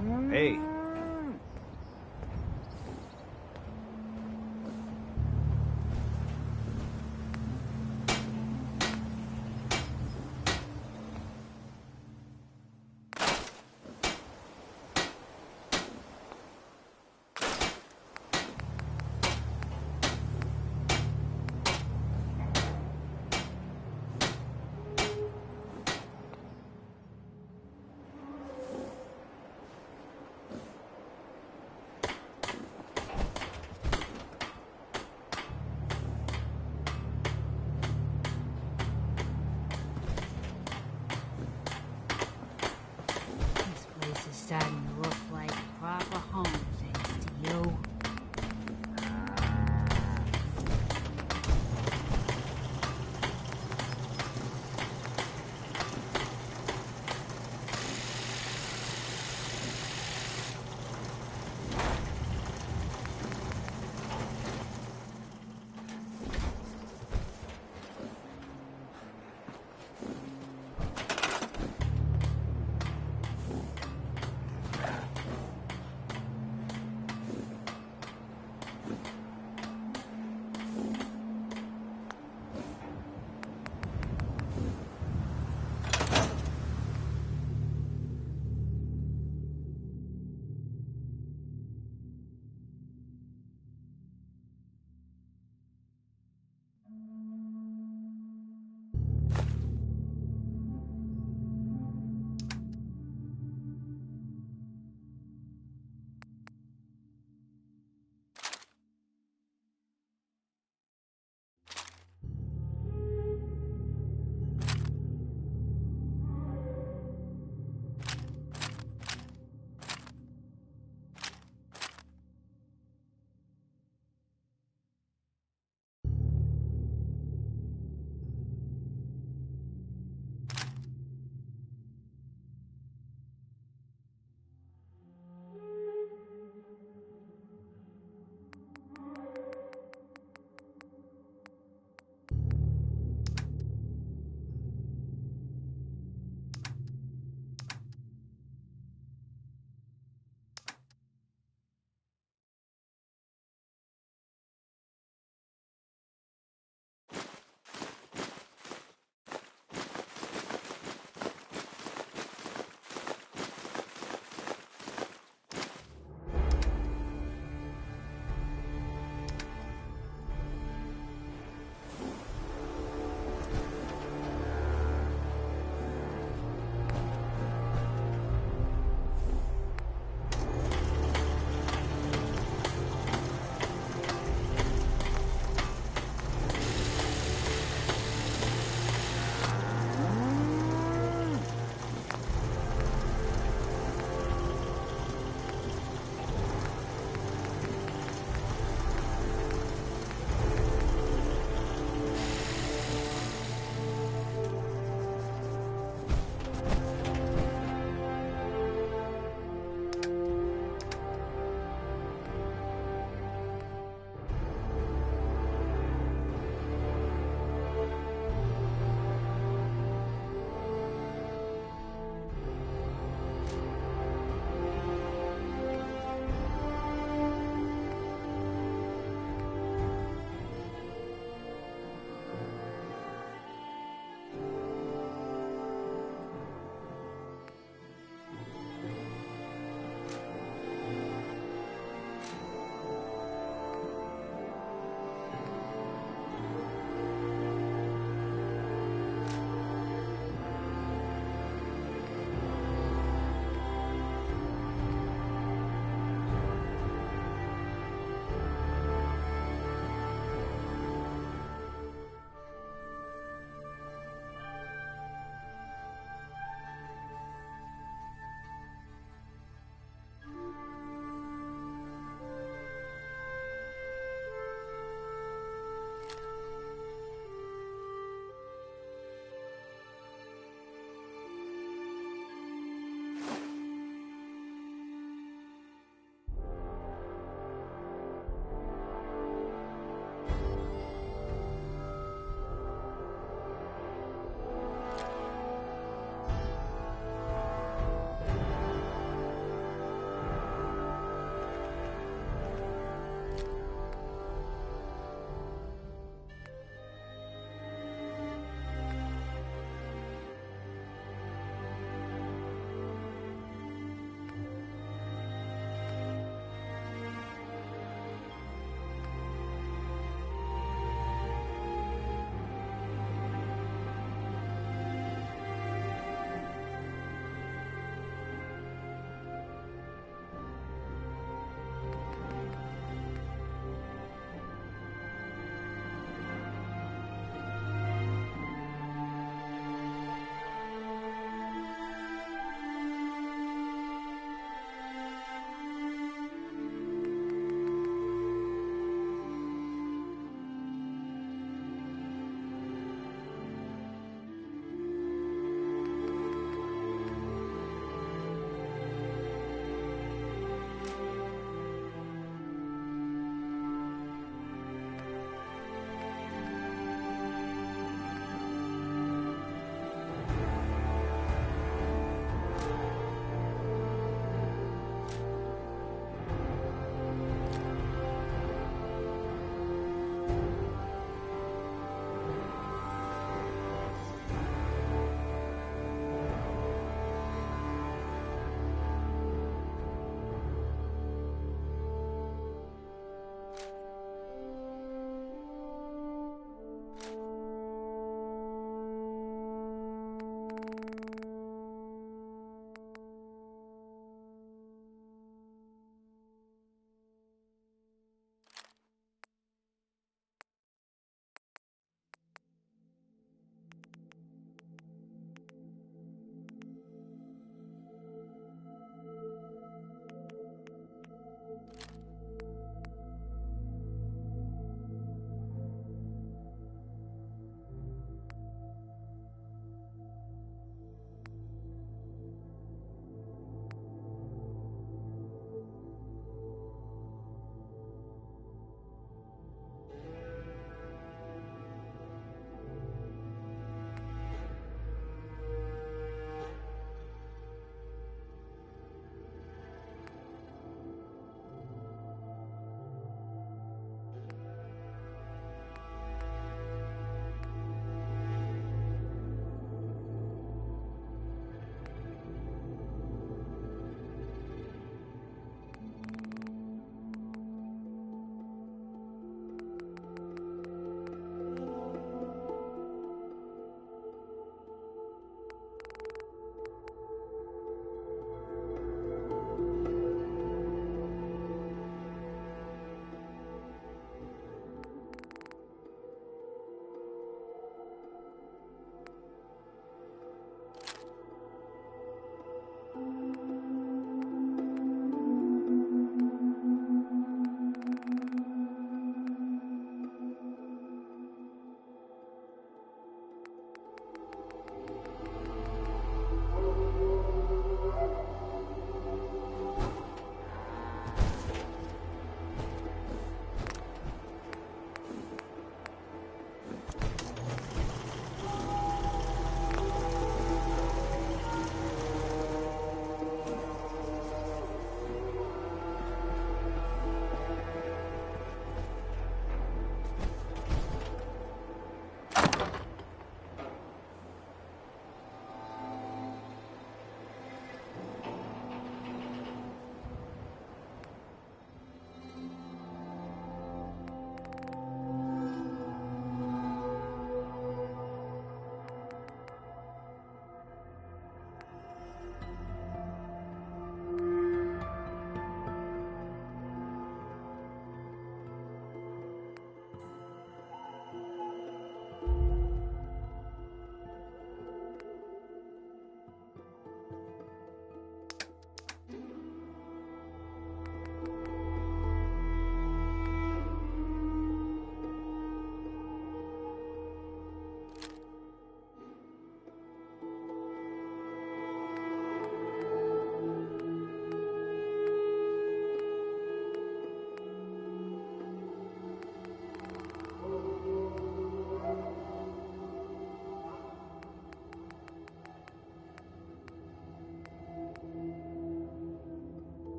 Hey.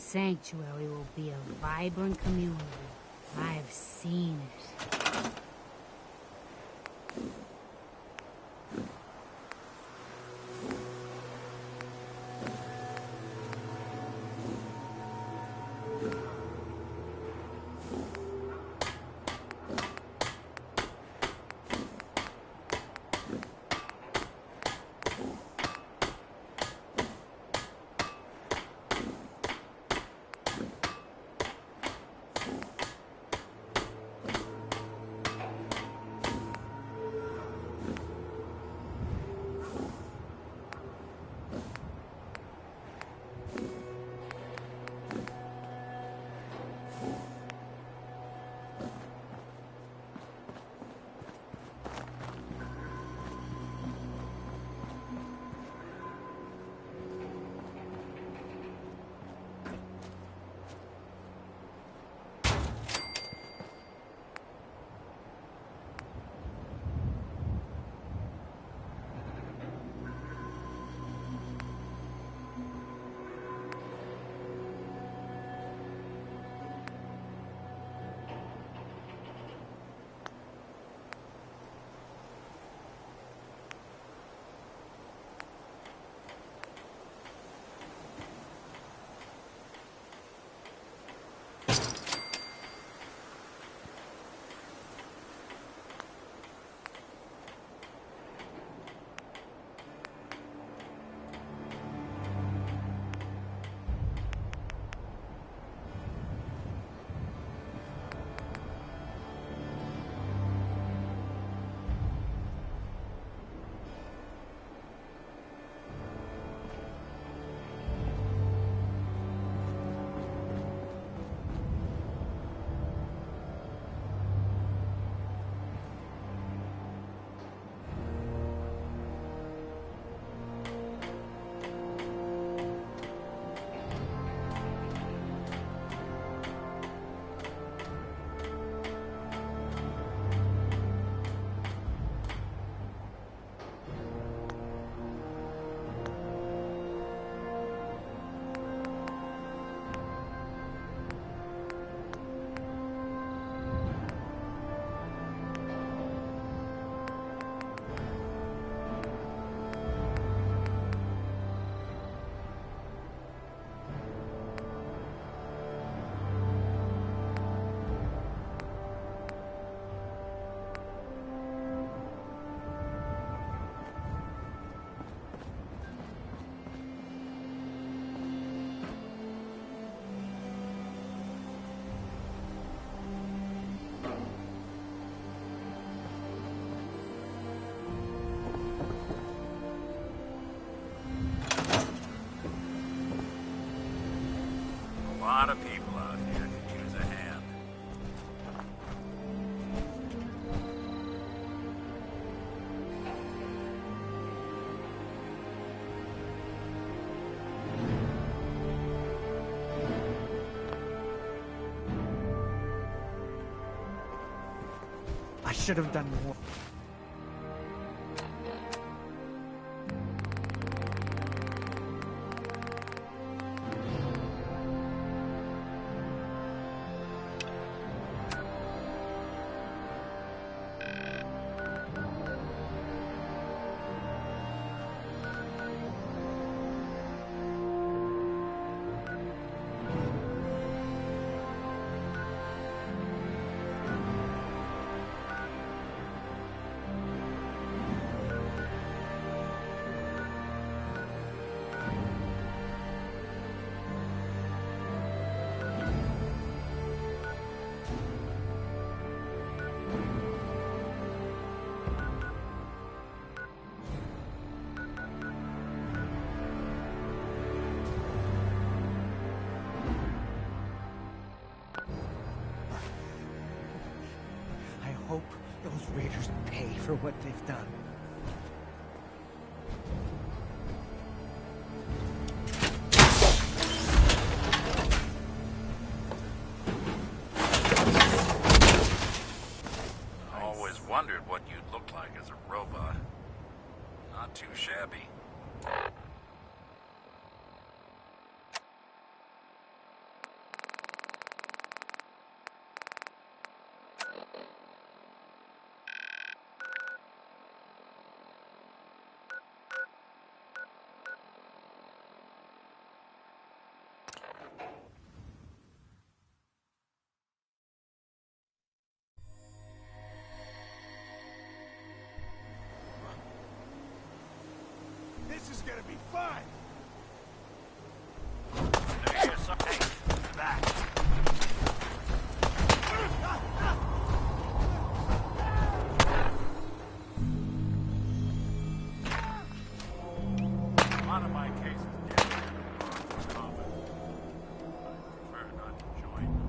sanctuary will be a vibrant community. I've seen it. A lot of people out here could use a hand. I should have done more. Hope those raiders pay for what they've done. Always wondered what you'd look like as a robot. Not too shabby. is gonna be fun! There's something back. A lot of my cases deal with common. I prefer not to join them.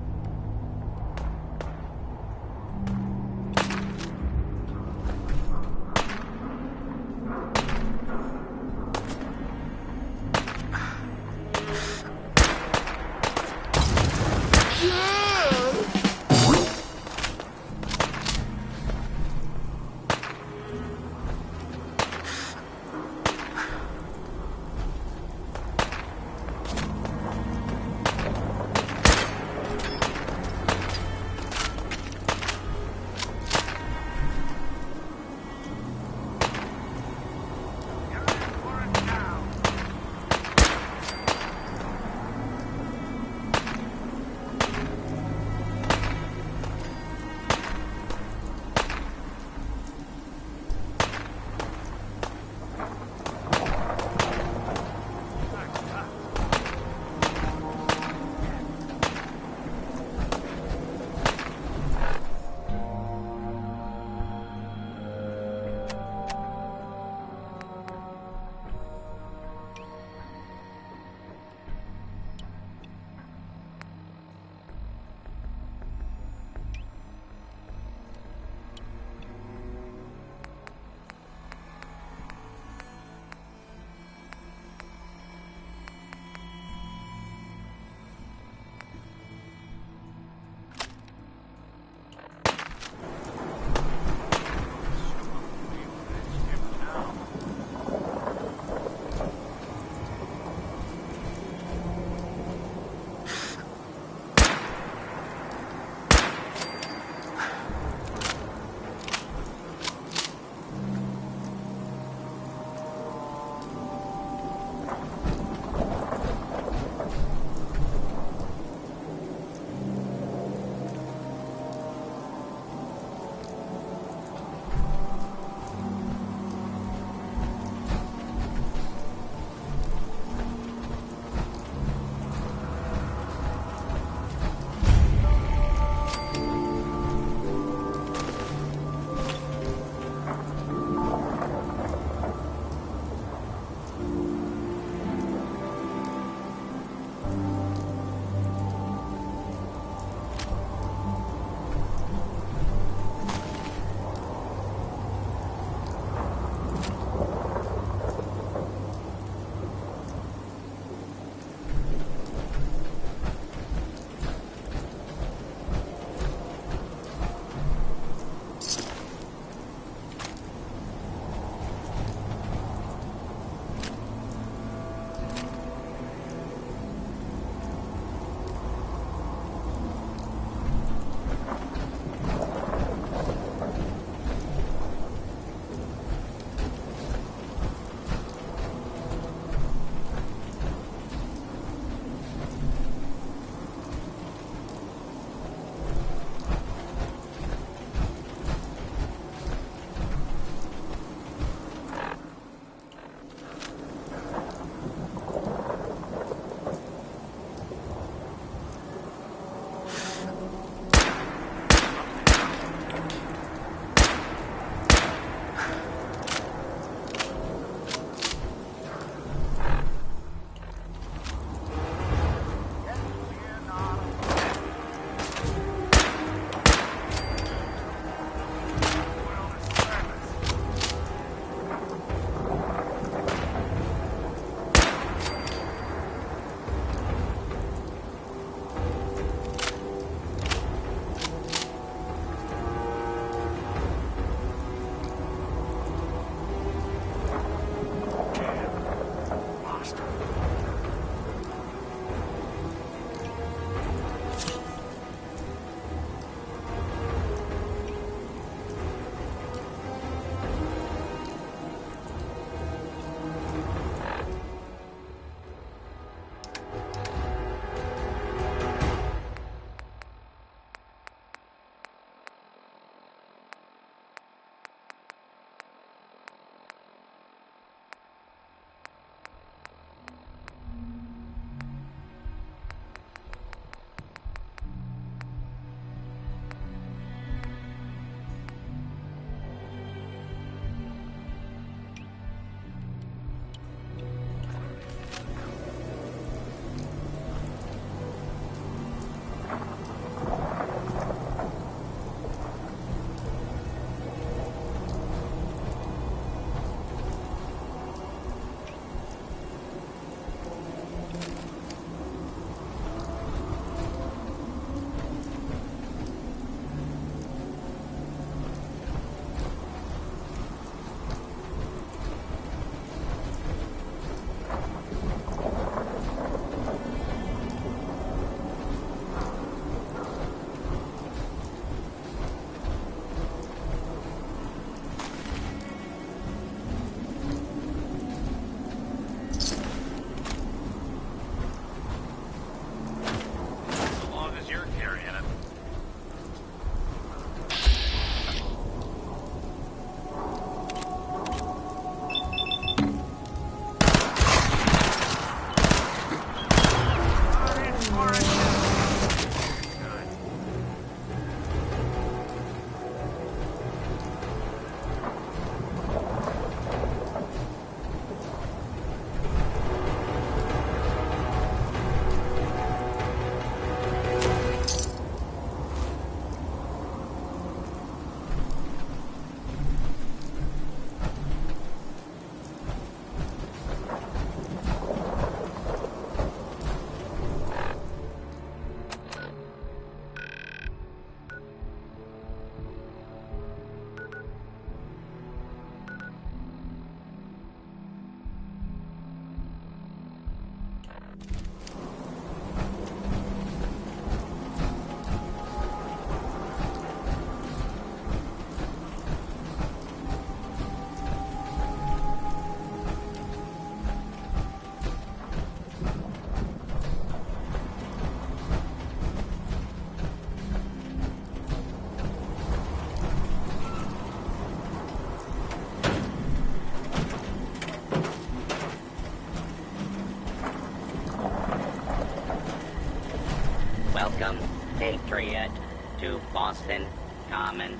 Patriot to Boston Common,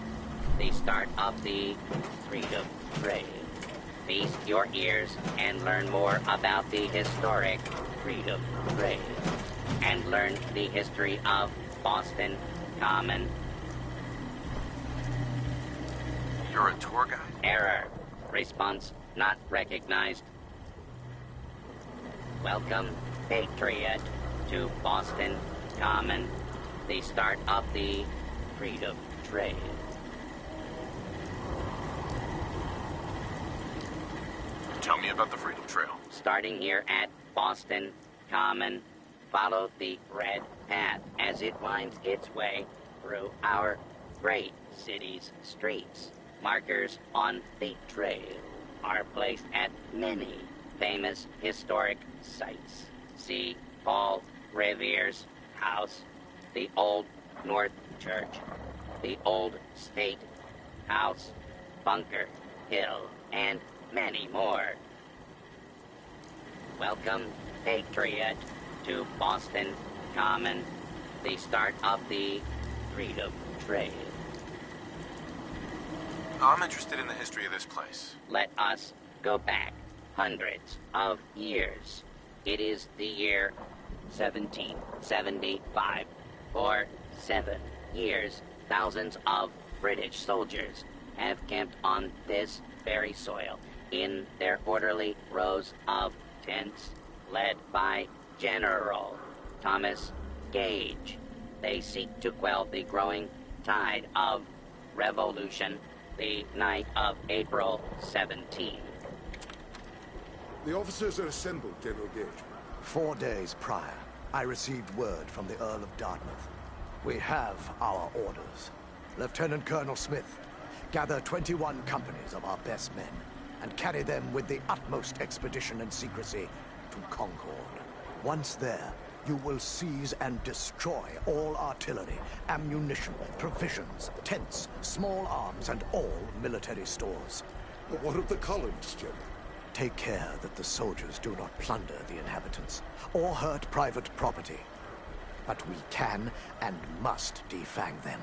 the start of the Freedom Trail. Feast your ears and learn more about the historic Freedom Trail, and learn the history of Boston Common. You're a tour guide? Error. Response not recognized. Welcome, Patriot, to Boston Common, the start of the Freedom Trail. Tell me about the Freedom Trail. Starting here at Boston Common, follow the red path as it winds its way through our great city's streets. Markers on the trail are placed at many famous historic sites. See Paul Revere's house, the Old North Church, the Old State House, Bunker Hill, and many more. Welcome, Patriot, to Boston Common, the start of the Freedom Trail. I'm interested in the history of this place. Let us go back hundreds of years. It is the year 1775. For 7 years, thousands of British soldiers have camped on this very soil in their orderly rows of tents, led by General Thomas Gage. They seek to quell the growing tide of revolution the night of April 17. The officers are assembled, General Gage. 4 days prior, I received word from the Earl of Dartmouth. We have our orders. Lieutenant Colonel Smith, gather 21 companies of our best men and carry them with the utmost expedition and secrecy to Concord. Once there, you will seize and destroy all artillery, ammunition, provisions, tents, small arms, and all military stores. But what of the colonists, General? Take care that the soldiers do not plunder the inhabitants or hurt private property. But we can and must defang them.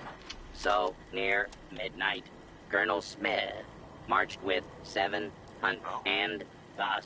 So, near midnight, Colonel Smith marched with 700 and thus.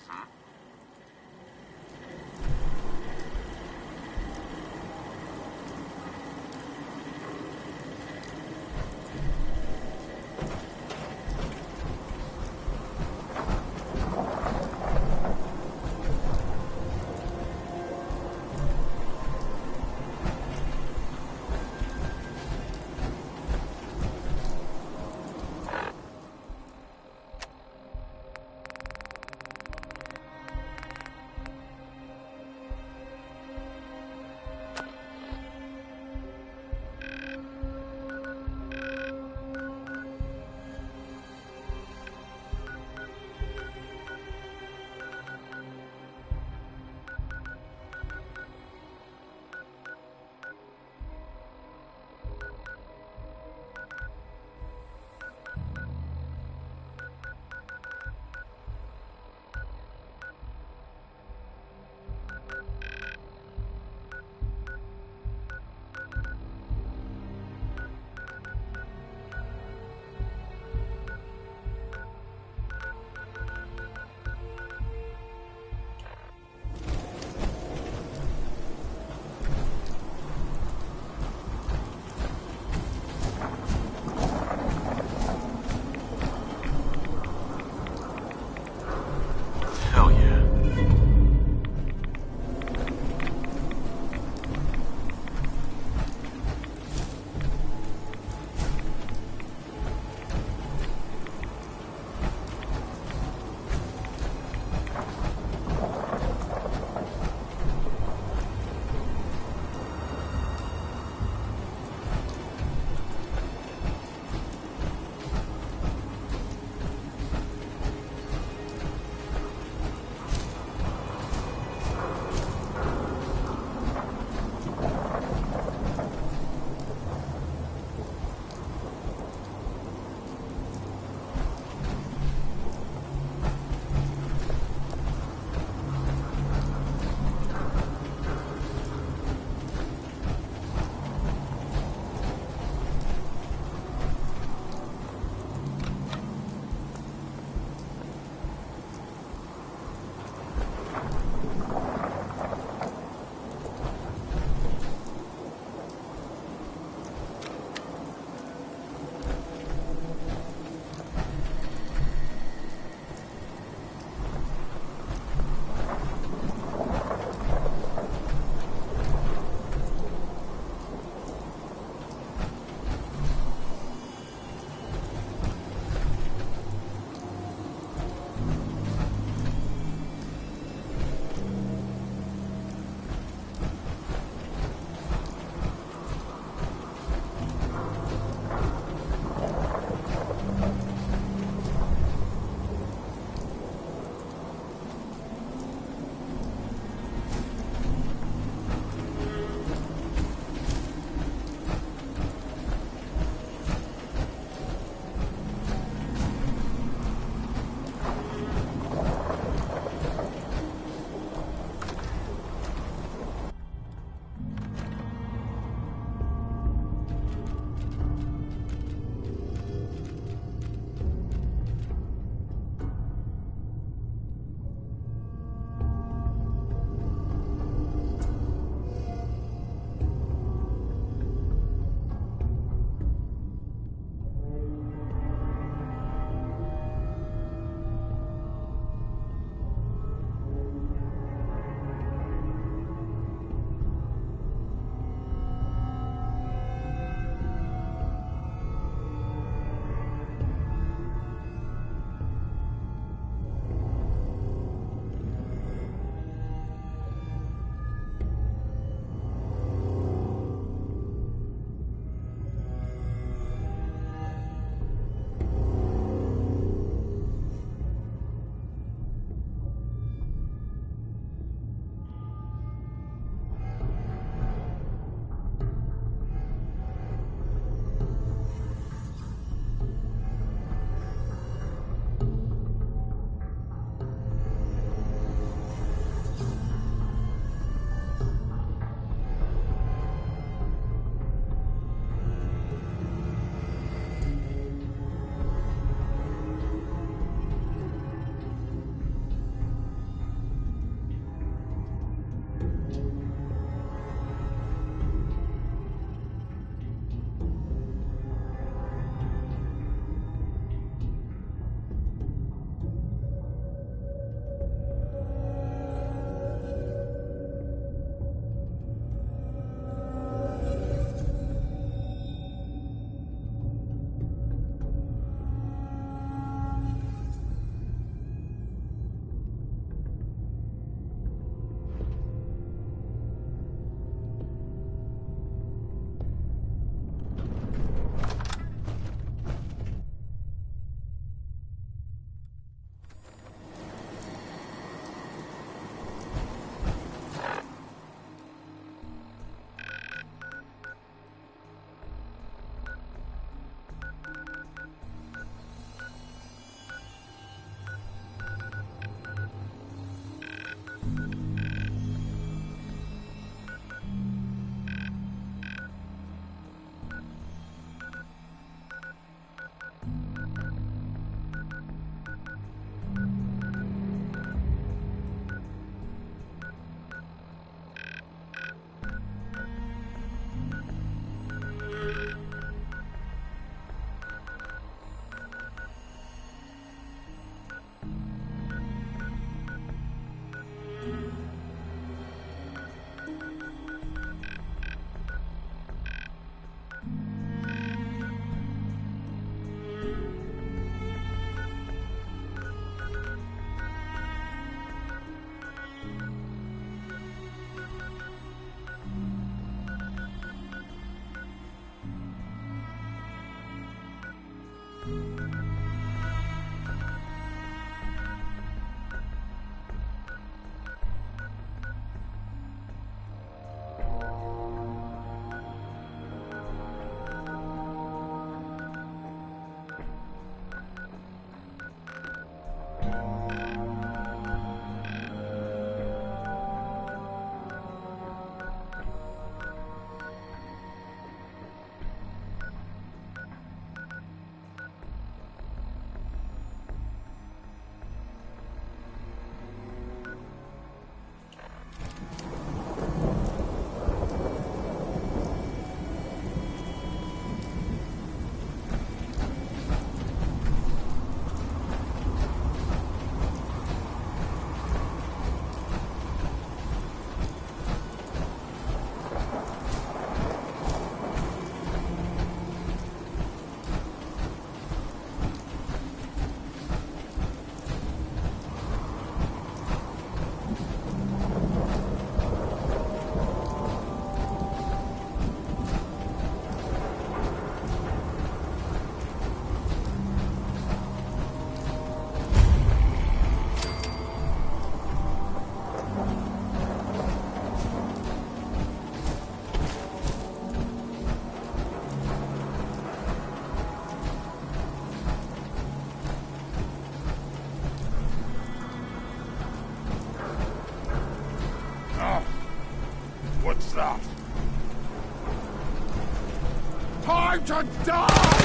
time to die!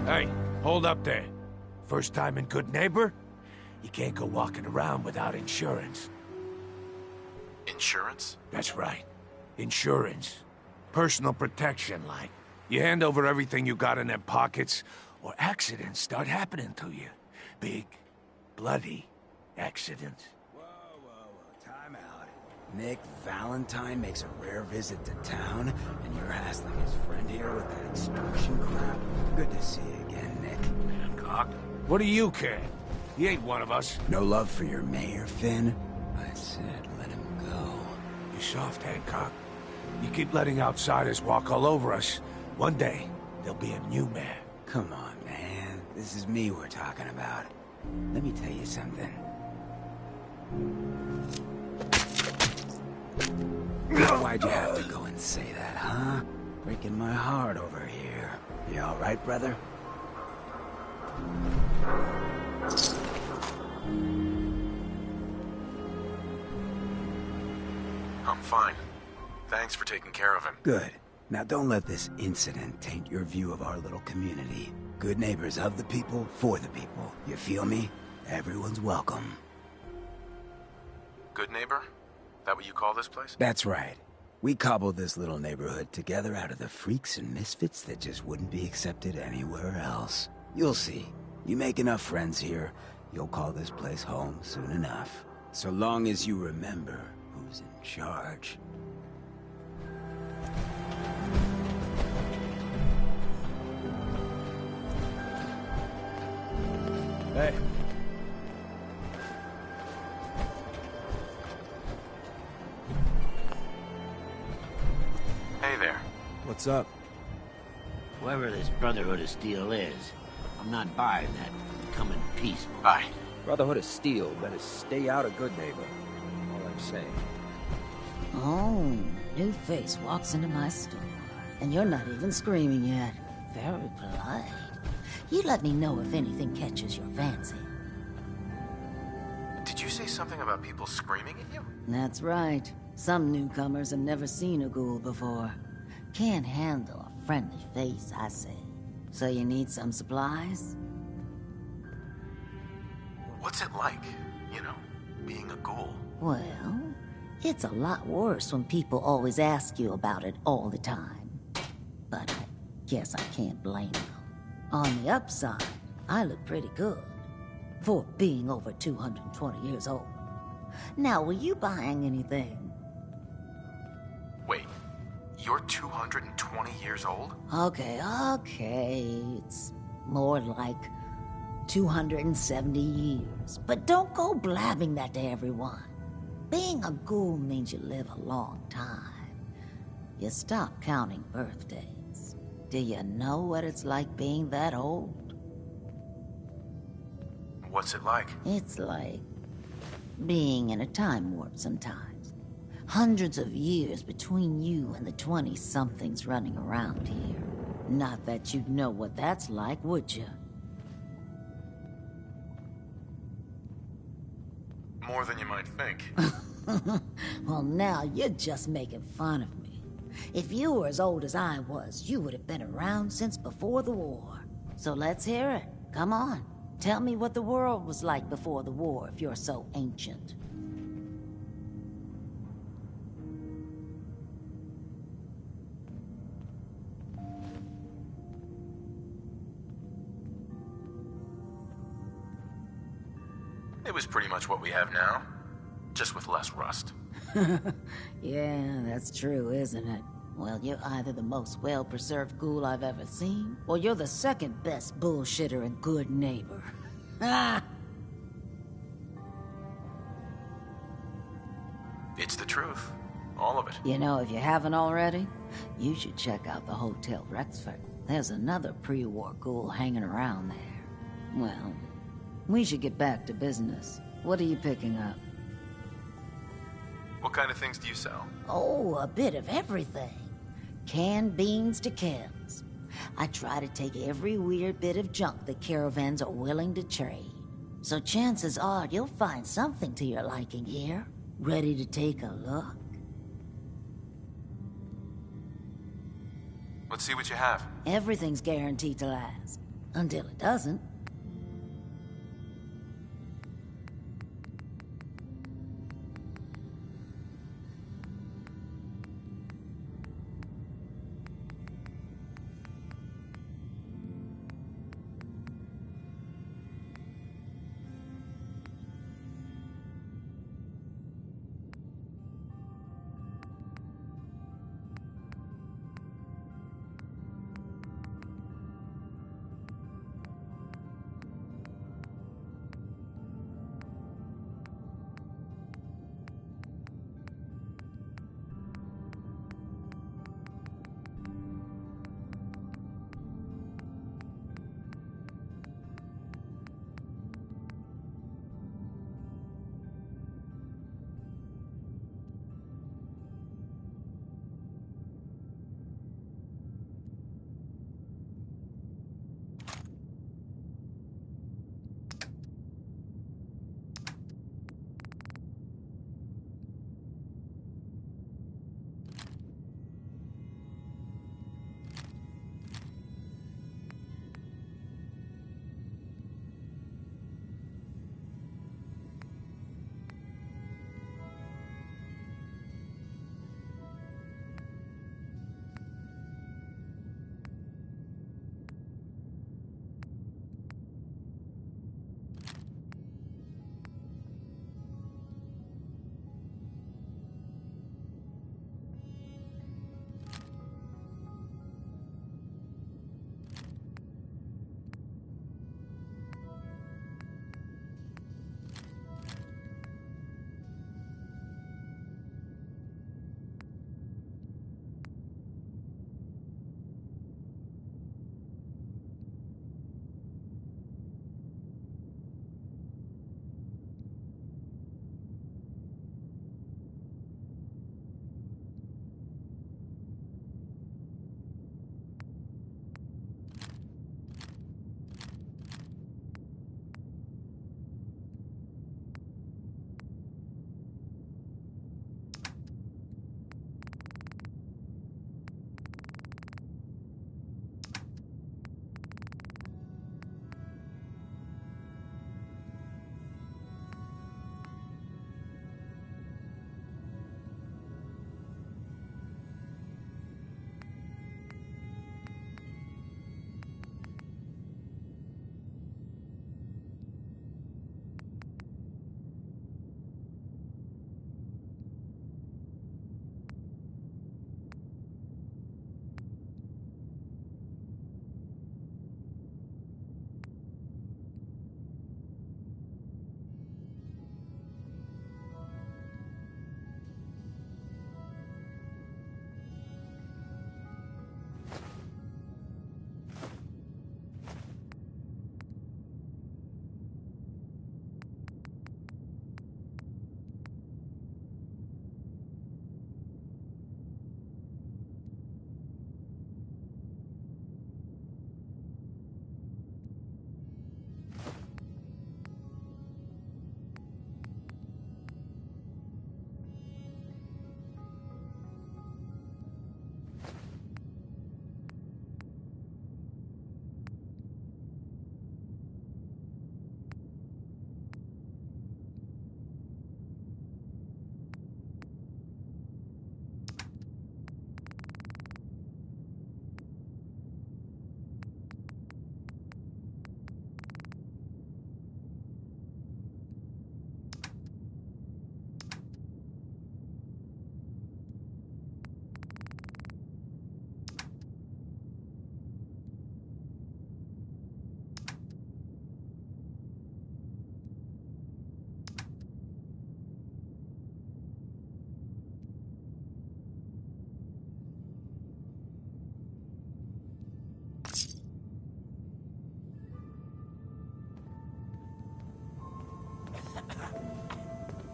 Hey, hold up there. First time in Good Neighbor? You can't go walking around without insurance. Insurance? That's right. Insurance. Personal protection, like. You hand over everything you got in them pockets, or accidents start happening to you. Big, bloody accidents. Whoa, time out. Nick Valentine makes a rare visit to town, and you're hassling his friend here with that extortion crap? Good to see you again, Nick. Hancock? What do you care? He ain't one of us. No love for your mayor, Finn? I said let him go. You soft, Hancock. You keep letting outsiders walk all over us. One day, there'll be a new mayor. Come on, man. This is me we're talking about. Let me tell you something. Why'd you have to go and say that, huh? Breaking my heart over here. You all right, brother? I'm fine. Thanks for taking care of him. Good. Now don't let this incident taint your view of our little community. Good neighbors of the people, for the people. You feel me? Everyone's welcome. Good neighbor? That what you call this place? That's right. We cobbled this little neighborhood together out of the freaks and misfits that just wouldn't be accepted anywhere else. You'll see. You make enough friends here, you'll call this place home soon enough. So long as you remember who's in charge. Hey. Hey there. What's up? Whoever this Brotherhood of Steel is, I'm not buying that come in peace. Bye. Brotherhood of Steel better stay out of Good Neighbor. All I'm saying. Oh, new face walks into my store. And you're not even screaming yet. Very polite. You let me know if anything catches your fancy. Did you say something about people screaming at you? That's right. Some newcomers have never seen a ghoul before. Can't handle a friendly face, I say. So you need some supplies? What's it like, you know, being a ghoul? Well, it's a lot worse when people always ask you about it all the time. But I guess I can't blame them. On the upside, I look pretty good. For being over 220 years old. Now, were you buying anything? Wait, you're 220 years old? Okay. It's more like 270 years. But don't go blabbing that to everyone. Being a ghoul means you live a long time. You stop counting birthdays. Do you know what it's like being that old? What's it like? It's like being in a time warp sometimes. Hundreds of years between you and the 20-somethings running around here. Not that you'd know what that's like, would you? More than you might think. Well, now you're just making fun of me. If you were as old as I was, you would have been around since before the war. So let's hear it. Come on. Tell me what the world was like before the war if you're so ancient. It was pretty much what we have now, just with less rust. Yeah, that's true, isn't it? Well, you're either the most well-preserved ghoul I've ever seen, or you're the second best bullshitter and good neighbor. Ah! It's the truth. All of it. You know, if you haven't already, you should check out the Hotel Rexford. There's another pre-war ghoul hanging around there. Well, we should get back to business. What are you picking up? What kind of things do you sell? Oh, a bit of everything. Canned beans to chems. I try to take every weird bit of junk the caravans are willing to trade. So chances are you'll find something to your liking here. Ready to take a look? Let's see what you have. Everything's guaranteed to last. Until it doesn't.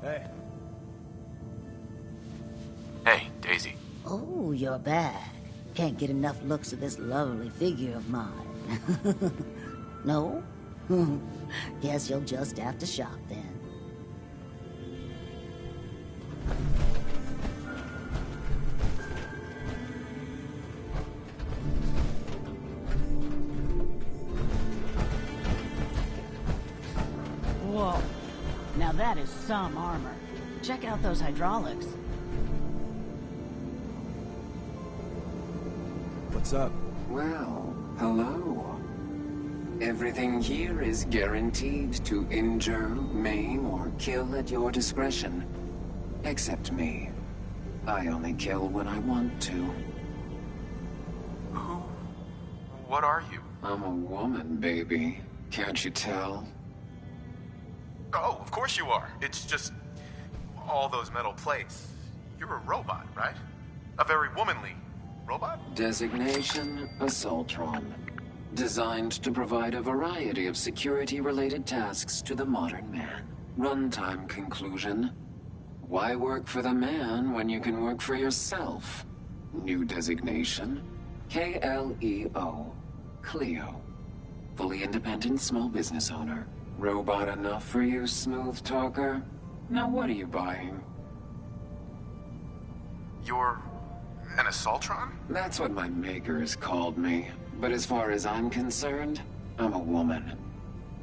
Hey. Hey, Daisy. Oh, you're back. Can't get enough looks at this lovely figure of mine. No? Guess you'll just have to shop then. that is some armor. Check out those hydraulics. What's up? Well, hello. Everything here is guaranteed to injure, maim, or kill at your discretion. Except me. I only kill when I want to. Who? What are you? I'm a woman, baby. Can't you tell? Oh, of course you are. It's just all those metal plates. You're a robot, right? A very womanly robot? Designation Assaultron. Designed to provide a variety of security-related tasks to the modern man. Runtime conclusion. Why work for the man when you can work for yourself? New designation. KLEO. Cleo. Fully independent small business owner. Robot enough for you, smooth talker? Now what are you buying? You're an Assaultron? That's what my makers called me. But as far as I'm concerned, I'm a woman.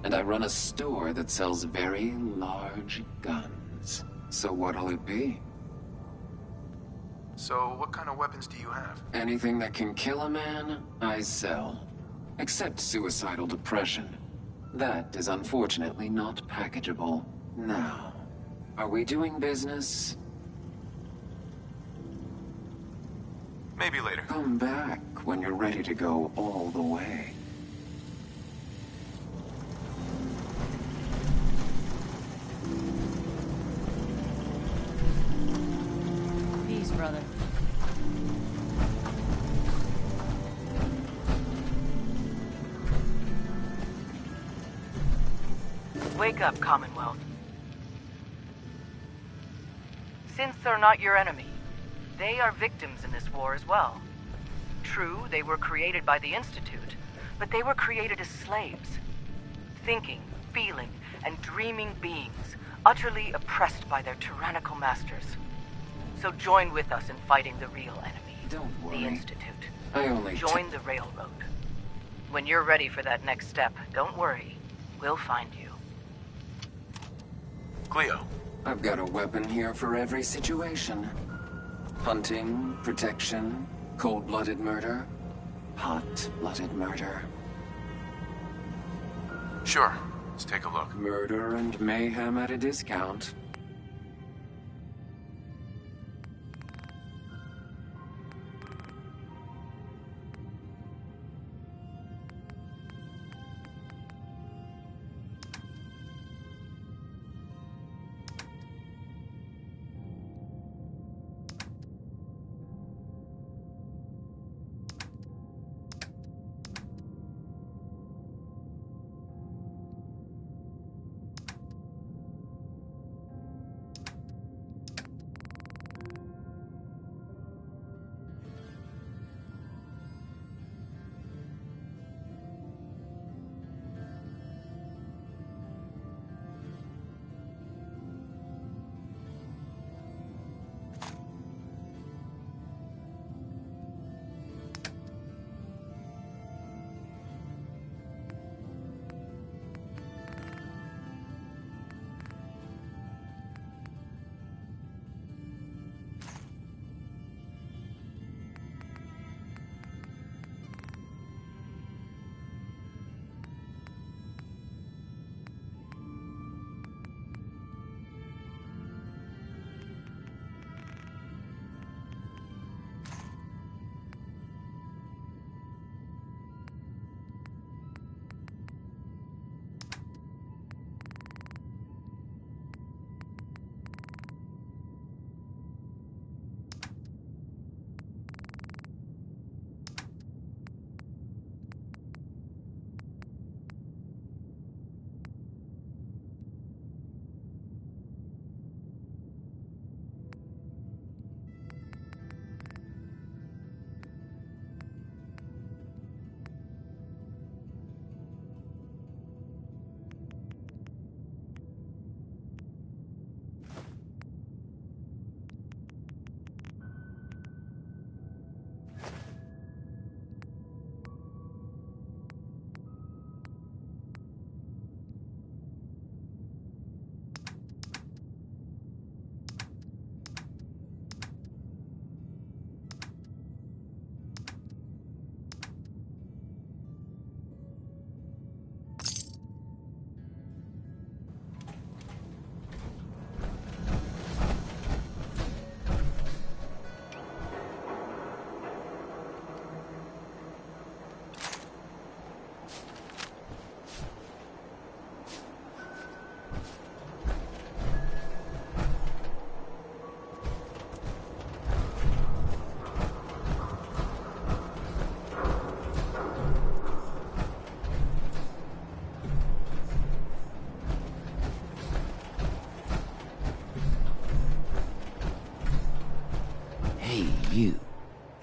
And I run a store that sells very large guns. So what'll it be? So what kind of weapons do you have? Anything that can kill a man, I sell. Except suicidal depression. That is unfortunately not packageable. Now, are we doing business? Maybe later. Come back when you're ready to go all the way. Peace, brother. Wake up, Commonwealth. Synths are not your enemy. They are victims in this war as well. True, they were created by the Institute, but they were created as slaves. Thinking, feeling, and dreaming beings, utterly oppressed by their tyrannical masters. So join with us in fighting the real enemy. Don't worry. The Institute. I only join the Railroad. When you're ready for that next step, don't worry. We'll find you. Cleo. I've got a weapon here for every situation. Hunting, protection, cold-blooded murder, hot-blooded murder. Sure. Let's take a look. Murder and mayhem at a discount.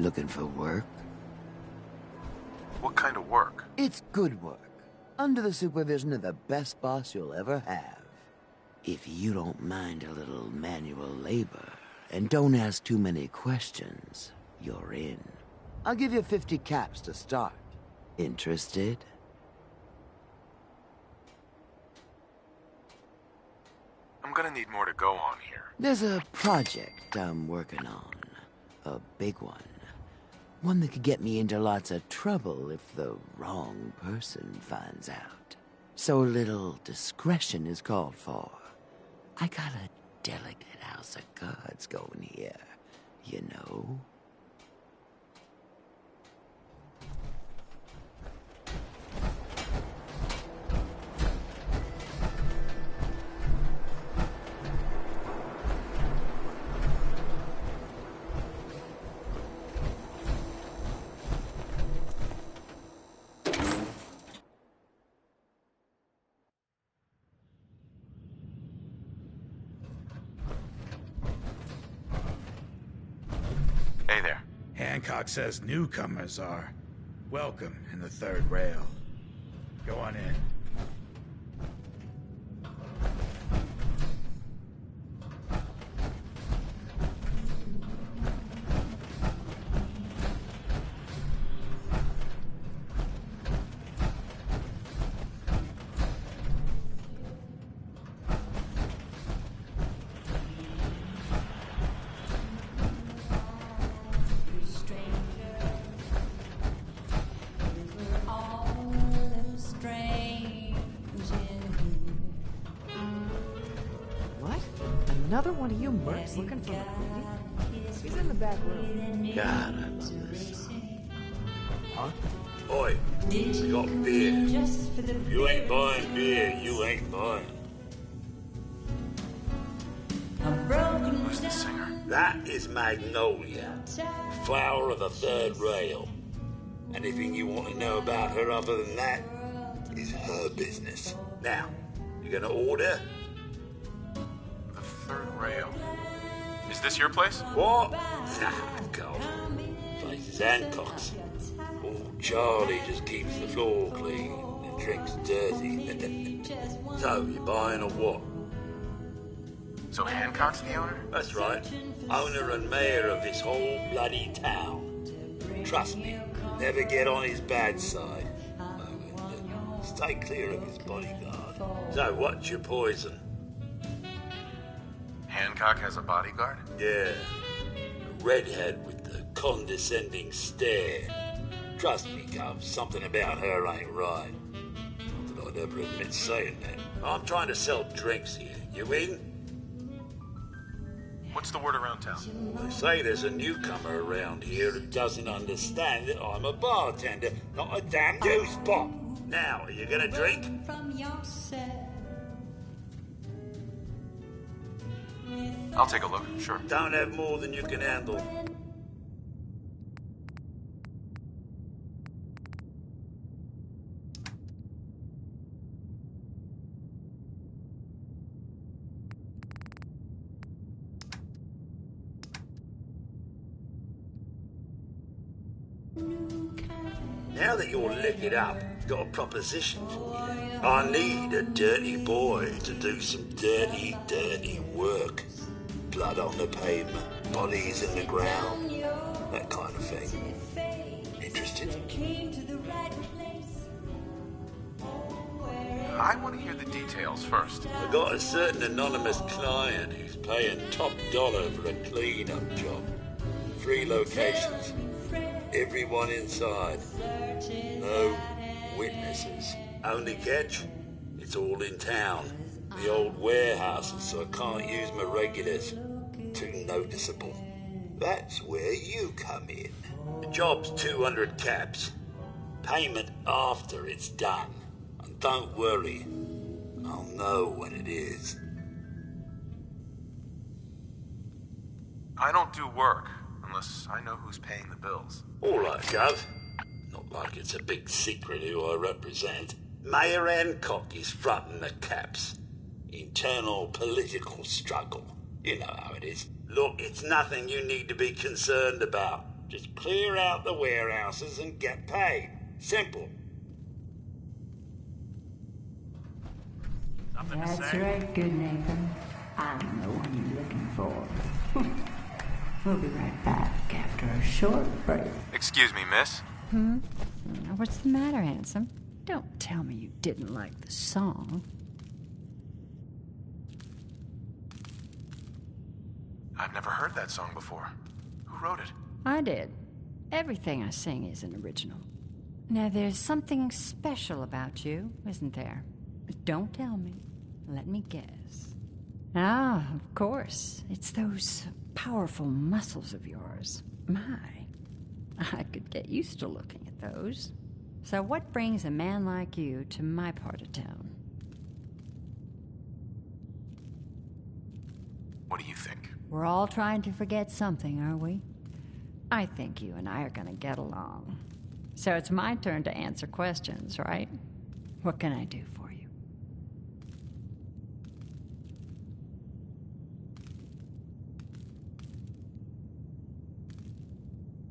Looking for work? What kind of work? It's good work. Under the supervision of the best boss you'll ever have. If you don't mind a little manual labor, and don't ask too many questions, you're in. I'll give you 50 caps to start. Interested? I'm gonna need more to go on here. There's a project I'm working on. A big one. One that could get me into lots of trouble if the wrong person finds out. So a little discretion is called for. I got a delicate house of cards going here, you know? Hey there. Hancock says newcomers are welcome in the third rail. Go on in. Another one of you mercs looking for McCready? He's in the back room. God, I love this song. Huh? Oi, we got beer. You ain't buying beer, you ain't buying. Who's the singer? That is Magnolia, flower of the third rail. Anything you want to know about her other than that is her business. Now, you gonna order? The third rail. Is this your place? What? Nah, God. Place is Hancock's. Old Charlie just keeps the floor clean and drinks dirty. So, you buying or what? So Hancock's the owner? That's right. Owner and mayor of this whole bloody town. Trust me, never get on his bad side. Stay clear of his bodyguard. So, what's your poison? Hancock has a bodyguard? Yeah. A redhead with the condescending stare. Trust me, Cub, something about her ain't right. Not that I'd ever admit saying that. I'm trying to sell drinks here. You in? What's the word around town? They say there's a newcomer around here who doesn't understand that I'm a bartender, not a damn juice pot. Now, are you gonna drink? I'll take a look, sure. Don't have more than you can handle. Now that you're liquored up, I've got a proposition for you. I need a dirty boy to do some dirty, dirty work. Blood on the pavement, bodies in the ground, that kind of thing. Interested? I want to hear the details first. I got a certain anonymous client who's paying top dollar for a clean-up job. 3 locations. Everyone inside. No witnesses. Only catch? It's all in town. The old warehouses, so I can't use my regulars. Too noticeable. That's where you come in. The job's 200 caps. Payment after it's done. And don't worry, I'll know when it is. I don't do work unless I know who's paying the bills. All right, Gov. Not like it's a big secret who I represent. Mayor Hancock is fronting the caps. Internal political struggle. You know how it is. Look, it's nothing you need to be concerned about. Just clear out the warehouses and get paid. Simple. Nothing to That's say? right, good neighbor. I'm the one you're looking for. We'll be right back after a short break. Excuse me, miss. What's the matter, handsome? Don't tell me you didn't like the song. I've never heard that song before. Who wrote it? I did. Everything I sing is an original. Now, there's something special about you, isn't there? Don't tell me. Let me guess. Ah, of course. It's those powerful muscles of yours. My, I could get used to looking at those. So what brings a man like you to my part of town? What do you think? We're all trying to forget something, are we? I think you and I are gonna get along. So it's my turn to answer questions, right? What can I do for you?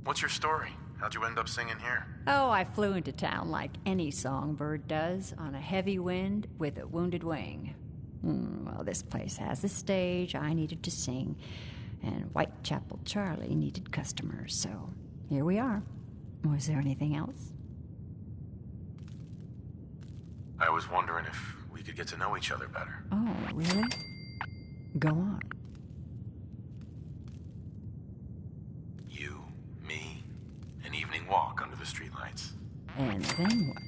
What's your story? How'd you end up singing here? Oh, I flew into town like any songbird does, on a heavy wind with a wounded wing. Well, this place has a stage, I needed to sing, and Whitechapel Charlie needed customers, so here we are. Was there anything else? I was wondering if we could get to know each other better. Oh, really? Go on. You, me, an evening walk under the streetlights. And then what?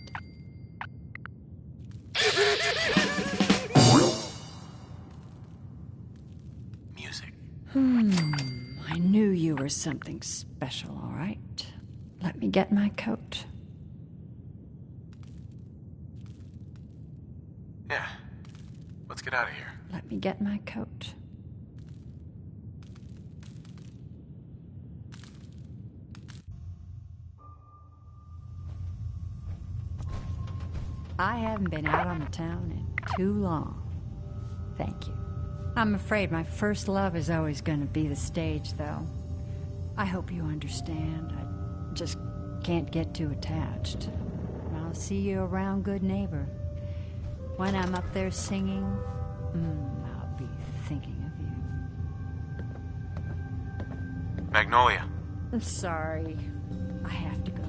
Music. I knew you were something special, all right. Let me get my coat. Yeah. Let's get out of here. Let me get my coat. I haven't been out on the town in too long. Thank you. I'm afraid my first love is always going to be the stage, though. I hope you understand. I just can't get too attached. I'll see you around, good neighbor. When I'm up there singing, I'll be thinking of you. Magnolia. I'm sorry. I have to go.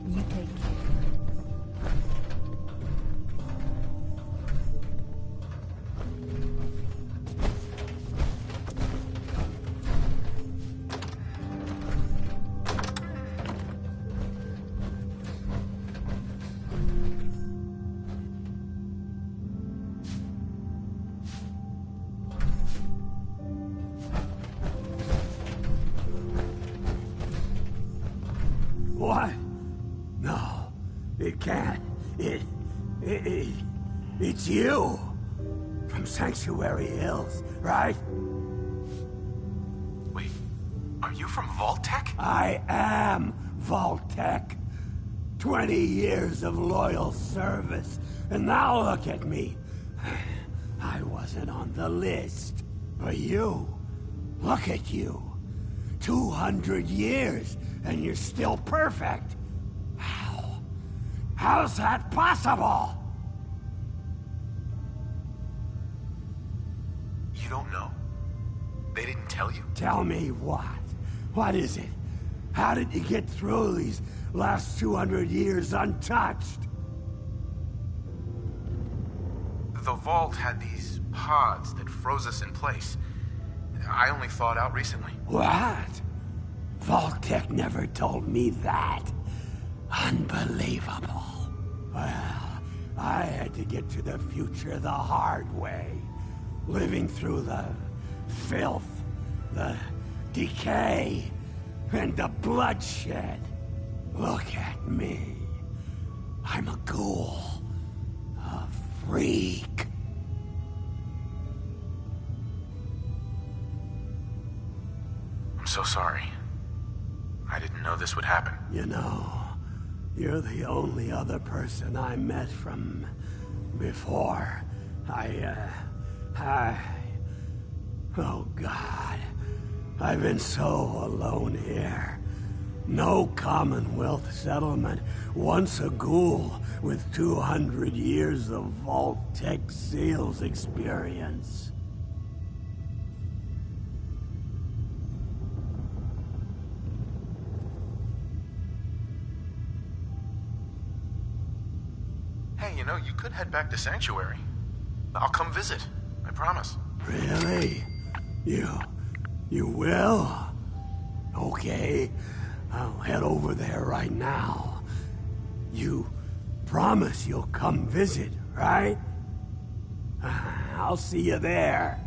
You take care. What? No, it can't. It's you. From Sanctuary Hills, right? Wait, are you from Vault-Tec? I am Vault-Tec. 20 years of loyal service, and now look at me. I wasn't on the list. But you, look at you. 200 years, and you're still perfect. How? How's that possible? You don't know? They didn't tell you? Tell me what? What is it? How did you get through these last 200 years untouched? The vault had these pods that froze us in place. I only thawed out recently. What? Vault-Tec never told me that. Unbelievable. Well, I had to get to the future the hard way. Living through the filth, the decay, and the bloodshed. Look at me. I'm a ghoul. A freak. I'm so sorry. I didn't know this would happen. You know, you're the only other person I met from before. Oh God. I've been so alone here. No Commonwealth settlement, once a ghoul with 200 years of Vault-Tec sales experience. Hey, you know, you could head back to Sanctuary. I'll come visit. I promise. Really? You will? Okay. I'll head over there right now. You promise you'll come visit, right? I'll see you there.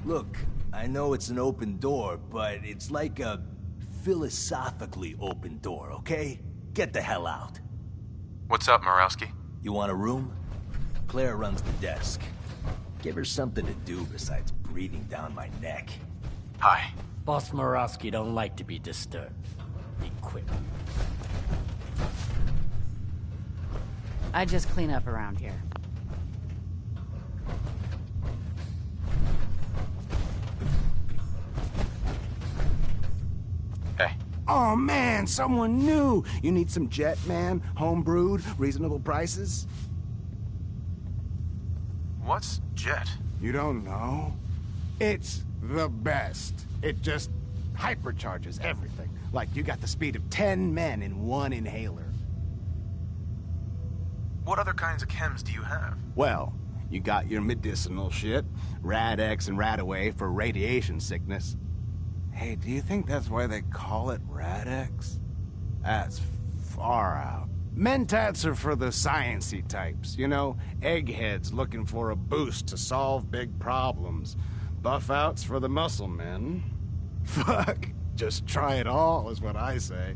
Look, I know it's an open door, but it's like a philosophically open door, okay? Get the hell out. What's up, Murawski? You want a room? Claire runs the desk. Give her something to do besides breathing down my neck. Hi. Boss Murawski don't like to be disturbed. Be quick. I just clean up around here. Hey. Oh man, someone new! You need some Jet, man? Homebrewed, reasonable prices? What's Jet? You don't know? It's the best. It just hypercharges everything. Like you got the speed of 10 men in one inhaler. What other kinds of chems do you have? Well, you got your medicinal shit, Rad-X and Rad-Away for radiation sickness. Hey, do you think that's why they call it Rad-X? That's far out. Mentats are for the sciencey types, you know? Eggheads looking for a boost to solve big problems. Buff-outs for the muscle men. Fuck, just try it all is what I say.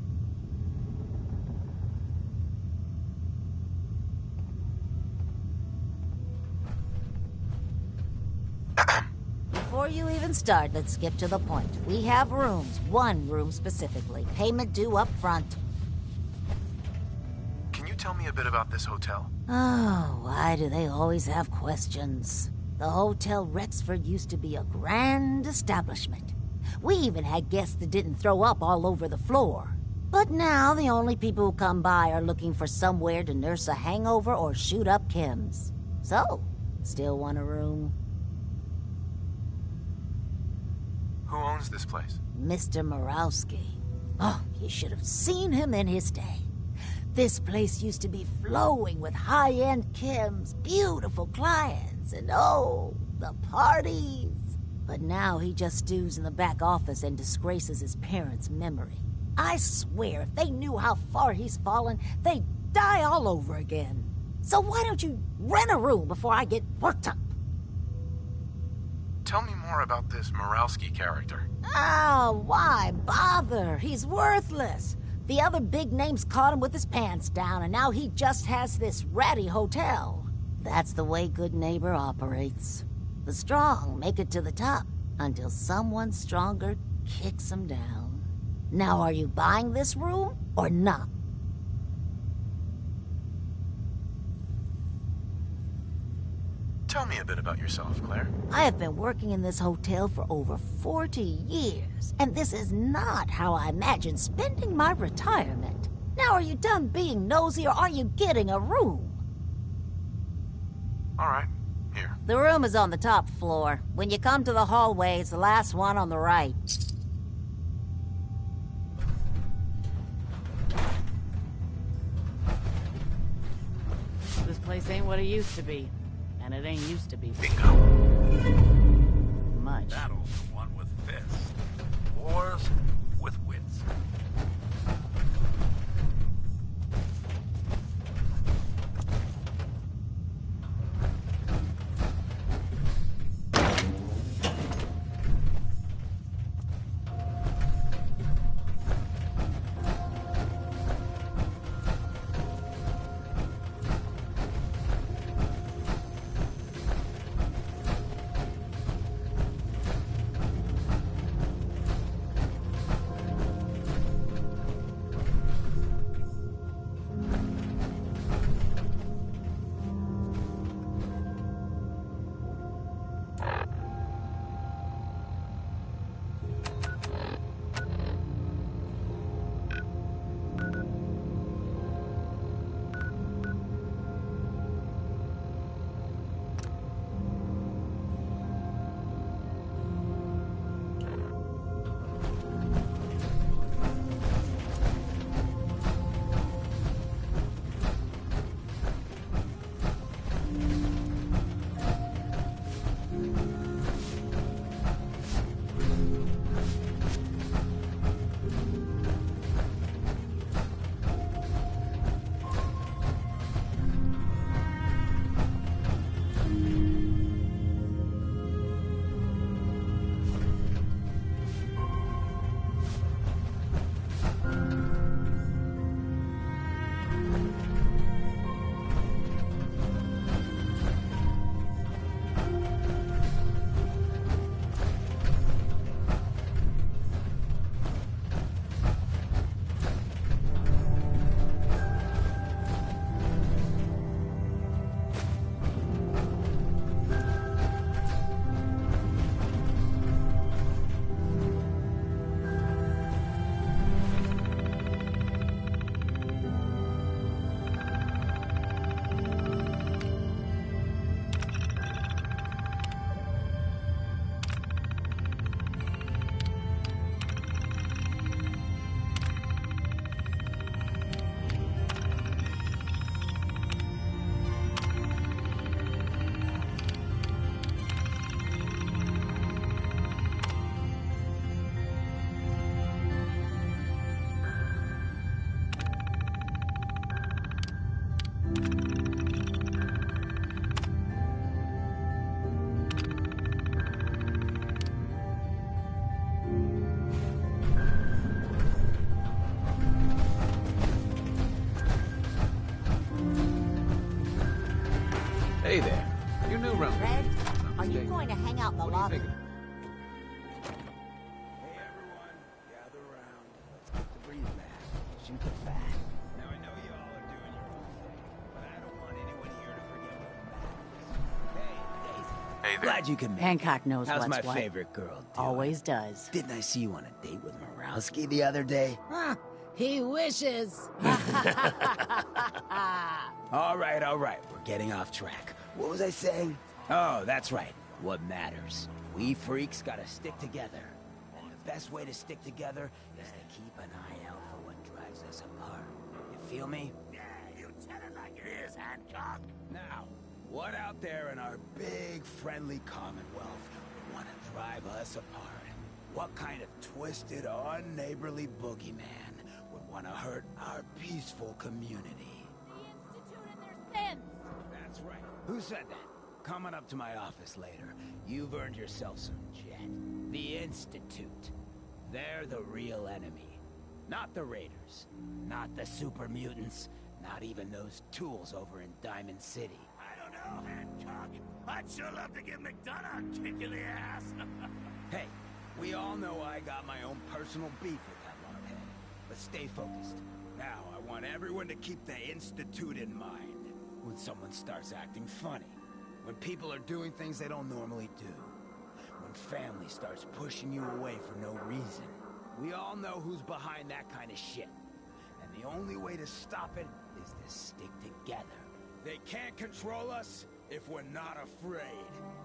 Before you even start, let's skip to the point. We have rooms, one room specifically. Payment due up front. Can you tell me a bit about this hotel? Oh, why do they always have questions? The Hotel Rexford used to be a grand establishment. We even had guests that didn't throw up all over the floor. But now the only people who come by are looking for somewhere to nurse a hangover or shoot up chems. So, still want a room? Who owns this place? Mr. Murawski. Oh, you should have seen him in his day. This place used to be flowing with high-end chems, beautiful clients, and oh, the parties. But now he just stews in the back office and disgraces his parents' memory. I swear, if they knew how far he's fallen, they'd die all over again. So why don't you rent a room before I get worked up? Tell me more about this Murawski character. Oh, why bother? He's worthless. The other big names caught him with his pants down, and now he just has this ratty hotel. That's the way Good Neighbor operates. The strong make it to the top, until someone stronger kicks them down. Now, are you buying this room, or not? Tell me a bit about yourself, Claire. I have been working in this hotel for over 40 years, and this is not how I imagine spending my retirement. Now, are you done being nosy, or are you getting a room? All right. Here. The room is on the top floor. When you come to the hallway, it's the last one on the right. This place ain't what it used to be. And it ain't used to be. Bingo. Much. Battles are won with fists. Wars with wits. Hey there. Your new room. Red, are you going to hang out in the lobby? Hey everyone, gather around. Let's get the breathe back. Shoot the fat. Now I know you all are doing your own thing, but I don't want anyone here to forget what matters. Hey, Daisy. Hey there. Glad you can make Hancock it. knows How's what's my what. favorite girl doing? Always does. Didn't I see you on a date with Morowski the other day? Huh, he wishes. All right. We're getting off track. What was I saying? Oh, that's right. What matters. We freaks gotta stick together. And the best way to stick together is to keep an eye out for what drives us apart. You feel me? Yeah, you tell it like it is, Hancock. Now, what out there in our big, friendly Commonwealth would want to drive us apart? What kind of twisted, unneighborly boogeyman would want to hurt our peaceful community? That's right. Who said that? Coming up to my office later. You've earned yourself some jet. The Institute. They're the real enemy. Not the Raiders. Not the super mutants. Not even those tools over in Diamond City. I don't know, Hancock. I'd sure love to give McDonough a kick in the ass. Hey, we all know I got my own personal beef with that loghead. But stay focused. Now, I want everyone to keep the Institute in mind. When someone starts acting funny. When people are doing things they don't normally do. When family starts pushing you away for no reason. We all know who's behind that kind of shit. And the only way to stop it is to stick together. They can't control us if we're not afraid.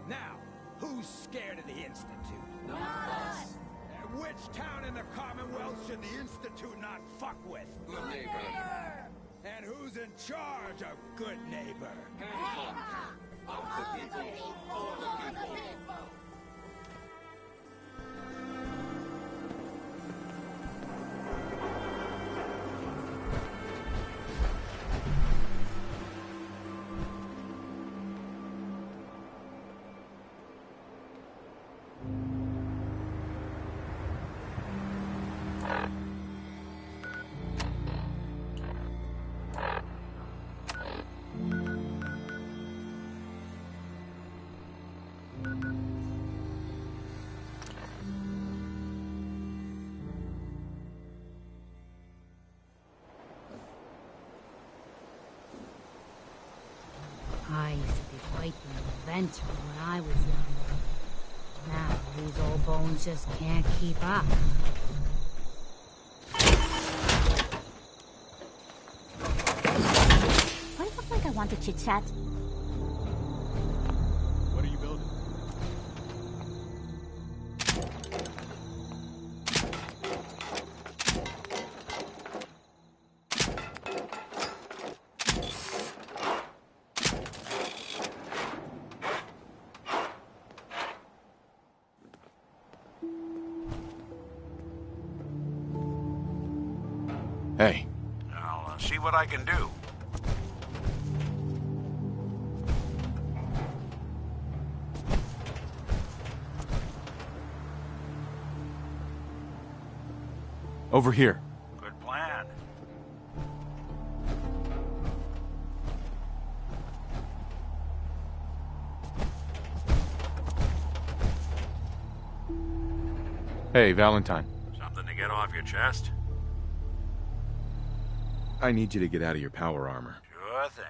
Now, who's scared of the Institute? Not us. And which town in the Commonwealth should the Institute not fuck with? Good neighbor. And who's in charge of good neighbor? Hancock. Of the people, for the people. I used to be quite the inventor when I was young. Now these old bones just can't keep up. Why do you look like I want to chit-chat? What are you building? Hey. I'll see what I can do. Over here. Good plan. Hey, Valentine. Something to get off your chest? I need you to get out of your power armor. Sure thing.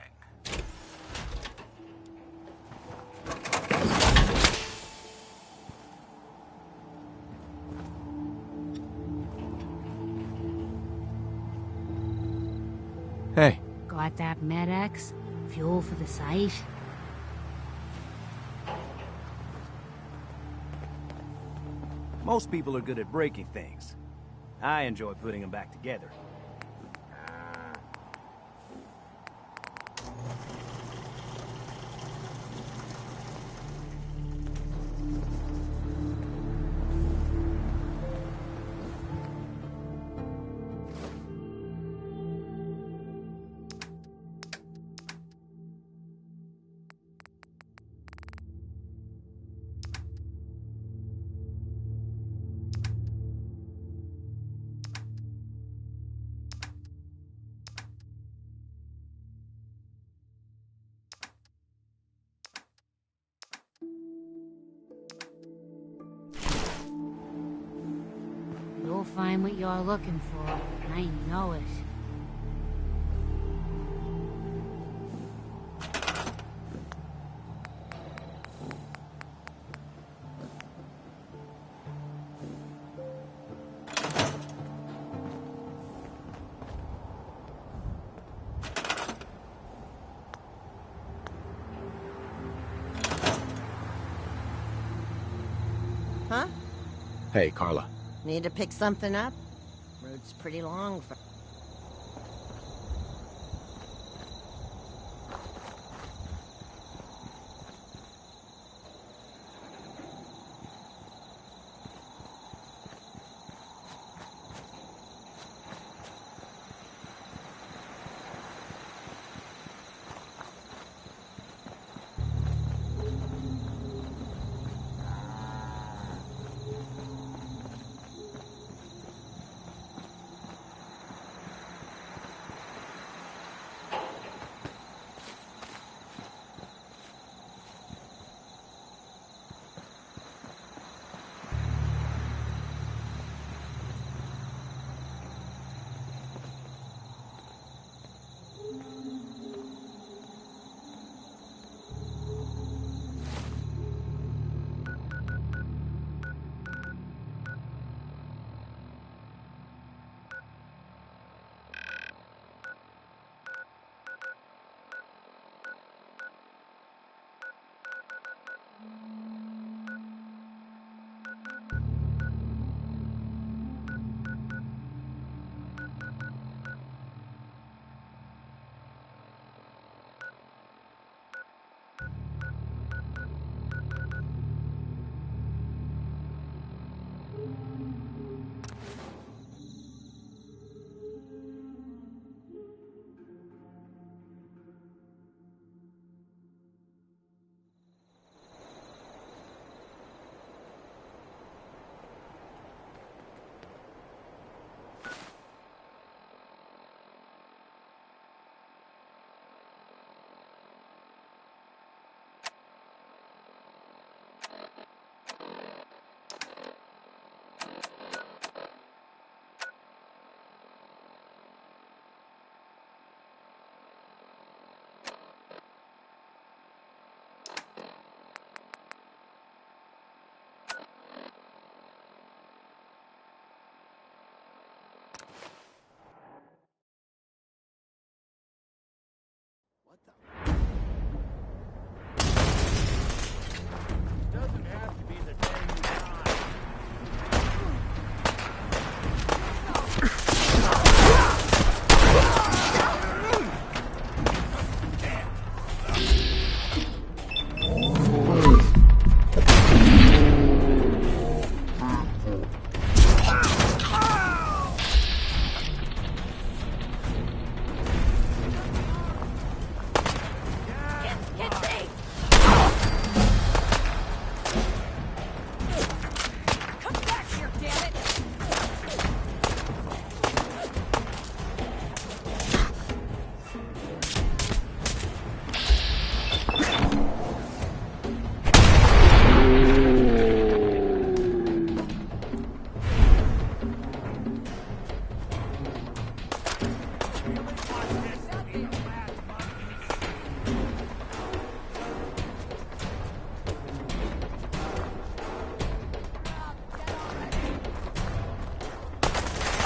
Hey. Got that Med-X? Fuel for the site? Most people are good at breaking things. I enjoy putting them back together. You'll find what you're looking for. I know it. Huh? Hey, Carla. Need to pick something up? Route's pretty long for...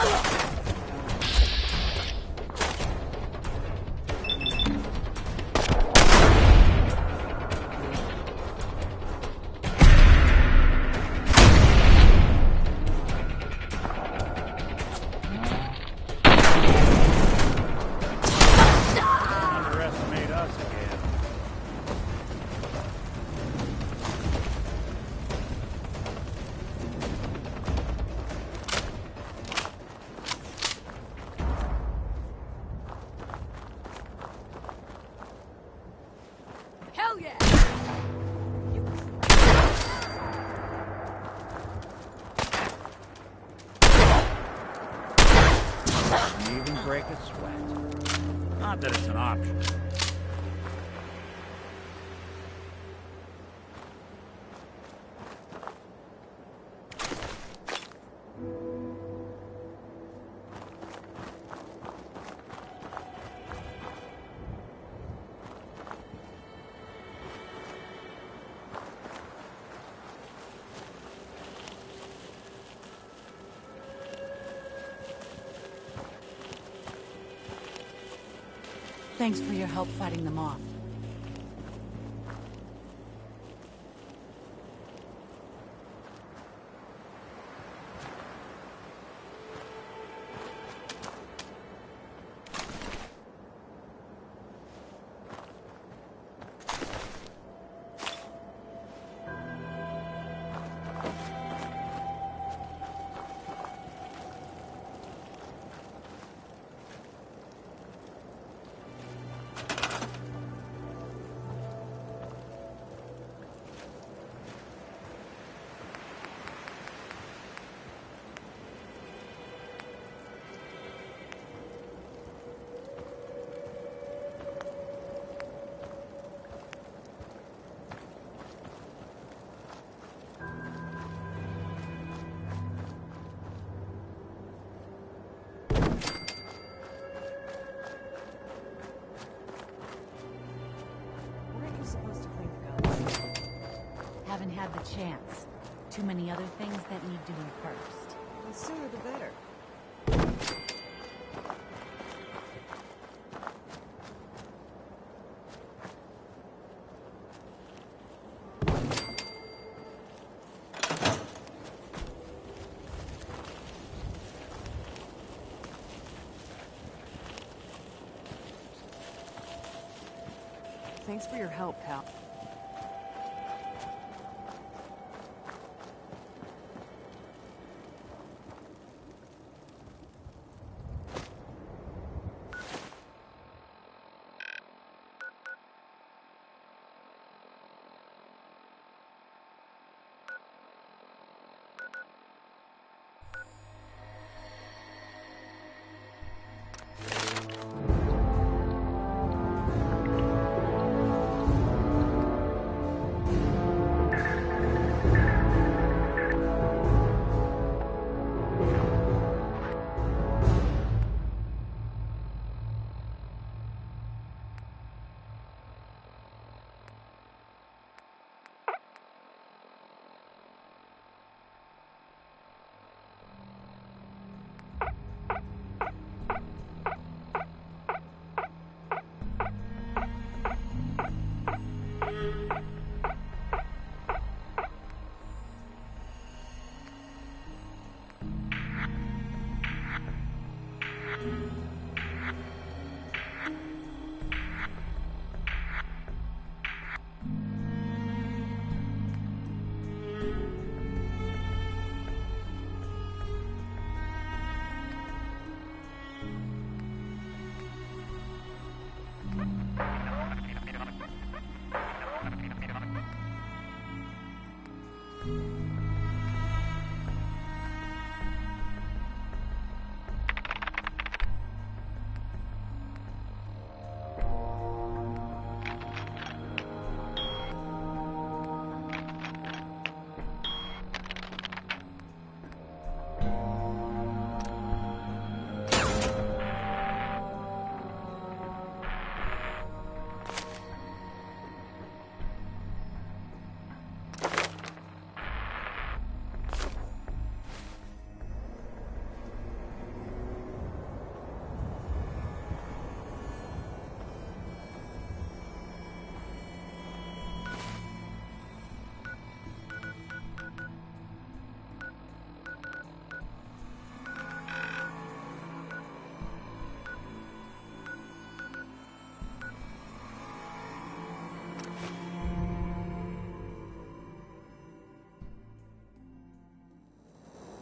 Underestimate us again. Hell yeah! You even break a sweat. Not that it's an option. Thanks for your help fighting them off. Weren't you supposed to clean the guns? Haven't had the chance. Too many other things that need doing first. The sooner the better. Thanks for your help, pal.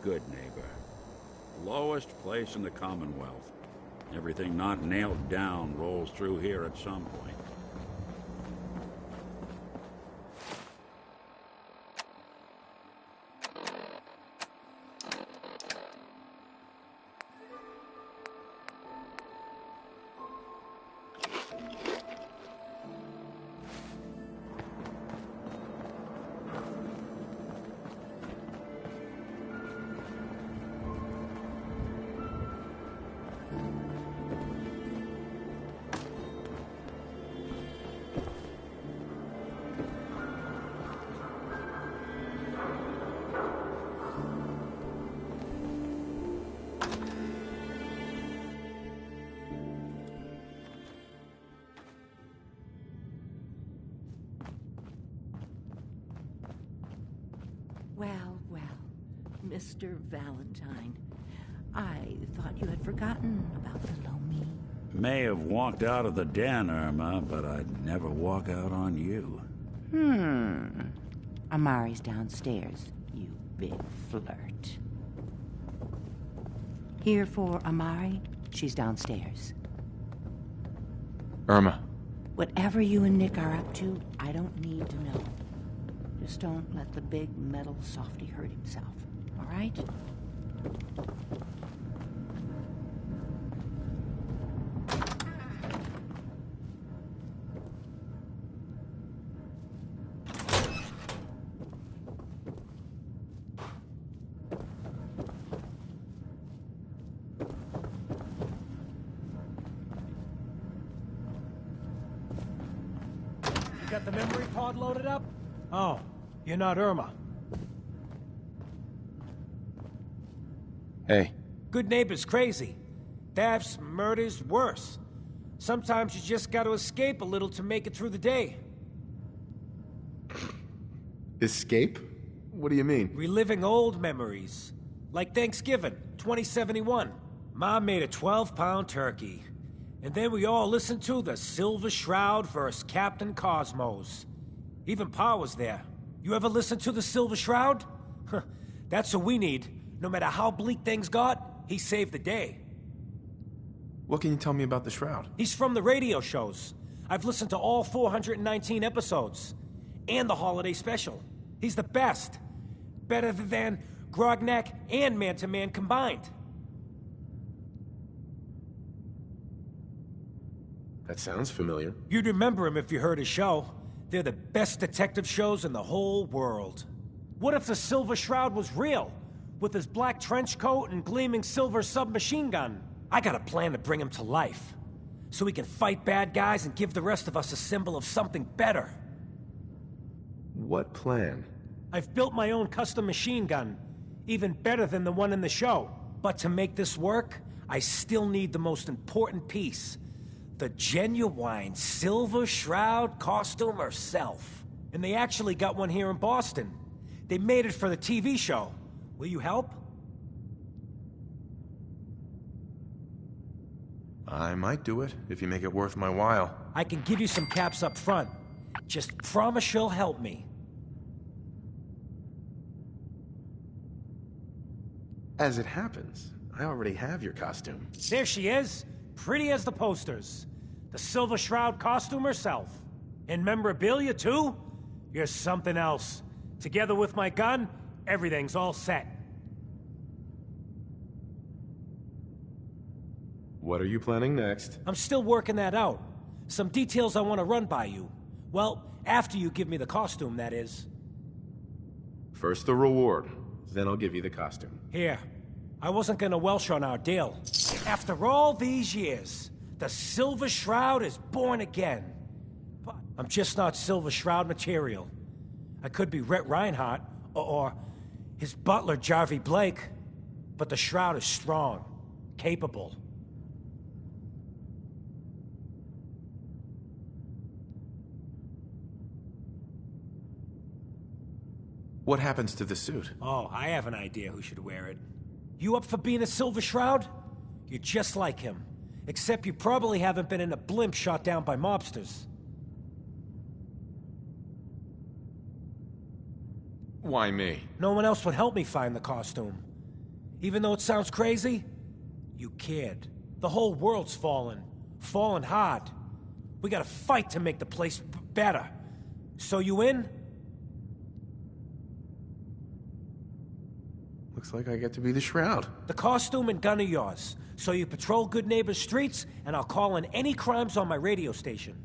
good neighbor. Lowest place in the Commonwealth. Everything not nailed down rolls through here at some point. Mr. Valentine, I thought you had forgotten about the Lomi. May have walked out of the den, Irma, but I'd never walk out on you. Amari's downstairs, you big flirt. Here for Amari, she's downstairs. Irma. Whatever you and Nick are up to, I don't need to know. Just don't let the big metal softy hurt himself. All right? You got the memory pod loaded up? Oh, you're not Irma. Hey. Good neighbor's crazy. Thefts, murders, worse. Sometimes you just gotta escape a little to make it through the day. Escape? What do you mean? Reliving old memories. Like Thanksgiving, 2071. Mom made a 12-pound turkey. And then we all listened to the Silver Shroud vs. Captain Cosmos. Even Pa was there. You ever listen to the Silver Shroud? That's what we need. No matter how bleak things got, he saved the day. What can you tell me about the Shroud? He's from the radio shows. I've listened to all 419 episodes. And the holiday special. He's the best. Better than Grognak and Man to Man combined. That sounds familiar. You'd remember him if you heard his show. They're the best detective shows in the whole world. What if the Silver Shroud was real? With his black trench coat and gleaming silver submachine gun. I got a plan to bring him to life. So he can fight bad guys and give the rest of us a symbol of something better. What plan? I've built my own custom machine gun. Even better than the one in the show. But to make this work, I still need the most important piece. The genuine Silver Shroud costume herself. And they actually got one here in Boston. They made it for the TV show. Will you help? I might do it, if you make it worth my while. I can give you some caps up front. Just promise you'll help me. As it happens, I already have your costume. There she is, pretty as the posters. The Silver Shroud costume herself. And memorabilia, too? You're something else. Together with my gun, everything's all set. What are you planning next? I'm still working that out. Some details I want to run by you. Well, after you give me the costume, that is. First the reward, then I'll give you the costume. Here. I wasn't gonna welsh on our deal. After all these years, the Silver Shroud is born again. But I'm just not Silver Shroud material. I could be Rhett Reinhardt, or his butler, Jarvie Blake. But the Shroud is strong, capable. What happens to the suit? Oh, I have an idea who should wear it. You up for being a Silver Shroud? You're just like him. Except you probably haven't been in a blimp shot down by mobsters. Why me? No one else would help me find the costume. Even though it sounds crazy? You kid. The whole world's fallen. Fallen hard. We gotta fight to make the place better. So you in? Looks like I get to be the Shroud. The costume and gun are yours. So you patrol Good Neighbor's streets, and I'll call in any crimes on my radio station.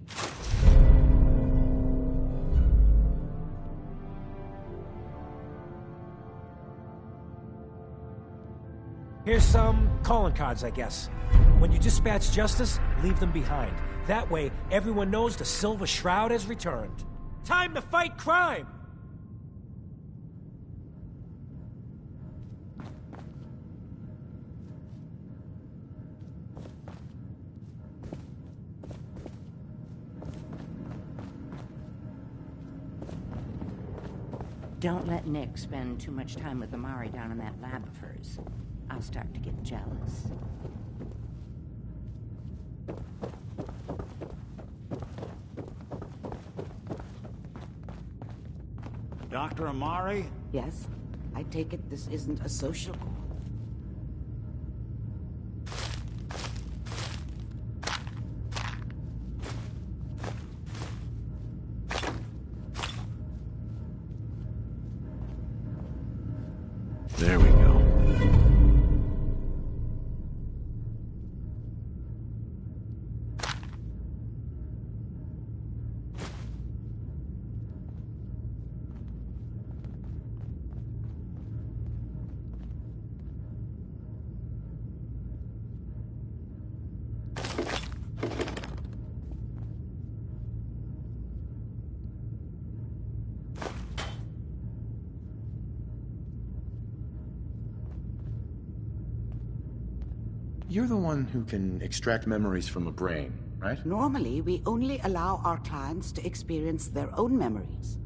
Here's some calling cards, I guess. When you dispatch justice, leave them behind. That way, everyone knows the Silver Shroud has returned. Time to fight crime! Don't let Nick spend too much time with Amari down in that lab of hers. I'll start to get jealous. Dr. Amari? Yes? I take it this isn't a social call. There we go. You're the one who can extract memories from a brain, right? Normally, we only allow our clients to experience their own memories.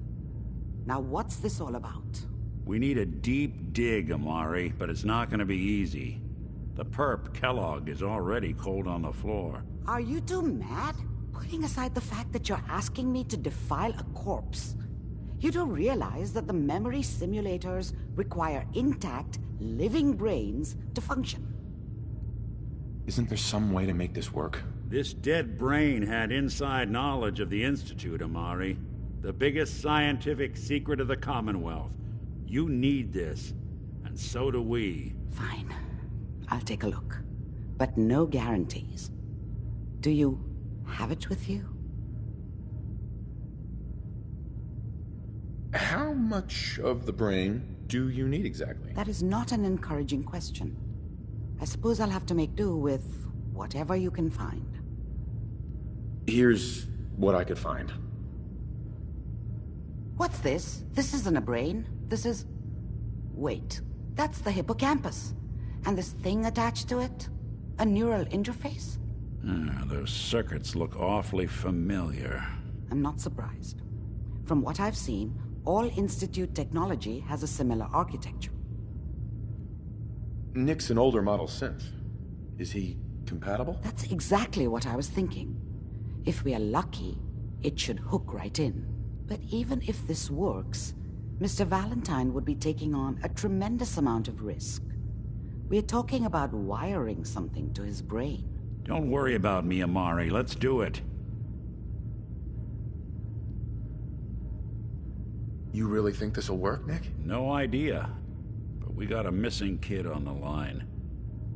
Now, what's this all about? We need a deep dig, Amari, but it's not gonna be easy. The perp, Kellogg, is already cold on the floor. Are you two mad? Putting aside the fact that you're asking me to defile a corpse, you do realize that the memory simulators require intact, living brains to function. Isn't there some way to make this work? This dead brain had inside knowledge of the Institute, Amari. The biggest scientific secret of the Commonwealth. You need this, and so do we. Fine. I'll take a look. But no guarantees. Do you have it with you? How much of the brain do you need exactly? That is not an encouraging question. I suppose I'll have to make do with whatever you can find. Here's what I could find. What's this? This isn't a brain. This is... Wait. That's the hippocampus. And this thing attached to it? A neural interface? Those circuits look awfully familiar. I'm not surprised. From what I've seen, all Institute technology has a similar architecture. Nick's an older model synth. Is he compatible? That's exactly what I was thinking. If we are lucky, it should hook right in. But even if this works, Mr. Valentine would be taking on a tremendous amount of risk. We're talking about wiring something to his brain. Don't worry about me, Amari. Let's do it. You really think this'll work, Nick? No idea. But we got a missing kid on the line.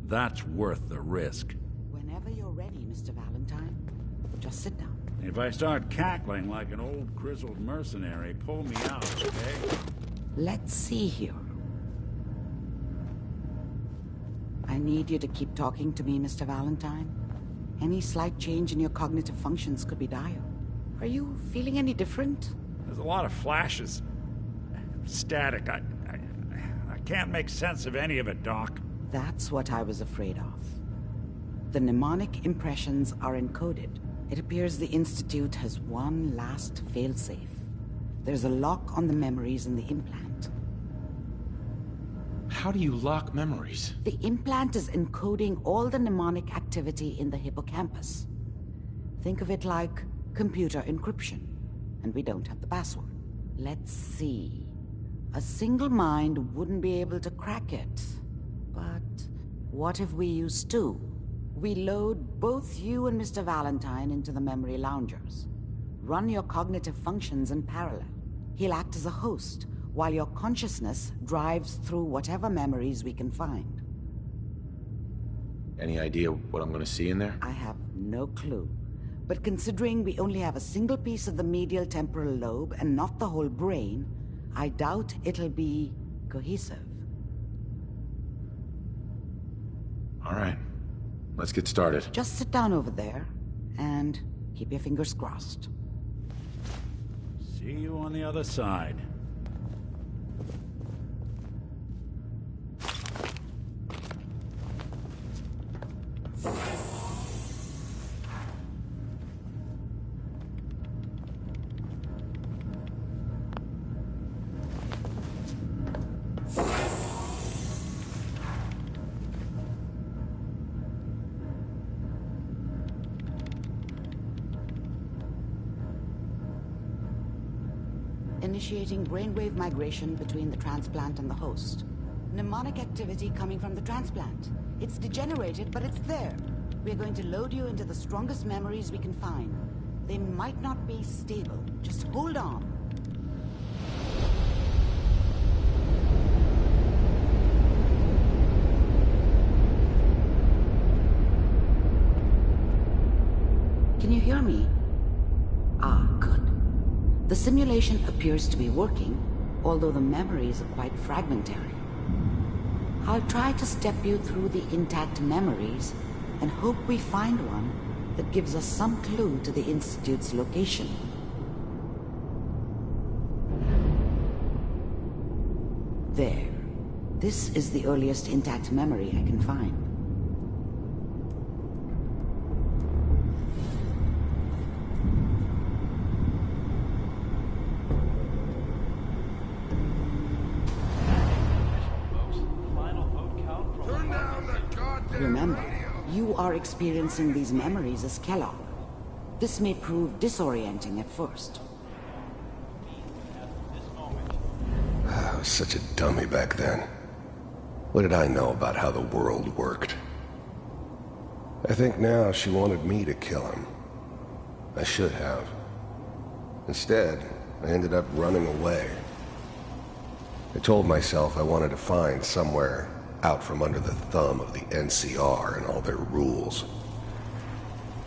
That's worth the risk. Whenever you're ready, Mr. Valentine, just sit down. If I start cackling like an old grizzled mercenary, pull me out, okay? Let's see here. I need you to keep talking to me, Mr. Valentine. Any slight change in your cognitive functions could be dire. Are you feeling any different? There's a lot of flashes. Static. I can't make sense of any of it, Doc. That's what I was afraid of. The mnemonic impressions are encoded. It appears the Institute has one last failsafe. There's a lock on the memories in the implant. How do you lock memories? The implant is encoding all the mnemonic activity in the hippocampus. Think of it like computer encryption. And we don't have the password. Let's see. A single mind wouldn't be able to crack it. But what if we use two? We load both you and Mr. Valentine into the memory loungers. Run your cognitive functions in parallel. He'll act as a host, while your consciousness drives through whatever memories we can find. Any idea what I'm gonna see in there? I have no clue. But considering we only have a single piece of the medial temporal lobe and not the whole brain, I doubt it'll be cohesive. All right, let's get started. Just sit down over there and keep your fingers crossed. See you on the other side. Initiating brainwave migration between the transplant and the host. Mnemonic activity coming from the transplant. It's degenerated, but it's there. We're going to load you into the strongest memories we can find. They might not be stable. Just hold on. Can you hear me? Ah, good. The simulation appears to be working, although the memories are quite fragmentary. I'll try to step you through the intact memories and hope we find one that gives us some clue to the Institute's location. There. This is the earliest intact memory I can find. Remember, you are experiencing these memories as Kellogg. This may prove disorienting at first. I was such a dummy back then. What did I know about how the world worked? I think now she wanted me to kill him. I should have. Instead, I ended up running away. I told myself I wanted to find somewhere out from under the thumb of the NCR and all their rules.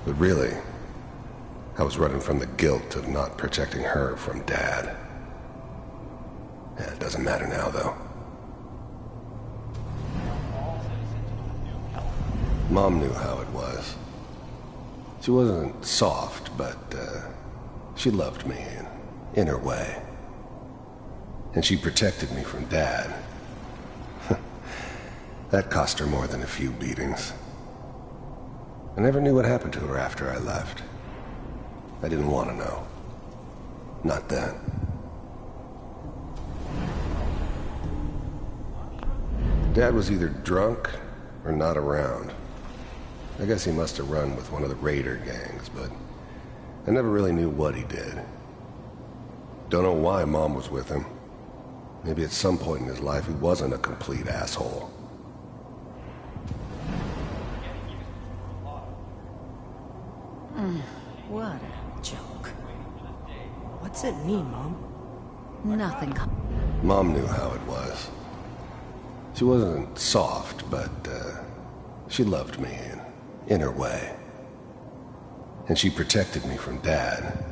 But really, I was running from the guilt of not protecting her from Dad. Yeah, it doesn't matter now, though. Mom knew how it was. She wasn't soft, but she loved me in her way. And she protected me from Dad. That cost her more than a few beatings. I never knew what happened to her after I left. I didn't want to know. Not then. Dad was either drunk or not around. I guess he must have run with one of the raider gangs, but I never really knew what he did. Don't know why Mom was with him. Maybe at some point in his life he wasn't a complete asshole. What a joke. What's it mean, Mom? Nothing. Mom knew how it was. She wasn't soft, but she loved me in her way. And she protected me from Dad.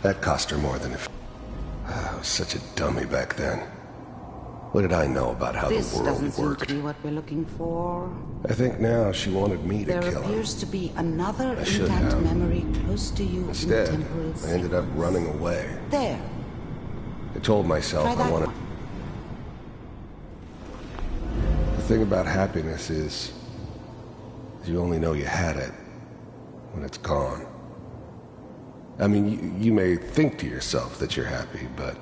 That cost her more than I was such a dummy back then. What did I know about how the world worked? This doesn't seem to be what we're looking for. I think now she wanted me to kill him. There appears to be another intact memory close to you Instead, in the temporal I ended up running away. There. I told myself I wanted... The thing about happiness is you only know you had it when it's gone. I mean, you may think to yourself that you're happy, but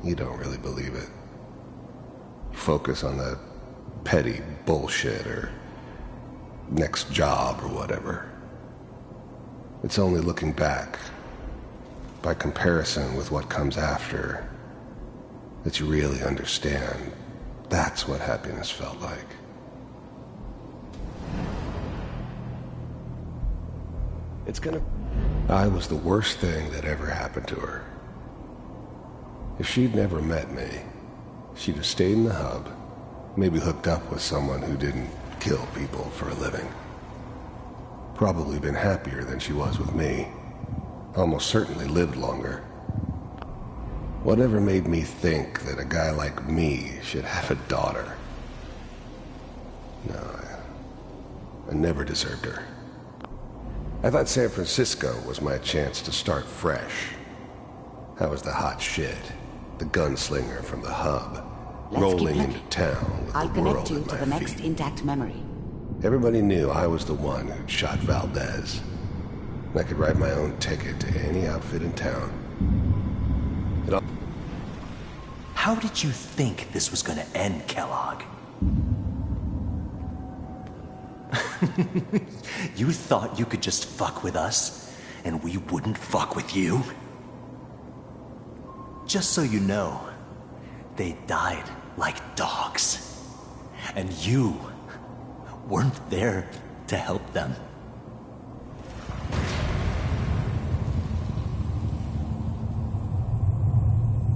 you don't really believe it. Focus on the petty bullshit or next job or whatever. It's only looking back, by comparison with what comes after, that you really understand That's what happiness felt like. I was the worst thing that ever happened to her. If she'd never met me, she'd have stayed in the hub, maybe hooked up with someone who didn't kill people for a living. Probably been happier than she was with me. Almost certainly lived longer. Whatever made me think that a guy like me should have a daughter? No, I never deserved her. I thought San Francisco was my chance to start fresh. I was the hot shit, the gunslinger from the hub, rolling into town with I'll the connect world you at to my the next feet. intact memory. Everybody knew I was the one who'd shot Valdez. I could write my own ticket to any outfit in town. How did you think this was gonna end, Kellogg? You thought you could just fuck with us, and we wouldn't fuck with you? Just so you know, they died like dogs. And you weren't there to help them.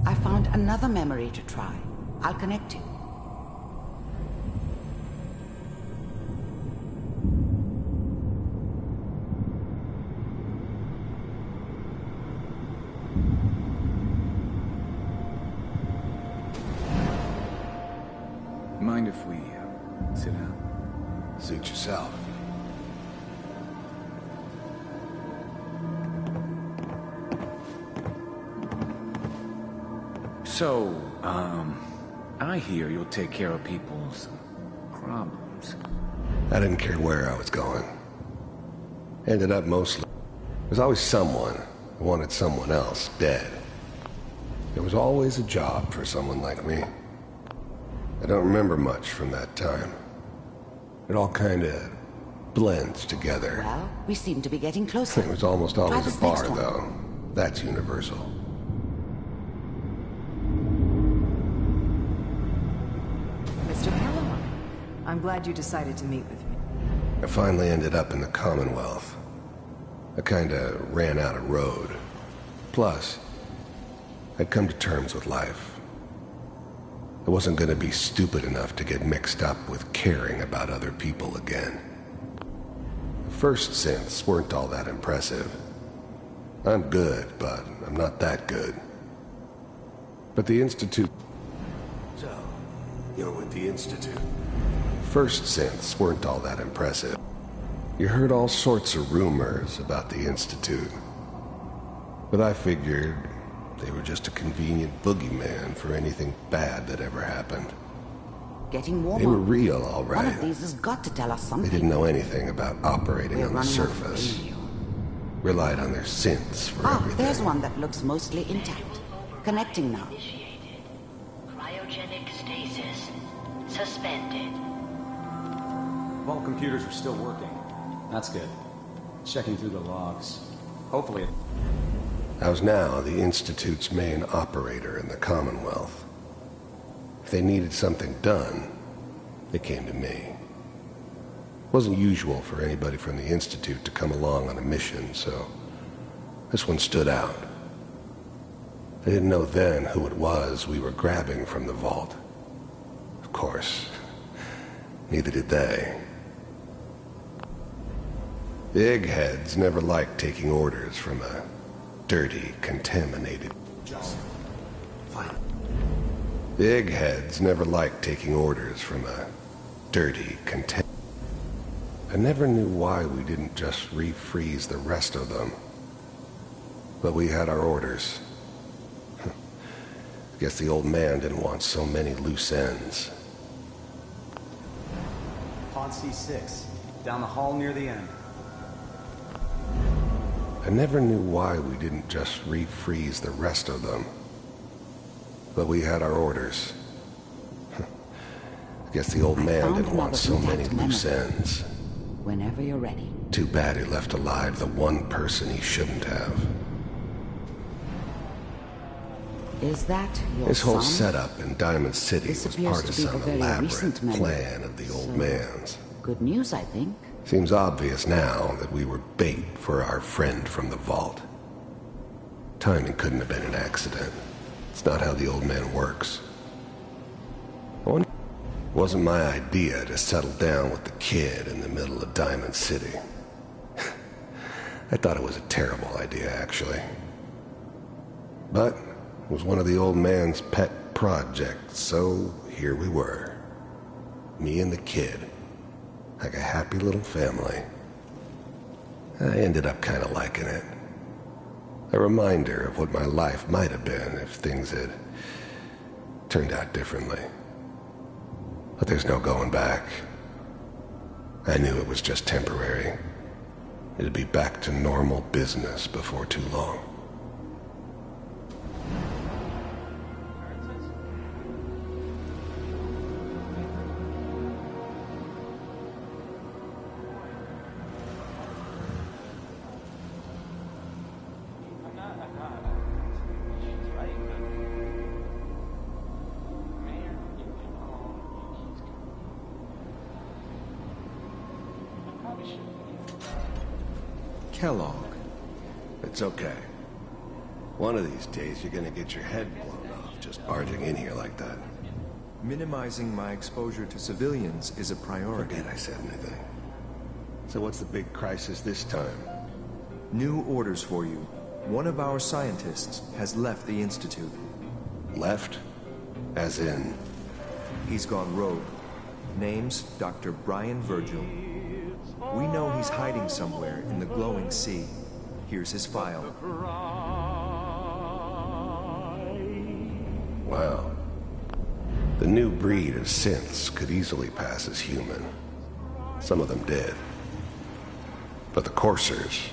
I found another memory to try. I'll connect you. Mind if we sit down? Suit yourself. So, I hear you'll take care of people's problems. I didn't care where I was going. Ended up mostly... There's always someone who wanted someone else dead. There was always a job for someone like me. I don't remember much from that time. It all kinda blends together. Well, we seem to be getting closer. It was almost Try always this a bar, next one. though. That's universal. Mr. Kellogg, I'm glad you decided to meet with me. I finally ended up in the Commonwealth. I kinda ran out of road. Plus, I'd come to terms with life. I wasn't gonna be stupid enough to get mixed up with caring about other people again. The first synths weren't all that impressive. I'm good, but I'm not that good. But the Institute... So, you're with the Institute? First synths weren't all that impressive. You heard all sorts of rumors about the Institute. But I figured they were just a convenient boogeyman for anything bad that ever happened. Getting warmer. They were real, all right. One of these has got to tell us something. They didn't know anything about operating We're on the running out of surface. radio. Relied on their synths for Ah, everything. there's one that looks mostly intact. Connecting now. Cryogenic stasis suspended. All computers are still working. That's good. Checking through the logs. Hopefully... I was now the Institute's main operator in the Commonwealth. If they needed something done, they came to me. It wasn't usual for anybody from the Institute to come along on a mission, so this one stood out. I didn't know then who it was we were grabbing from the vault. Of course, neither did they. The eggheads never liked taking orders from a dirty, contaminated... Fine. The eggheads never liked taking orders from a dirty, I never knew why we didn't just refreeze the rest of them. But we had our orders. Guess the old man didn't want so many loose ends. Pod C6. Down the hall near the end. I never knew why we didn't just refreeze the rest of them. But we had our orders. Guess the old man found didn't want another so many intact loose memory. ends. Whenever you're ready. Too bad he left alive the one person he shouldn't have. Is that your His whole son? setup in Diamond City This was appears part to of be some the very elaborate recent memory. plan of the old man's. Good news, I think. Seems obvious now that we were bait for our friend from the vault. Timing couldn't have been an accident. It's not how the old man works. It wasn't my idea to settle down with the kid in the middle of Diamond City. I thought it was a terrible idea, actually. But it was one of the old man's pet projects, so here we were. Me and the kid. Like a happy little family. I ended up kind of liking it. A reminder of what my life might have been if things had turned out differently. But there's no going back. I knew it was just temporary. It'd be back to normal business before too long. Kellogg. It's okay. One of these days you're gonna get your head blown off just barging in here like that. Minimizing my exposure to civilians is a priority. Forget I said anything. So what's the big crisis this time? New orders for you. One of our scientists has left the Institute. Left? As in? He's gone rogue. Name's Dr. Brian Virgil. We know he's hiding somewhere in the glowing sea. Here's his file. Wow. The new breed of synths could easily pass as human. Some of them did. But the coursers,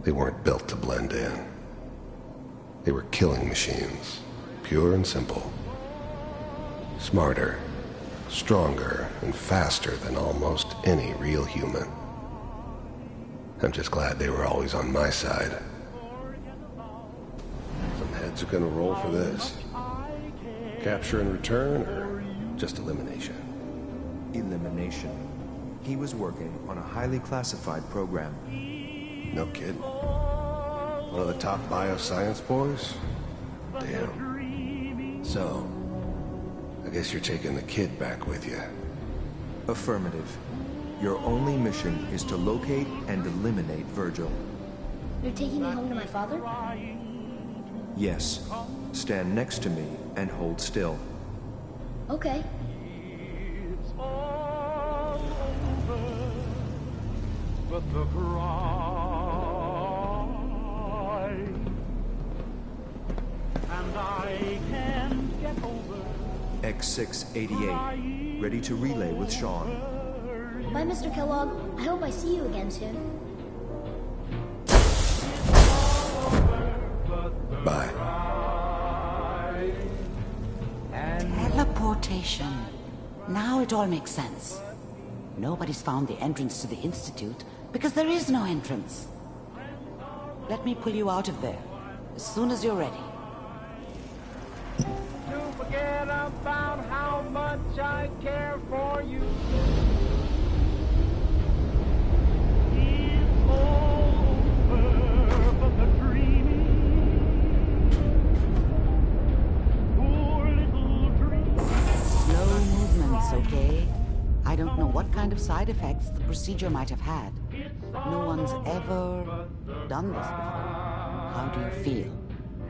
they weren't built to blend in. They were killing machines, pure and simple. Smarter, stronger, and faster than almost any real human. I'm just glad they were always on my side. Some heads are gonna roll for this. Capture and return, or just elimination? Elimination. He was working on a highly classified program. No kid. One of the top bioscience boys? Damn. So, I guess you're taking the kid back with you. Affirmative. Your only mission is to locate and eliminate Virgil. You're taking me home to my father? Yes. Stand next to me and hold still. Okay. But the cry, and I can't get over. X688, ready to relay with Sean. Bye, Mr. Kellogg. I hope I see you again soon. Bye. Teleportation. Now it all makes sense. Nobody's found the entrance to the Institute because there is no entrance. Let me pull you out of there as soon as you're ready. To forget about how much I care for you. It's all over, but the dreaming. Poor little dream. Slow movements, okay? I don't know what kind of side effects the procedure might have had. No one's ever done this before. How do you feel?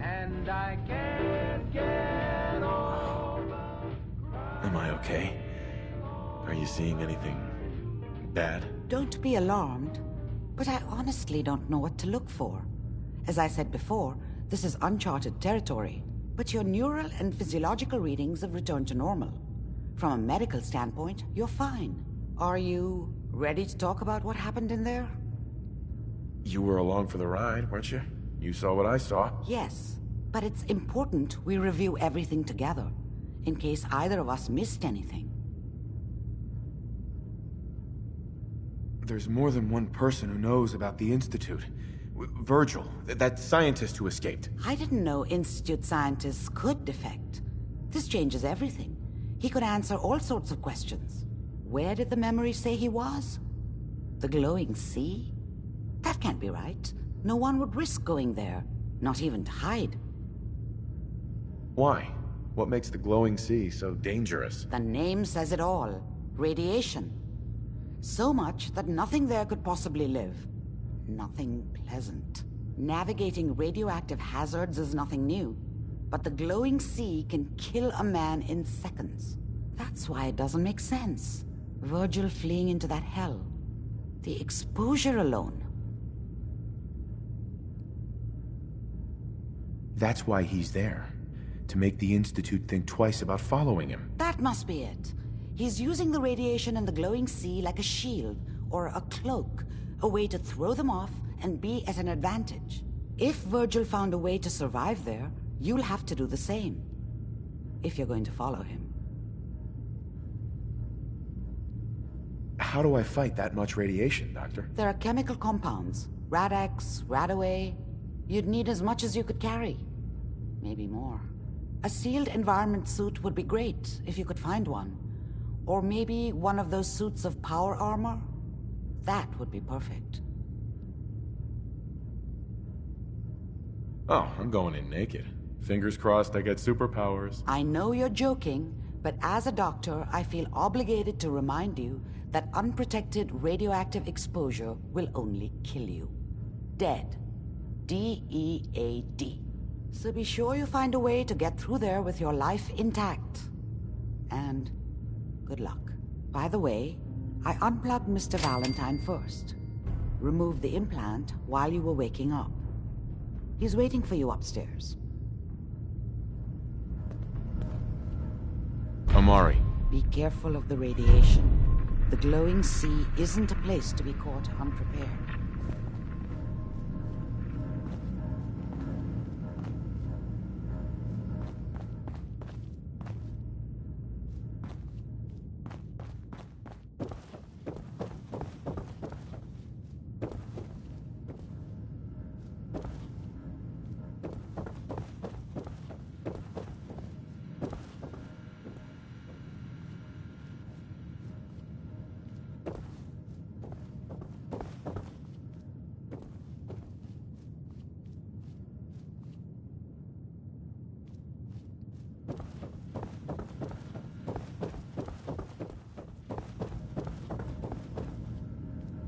And I can't get over. Am I okay? Are you seeing anything bad? Don't be alarmed, but I honestly don't know what to look for. As I said before, this is uncharted territory, but your neural and physiological readings have returned to normal. From a medical standpoint, you're fine. Are you ready to talk about what happened in there? You were along for the ride, weren't you? You saw what I saw. Yes, but it's important we review everything together, in case either of us missed anything. There's more than one person who knows about the Institute. Virgil, that scientist who escaped. I didn't know Institute scientists could defect. This changes everything. He could answer all sorts of questions. Where did the memory say he was? The glowing sea? That can't be right. No one would risk going there, not even to hide. Why? What makes the glowing sea so dangerous? The name says it all. Radiation. So much that nothing there could possibly live. Nothing pleasant. Navigating radioactive hazards is nothing new, but the glowing sea can kill a man in seconds. That's why it doesn't make sense. Virgil fleeing into that hell. The exposure alone. That's why he's there. To make the Institute think twice about following him. That must be it. He's using the radiation in the glowing sea like a shield, or a cloak, a way to throw them off and be at an advantage. If Virgil found a way to survive there, you'll have to do the same. If you're going to follow him. How do I fight that much radiation, Doctor? There are chemical compounds. Rad-X, Radaway. You'd need as much as you could carry. Maybe more. A sealed environment suit would be great, if you could find one. Or maybe one of those suits of power armor? That would be perfect. Oh, I'm going in naked. Fingers crossed I get superpowers. I know you're joking, but as a doctor, I feel obligated to remind you that unprotected radioactive exposure will only kill you. Dead. D-E-A-D. So be sure you find a way to get through there with your life intact. And good luck. By the way, I unplugged Mr. Valentine first. Removed the implant while you were waking up. He's waiting for you upstairs. Amari. Be careful of the radiation. The glowing sea isn't a place to be caught unprepared.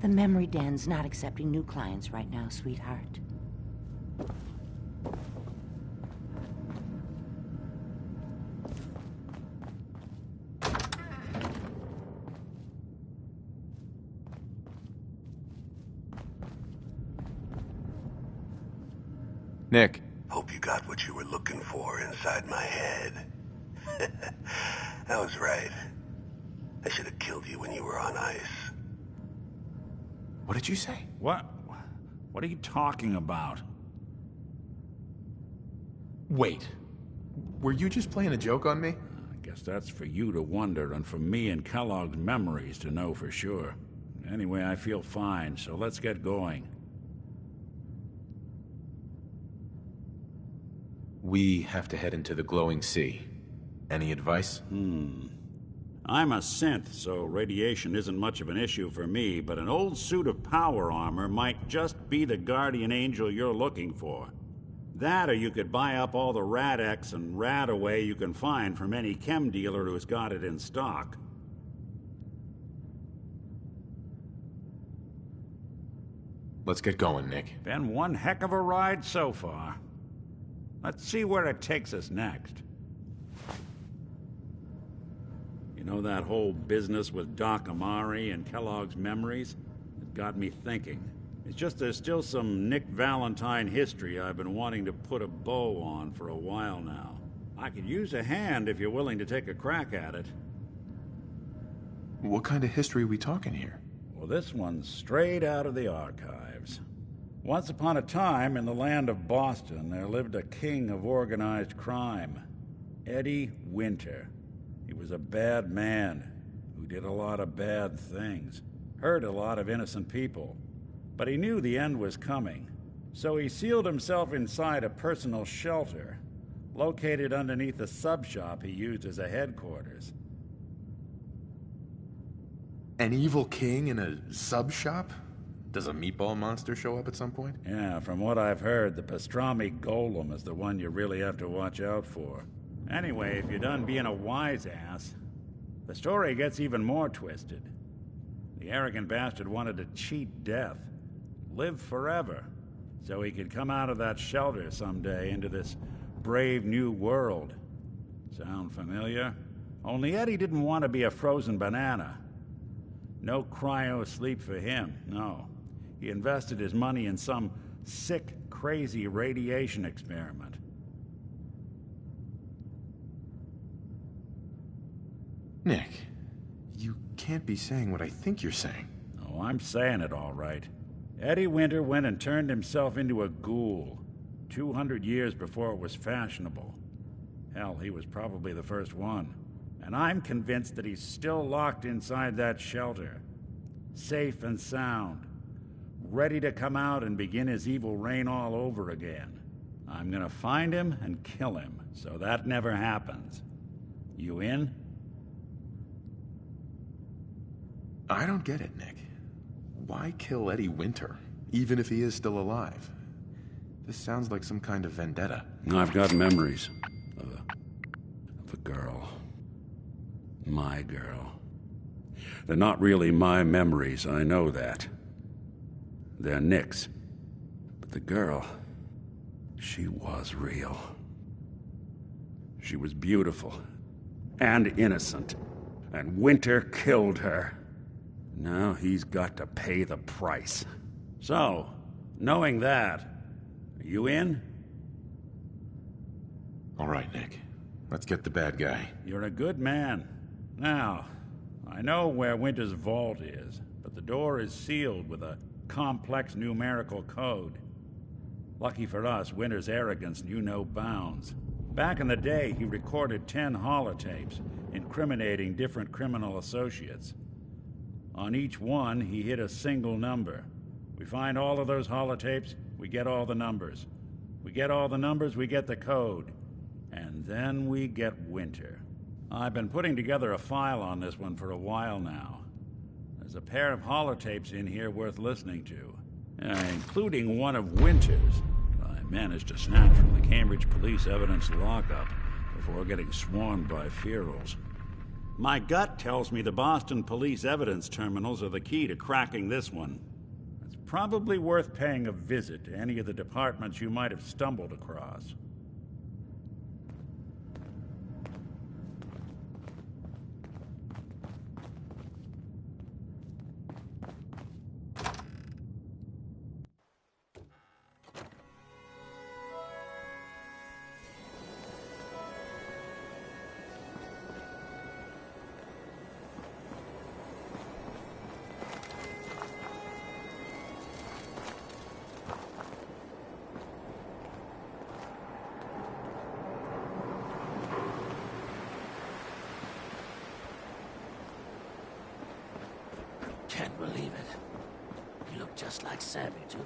The memory den's not accepting new clients right now, sweetheart. Nick. Hope you got what you were looking for inside my head. I was right. I should have killed you when you were on ice. What did you say? What? What are you talking about? Wait. Were you just playing a joke on me? I guess that's for you to wonder, and for me and Kellogg's memories to know for sure. Anyway, I feel fine, so let's get going. We have to head into the glowing sea. Any advice? I'm a synth, so radiation isn't much of an issue for me, but an old suit of power armor might just be the guardian angel you're looking for. That, or you could buy up all the Rad-X and Radaway you can find from any chem dealer who's got it in stock. Let's get going, Nick. Been one heck of a ride so far. Let's see where it takes us next. You know that whole business with Doc Amari and Kellogg's memories? It got me thinking. It's just there's still some Nick Valentine history I've been wanting to put a bow on for a while now. I could use a hand if you're willing to take a crack at it. What kind of history are we talking here? Well, this one's straight out of the archives. Once upon a time, in the land of Boston, there lived a king of organized crime, Eddie Winter. He was a bad man who did a lot of bad things, hurt a lot of innocent people. But he knew the end was coming. So he sealed himself inside a personal shelter, located underneath a sub-shop he used as a headquarters. An evil king in a sub-shop? Does a meatball monster show up at some point? Yeah, from what I've heard, the pastrami golem is the one you really have to watch out for. Anyway, if you're done being a wise ass, the story gets even more twisted. The arrogant bastard wanted to cheat death, live forever, so he could come out of that shelter someday into this brave new world. Sound familiar? Only Eddie didn't want to be a frozen banana. No cryo sleep for him, no. He invested his money in some sick, crazy radiation experiment. Nick, you can't be saying what I think you're saying. Oh, I'm saying it all right. Eddie Winter went and turned himself into a ghoul, 200 years before it was fashionable. Hell, he was probably the first one. And I'm convinced that he's still locked inside that shelter, safe and sound, ready to come out and begin his evil reign all over again. I'm gonna find him and kill him, so that never happens. You in? I don't get it, Nick. Why kill Eddie Winter, even if he is still alive? This sounds like some kind of vendetta. I've got memories of a girl. My girl. They're not really my memories, I know that. They're Nick's. But the girl, she was real. She was beautiful and innocent, and Winter killed her. Now he's got to pay the price. So, knowing that, are you in? All right, Nick. Let's get the bad guy. You're a good man. Now, I know where Winter's vault is, but the door is sealed with a complex numerical code. Lucky for us, Winter's arrogance knew no bounds. Back in the day, he recorded 10 holotapes, incriminating different criminal associates. On each one, he hit a single number. We find all of those holotapes, we get all the numbers. We get all the numbers, we get the code. And then we get Winter. I've been putting together a file on this one for a while now. There's a pair of holotapes in here worth listening to, including one of Winter's that I managed to snatch from the Cambridge Police Evidence Lockup before getting swarmed by ferals. My gut tells me the Boston Police Evidence Terminals are the key to cracking this one. It's probably worth paying a visit to any of the departments you might have stumbled across. Can't believe it. You look just like Sammy, too.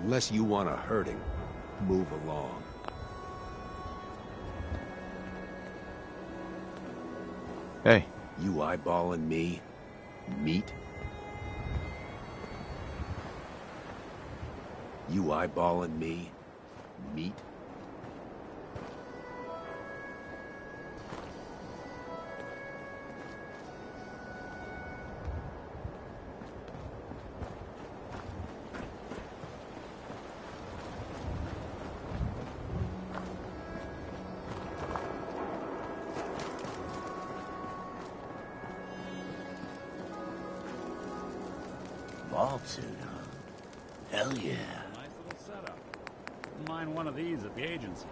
Unless you want to hurt him, move along. Hey. You eyeballing me? Meat? You eyeballing me? Meat? Vault suit, huh? Hell yeah. Nice little setup. Wouldn't mind one of these at the agency.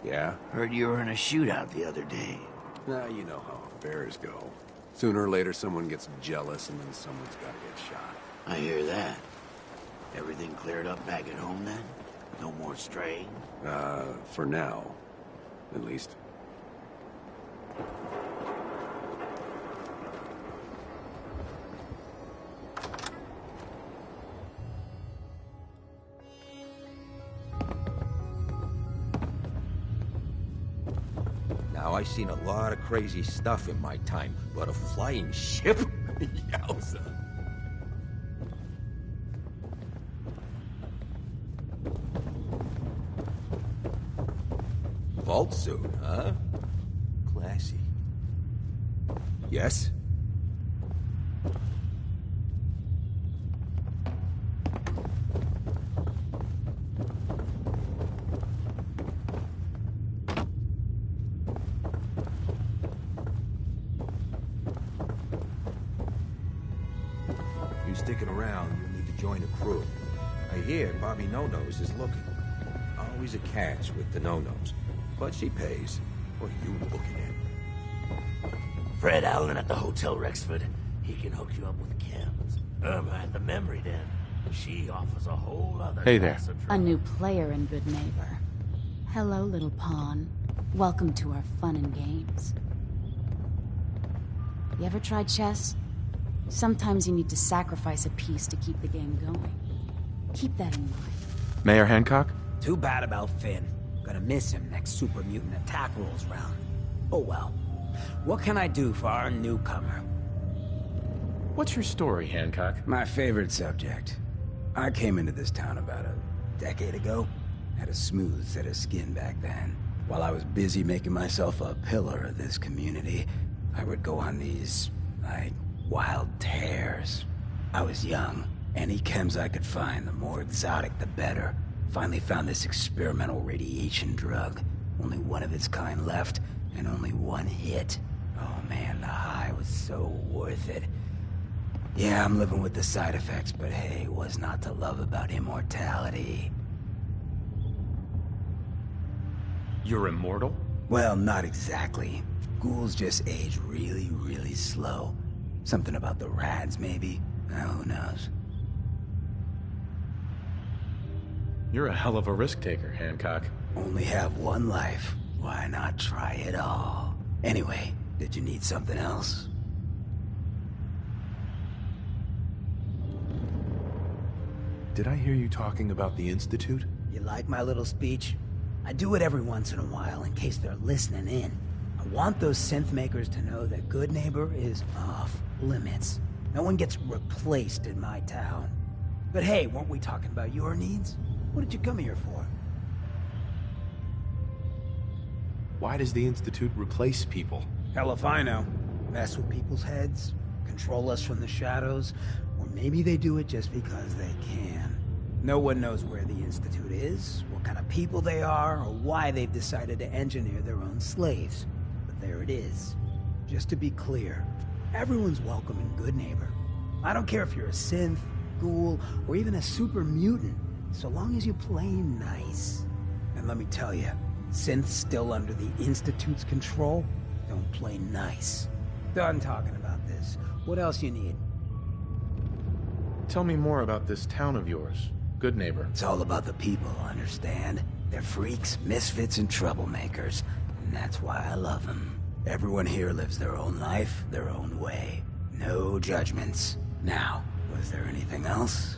Yeah? Heard you were in a shootout the other day. Nah, you know how affairs go. Sooner or later, someone gets jealous, and then someone's gotta get shot. I hear that. Everything cleared up back at home then? No more straying? For now. At least. Now, I've seen a lot of crazy stuff in my time, but a flying ship? Yowza. Vault suit, huh? Classy. Yes? You sticking around, you'll need to join a crew. I hear Bobby No-Nose is looking. Always a catch with the No-Nose. But she pays. What are you looking at? Fred Allen at the Hotel Rexford. He can hook you up with Kim. Irma at the Memory Den. She offers a whole other class of A new player and good neighbor. Hello, little pawn. Welcome to our fun and games. You ever tried chess? Sometimes you need to sacrifice a piece to keep the game going. Keep that in mind. Mayor Hancock? Too bad about Finn. Gonna miss him next Super Mutant Attack rolls round. Oh well. What can I do for our newcomer? What's your story, Hancock? My favorite subject. I came into this town about a decade ago. Had a smooth set of skin back then. While I was busy making myself a pillar of this community, I would go on these, wild tears. I was young. Any chems I could find, the more exotic the better. Finally found this experimental radiation drug. Only one of its kind left, and only one hit. Oh man, the high was so worth it. Yeah, I'm living with the side effects, but hey, what's not to love about immortality? You're immortal? Well, not exactly. Ghouls just age really, really slow. Something about the rads, maybe? Who knows? You're a hell of a risk taker, Hancock. Only have one life. Why not try it all? Anyway, did you need something else? Did I hear you talking about the Institute? You like my little speech? I do it every once in a while in case they're listening in. I want those synth makers to know that Good Neighbor is off limits. No one gets replaced in my town. But hey, weren't we talking about your needs? What did you come here for? Why does the Institute replace people? Hell if I know. Mess with people's heads, control us from the shadows, or maybe they do it just because they can. No one knows where the Institute is, what kind of people they are, or why they've decided to engineer their own slaves. But there it is. Just to be clear, everyone's welcome in Good Neighbor. I don't care if you're a synth, ghoul, or even a super mutant, so long as you play nice. And let me tell you, synths still under the Institute's control don't play nice. Done talking about this. What else you need? Tell me more about this town of yours, Good Neighbor. It's all about the people, understand? They're freaks, misfits, and troublemakers, and that's why I love them. Everyone here lives their own life, their own way. No judgments. Now, was there anything else?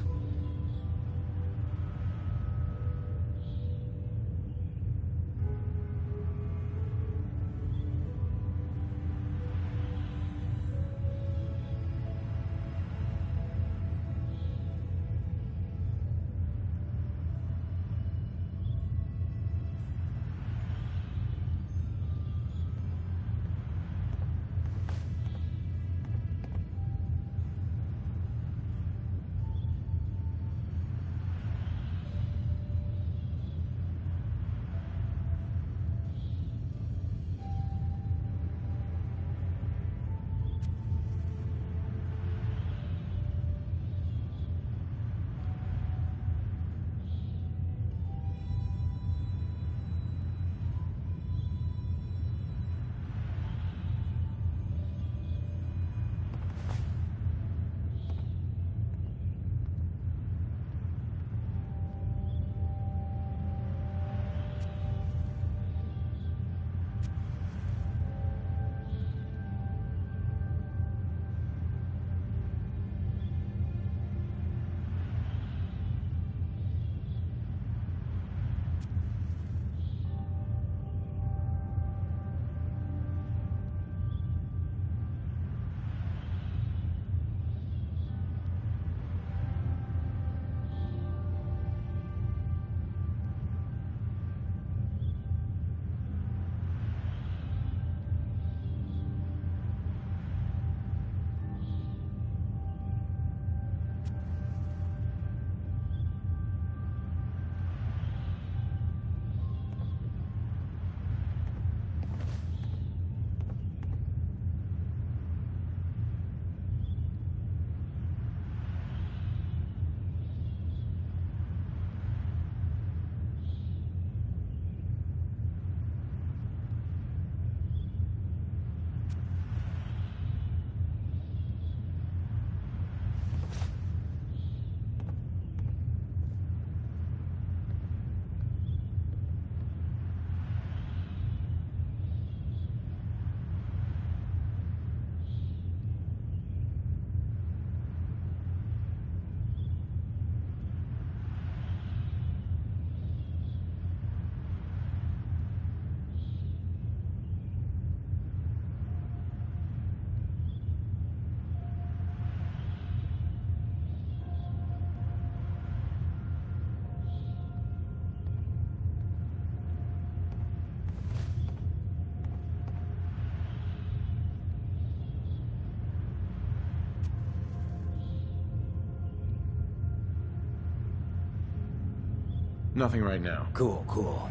Nothing right now. Cool, cool.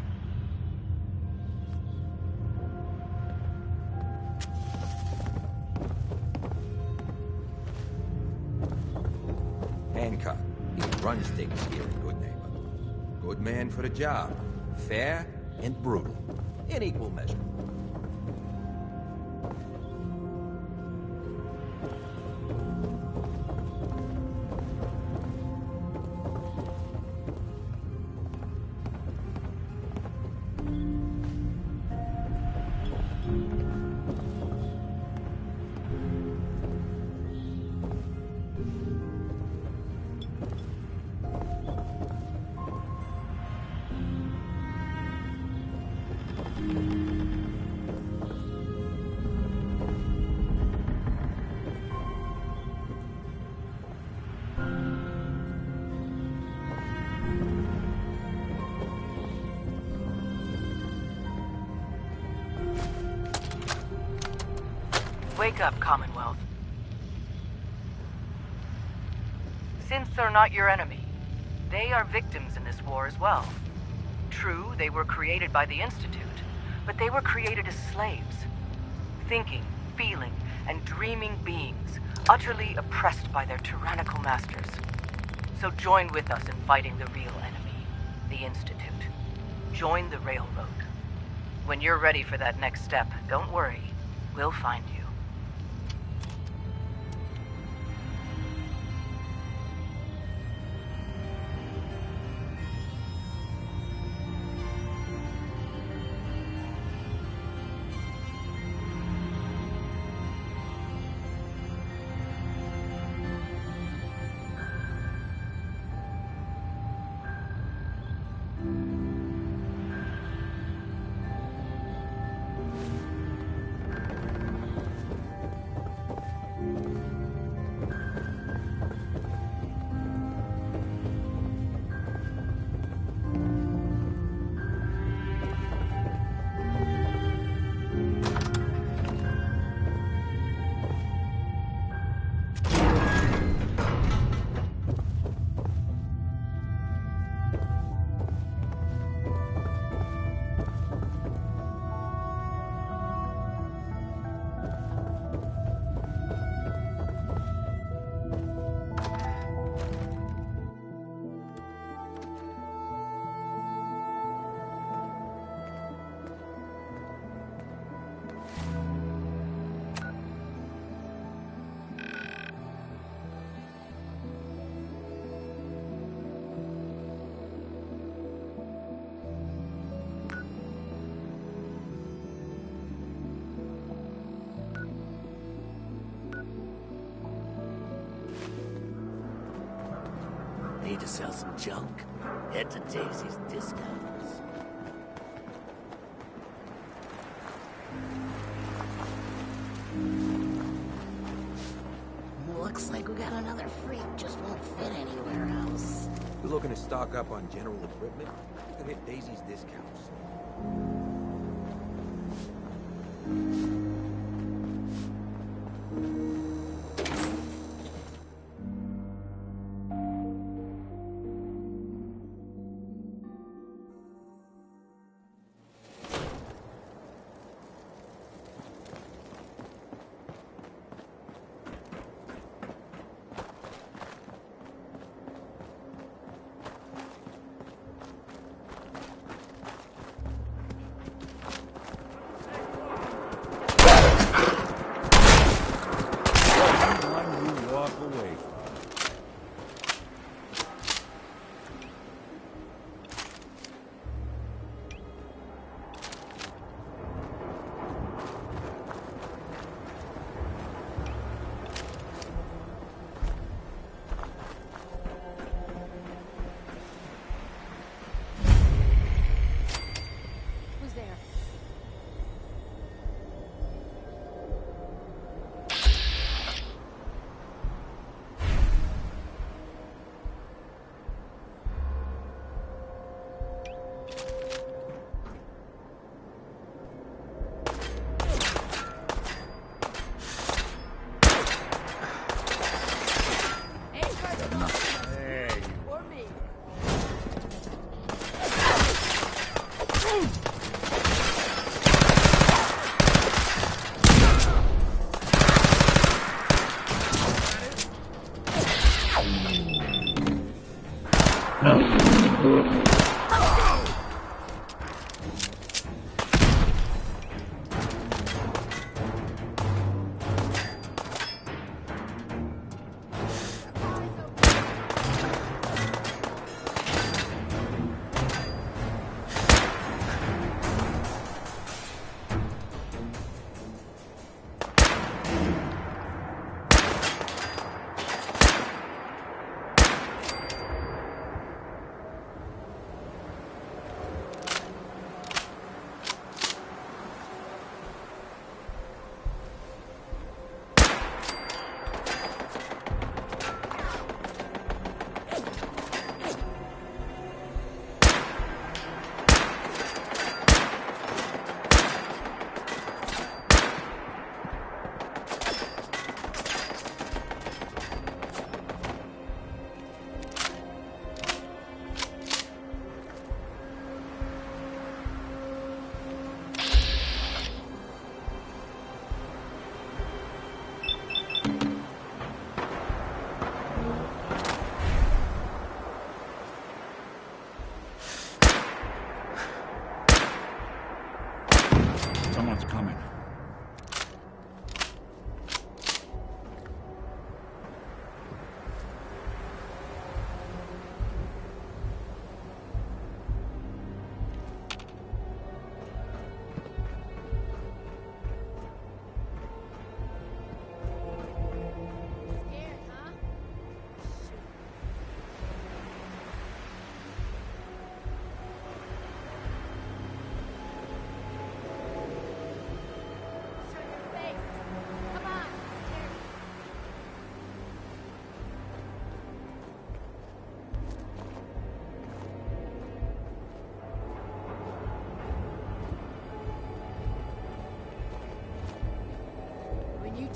Hancock. He runs things here in Good Neighbor. Good man for the job. Fair and brutal. In equal measure. Wake up, Commonwealth. Synths are not your enemy. They are victims in this war as well. True, they were created by the Institute, but they were created as slaves. Thinking, feeling, and dreaming beings, utterly oppressed by their tyrannical masters. So join with us in fighting the real enemy, the Institute. Join the Railroad. When you're ready for that next step, don't worry. We'll find you. Need to sell some junk? Head to Daisy's Discounts. Looks like we got another freak, just won't fit anywhere else. We're looking to stock up on general equipment. You could hit Daisy's Discounts.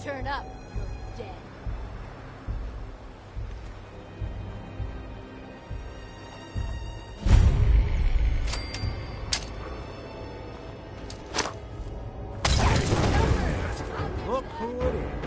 turn up, you're dead. Look who it is.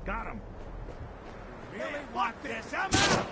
Got him. Really want this? I'm out!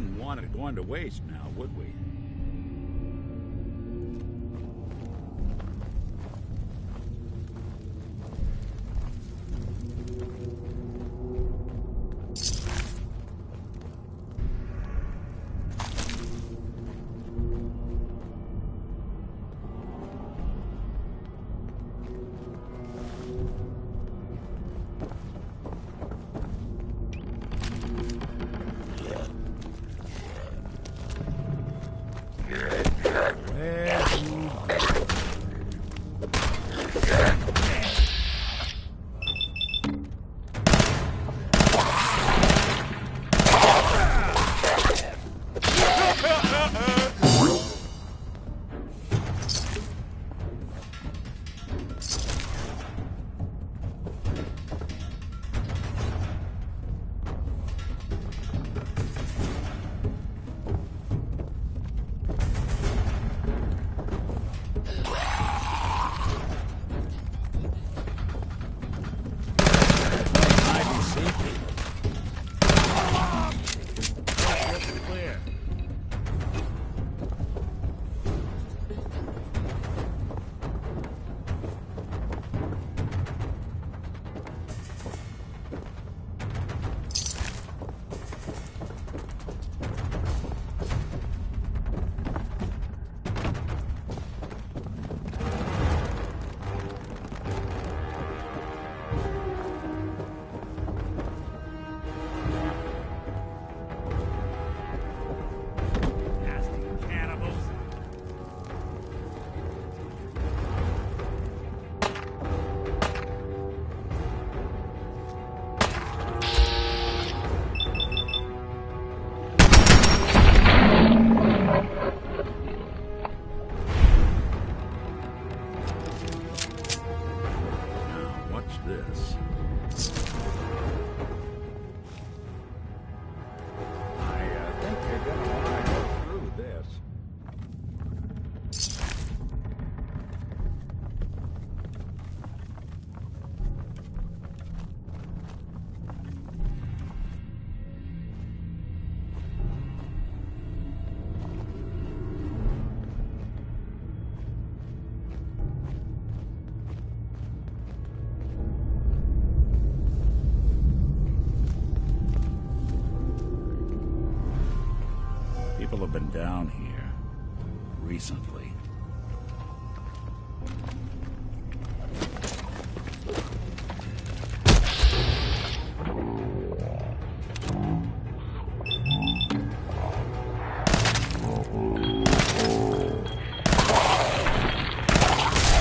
wouldn't want it going to waste now, would we? People have been down here recently.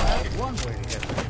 That's one way to get there.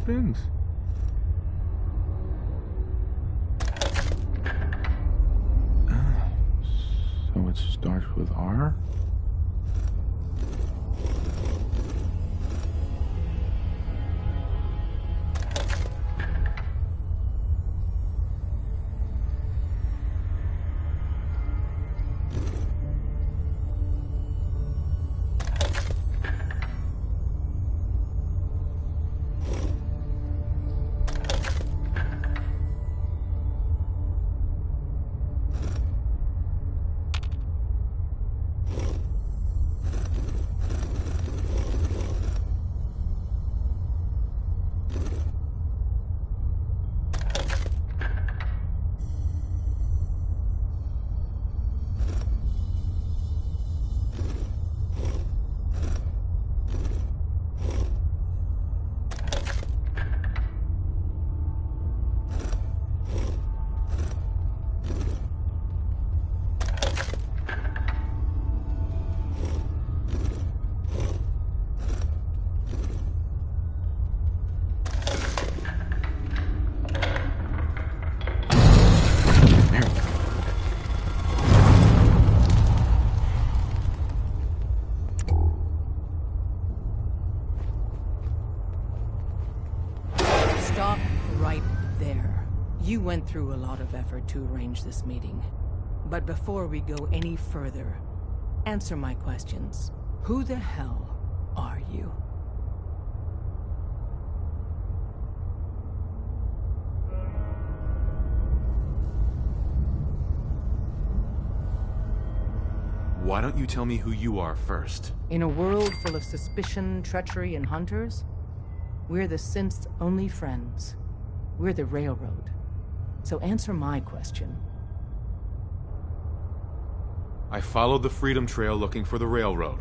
spins. So it starts with R? Stop right there. You went through a lot of effort to arrange this meeting. But before we go any further, answer my questions. Who the hell are you? Why don't you tell me who you are first? In a world full of suspicion, treachery, and hunters, we're the synth's only friends. We're the Railroad. So answer my question. I followed the Freedom Trail looking for the Railroad.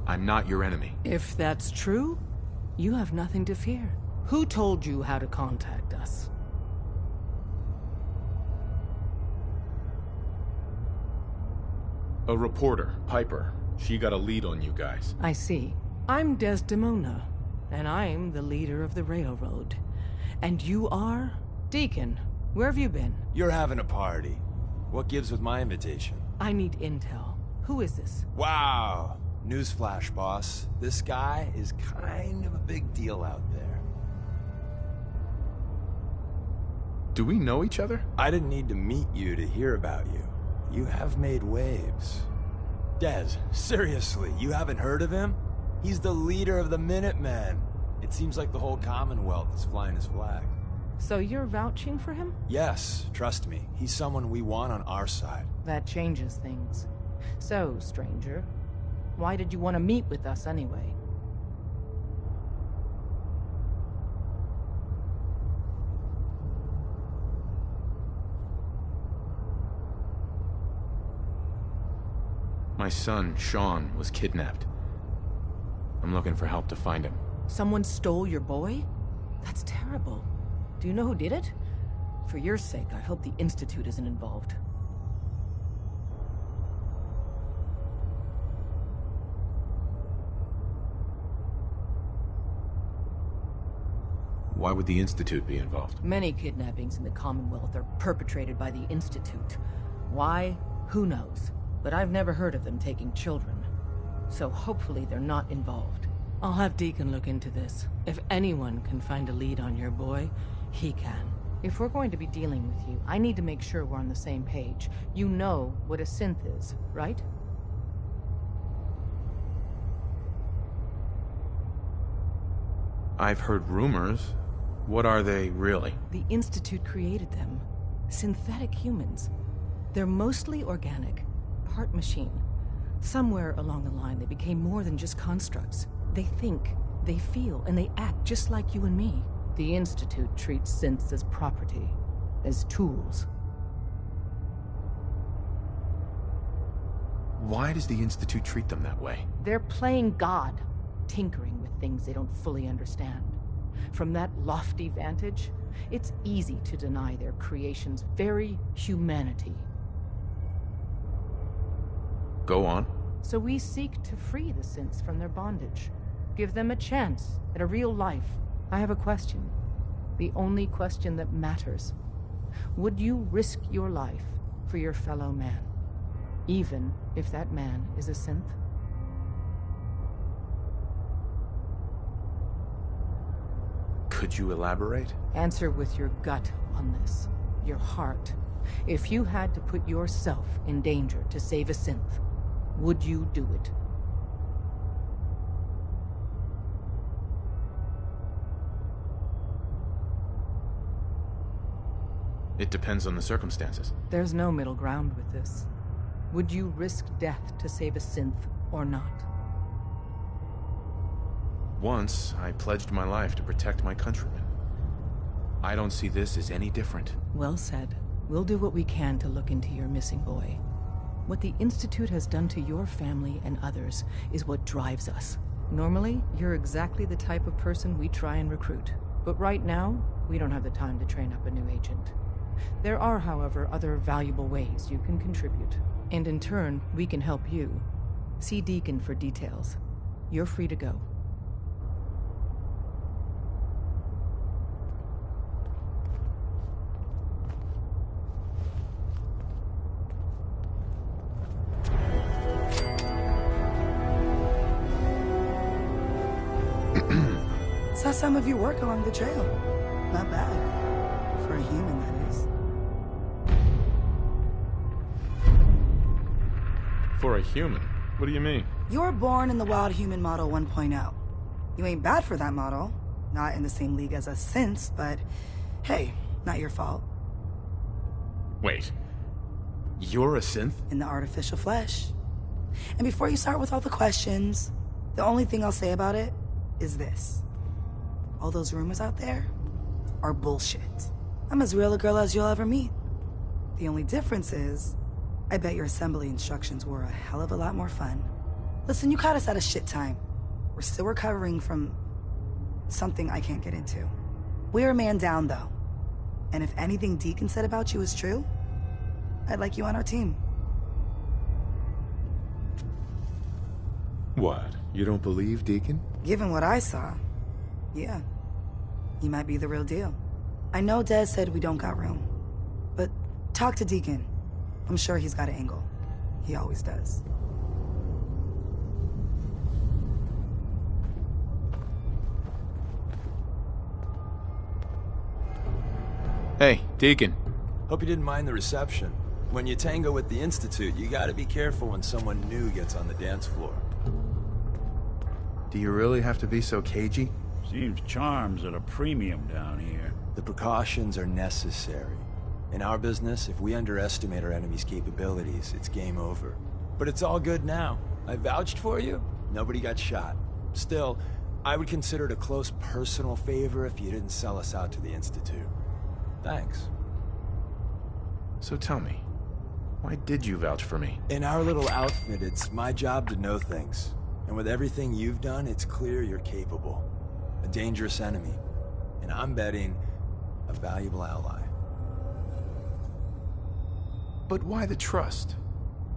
I'm not your enemy. If that's true, you have nothing to fear. Who told you how to contact us? A reporter, Piper. She got a lead on you guys. I see. I'm Desdemona, and I'm the leader of the Railroad. And you are? Deacon, where have you been? You're having a party. What gives with my invitation? I need intel. Who is this? Wow. Newsflash, boss. This guy is kind of a big deal out there. Do we know each other? I didn't need to meet you to hear about you. You have made waves. Des, seriously, you haven't heard of him? He's the leader of the Minutemen. It seems like the whole Commonwealth is flying his flag. So you're vouching for him? Yes, trust me. He's someone we want on our side. That changes things. So, stranger, why did you want to meet with us anyway? My son, Sean, was kidnapped. I'm looking for help to find him. Someone stole your boy? That's terrible. Do you know who did it? For your sake, I hope the Institute isn't involved. Why would the Institute be involved? Many kidnappings in the Commonwealth are perpetrated by the Institute. Why? Who knows? But I've never heard of them taking children. So hopefully they're not involved. I'll have Deacon look into this. If anyone can find a lead on your boy, he can. If we're going to be dealing with you, I need to make sure we're on the same page. You know what a synth is, right? I've heard rumors. What are they, really? The Institute created them. Synthetic humans. They're mostly organic. Part machine. Somewhere along the line, they became more than just constructs. They think, they feel, and they act just like you and me. The Institute treats synths as property, as tools. Why does the Institute treat them that way? They're playing God, tinkering with things they don't fully understand. From that lofty vantage, it's easy to deny their creation's very humanity. Go on. So we seek to free the synths from their bondage. Give them a chance at a real life. I have a question. The only question that matters. Would you risk your life for your fellow man? Even if that man is a synth? Could you elaborate? Answer with your gut on this. Your heart. If you had to put yourself in danger to save a synth, would you do it? It depends on the circumstances. There's no middle ground with this. Would you risk death to save a synth or not? Once, I pledged my life to protect my countrymen. I don't see this as any different. Well said. We'll do what we can to look into your missing boy. What the Institute has done to your family and others is what drives us. Normally, you're exactly the type of person we try and recruit. But right now, we don't have the time to train up a new agent. There are, however, other valuable ways you can contribute. And in turn, we can help you. See Deacon for details. You're free to go. Saw some of your work along the trail. Not bad. For a human, that is. For a human? What do you mean? You were born in the Wild Human Model 1.0. You ain't bad for that model. Not in the same league as us since, but hey, not your fault. Wait. You're a synth? In the artificial flesh. And before you start with all the questions, the only thing I'll say about it is this. All those rumors out there are bullshit. I'm as real a girl as you'll ever meet. The only difference is, I bet your assembly instructions were a hell of a lot more fun. Listen, you caught us at a shit time. We're still recovering from something I can't get into. We're a man down, though. And if anything Deacon said about you is true, I'd like you on our team. What? You don't believe Deacon? Given what I saw, yeah. He might be the real deal. I know Des said we don't got room, but talk to Deacon. I'm sure he's got an angle. He always does. Hey, Deacon. Hope you didn't mind the reception. When you tango with the Institute, you gotta be careful when someone new gets on the dance floor. Do you really have to be so cagey? Seems charm's at a premium down here. The precautions are necessary. In our business, if we underestimate our enemy's capabilities, it's game over. But it's all good now. I vouched for you. Nobody got shot. Still, I would consider it a close personal favor if you didn't sell us out to the Institute. Thanks. So tell me, why did you vouch for me? In our little outfit, it's my job to know things. And with everything you've done, it's clear you're capable. A dangerous enemy. And I'm betting a valuable ally. But why the trust?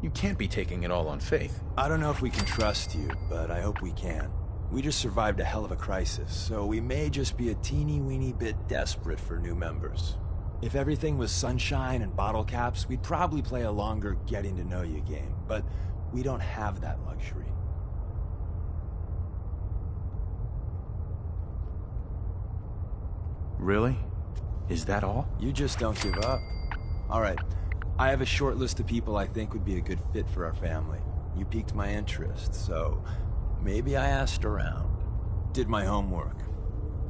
You can't be taking it all on faith. I don't know if we can trust you, but I hope we can. We just survived a hell of a crisis, so we may just be a teeny-weeny bit desperate for new members. If everything was sunshine and bottle caps, we'd probably play a longer getting-to-know-you game, but we don't have that luxury. Really? Is that all? You just don't give up. All right, I have a short list of people I think would be a good fit for our family. You piqued my interest, so maybe I asked around. Did my homework.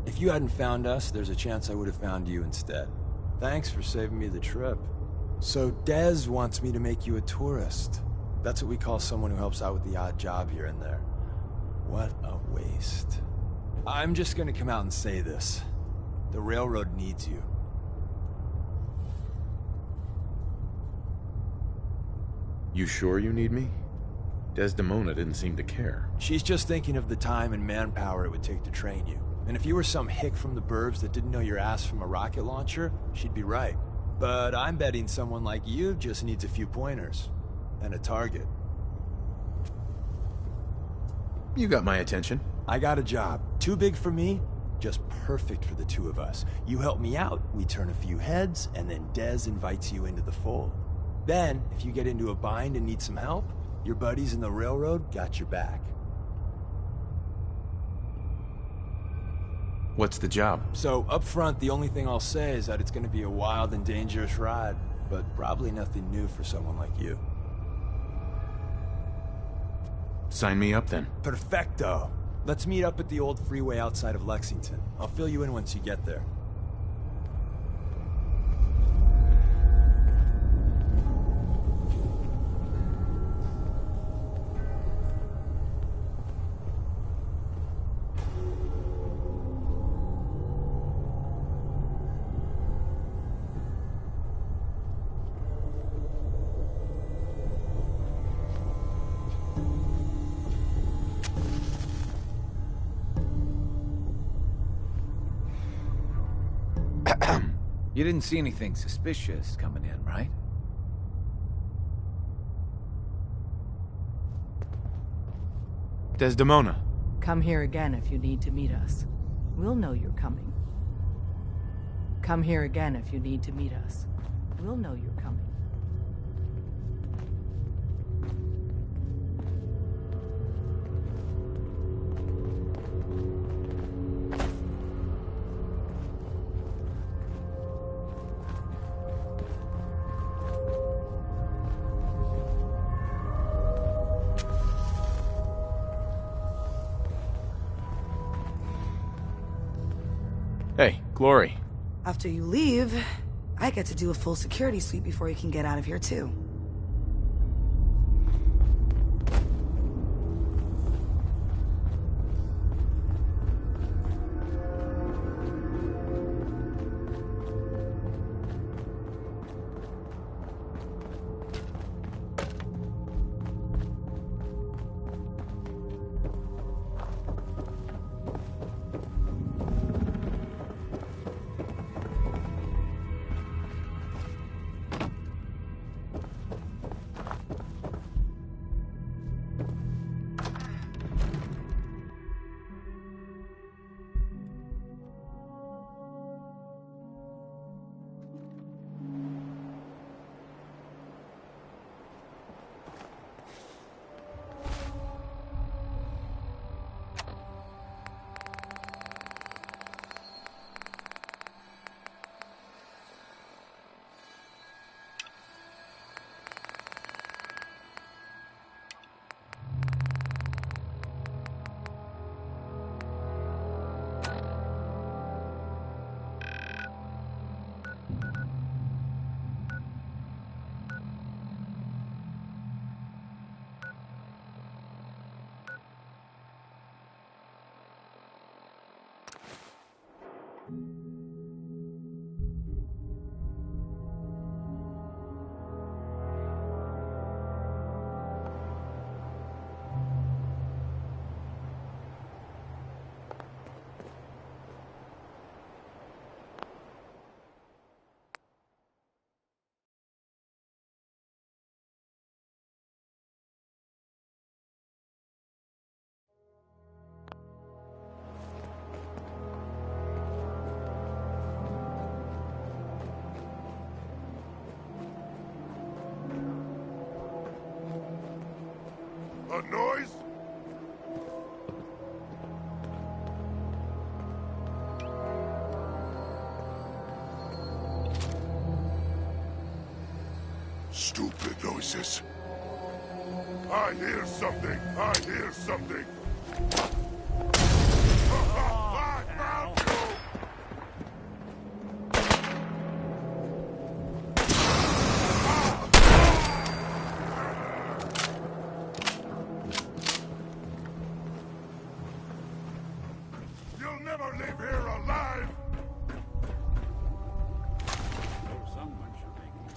If you hadn't found us, there's a chance I would have found you instead. Thanks for saving me the trip. So Des wants me to make you a tourist. That's what we call someone who helps out with the odd job here and there. What a waste. I'm just gonna come out and say this. The railroad needs you. You sure you need me? Desdemona didn't seem to care. She's just thinking of the time and manpower it would take to train you. And if you were some hick from the burbs that didn't know your ass from a rocket launcher, she'd be right. But I'm betting someone like you just needs a few pointers. And a target. You got my attention. I got a job. Too big for me, Just perfect for the two of us. You help me out, we turn a few heads, and then Dez invites you into the fold. Then, if you get into a bind and need some help, your buddies in the railroad got your back. What's the job? So, up front, the only thing I'll say is that it's gonna be a wild and dangerous ride, but probably nothing new for someone like you. Sign me up then. Perfecto! Let's meet up at the old freeway outside of Lexington. I'll fill you in once you get there. You didn't see anything suspicious coming in, right? Desdemona. Come here again if you need to meet us. We'll know you're coming. Come here again if you need to meet us. We'll know you're coming. Hey, Glory. After you leave, I get to do a full security sweep before you can get out of here, too. A noise? Stupid noises. I hear something! I hear something! I found you! You'll never leave here alive! Someone should make it.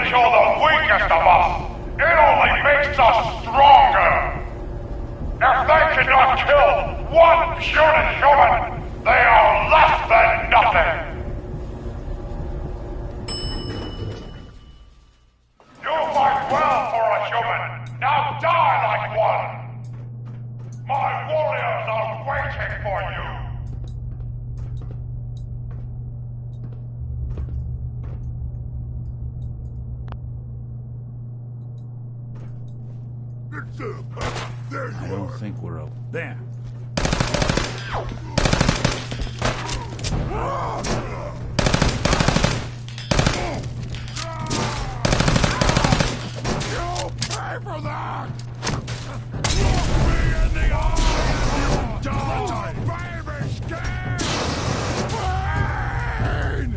only kill the weakest of us. It only makes us stronger. If they cannot kill one puny human, they are less than nothing. You fight well for a human. Now die like one. My warriors are waiting for you. I don't think we're up there. You'll pay for that! Look me in the eye! You die, baby scared! Pain!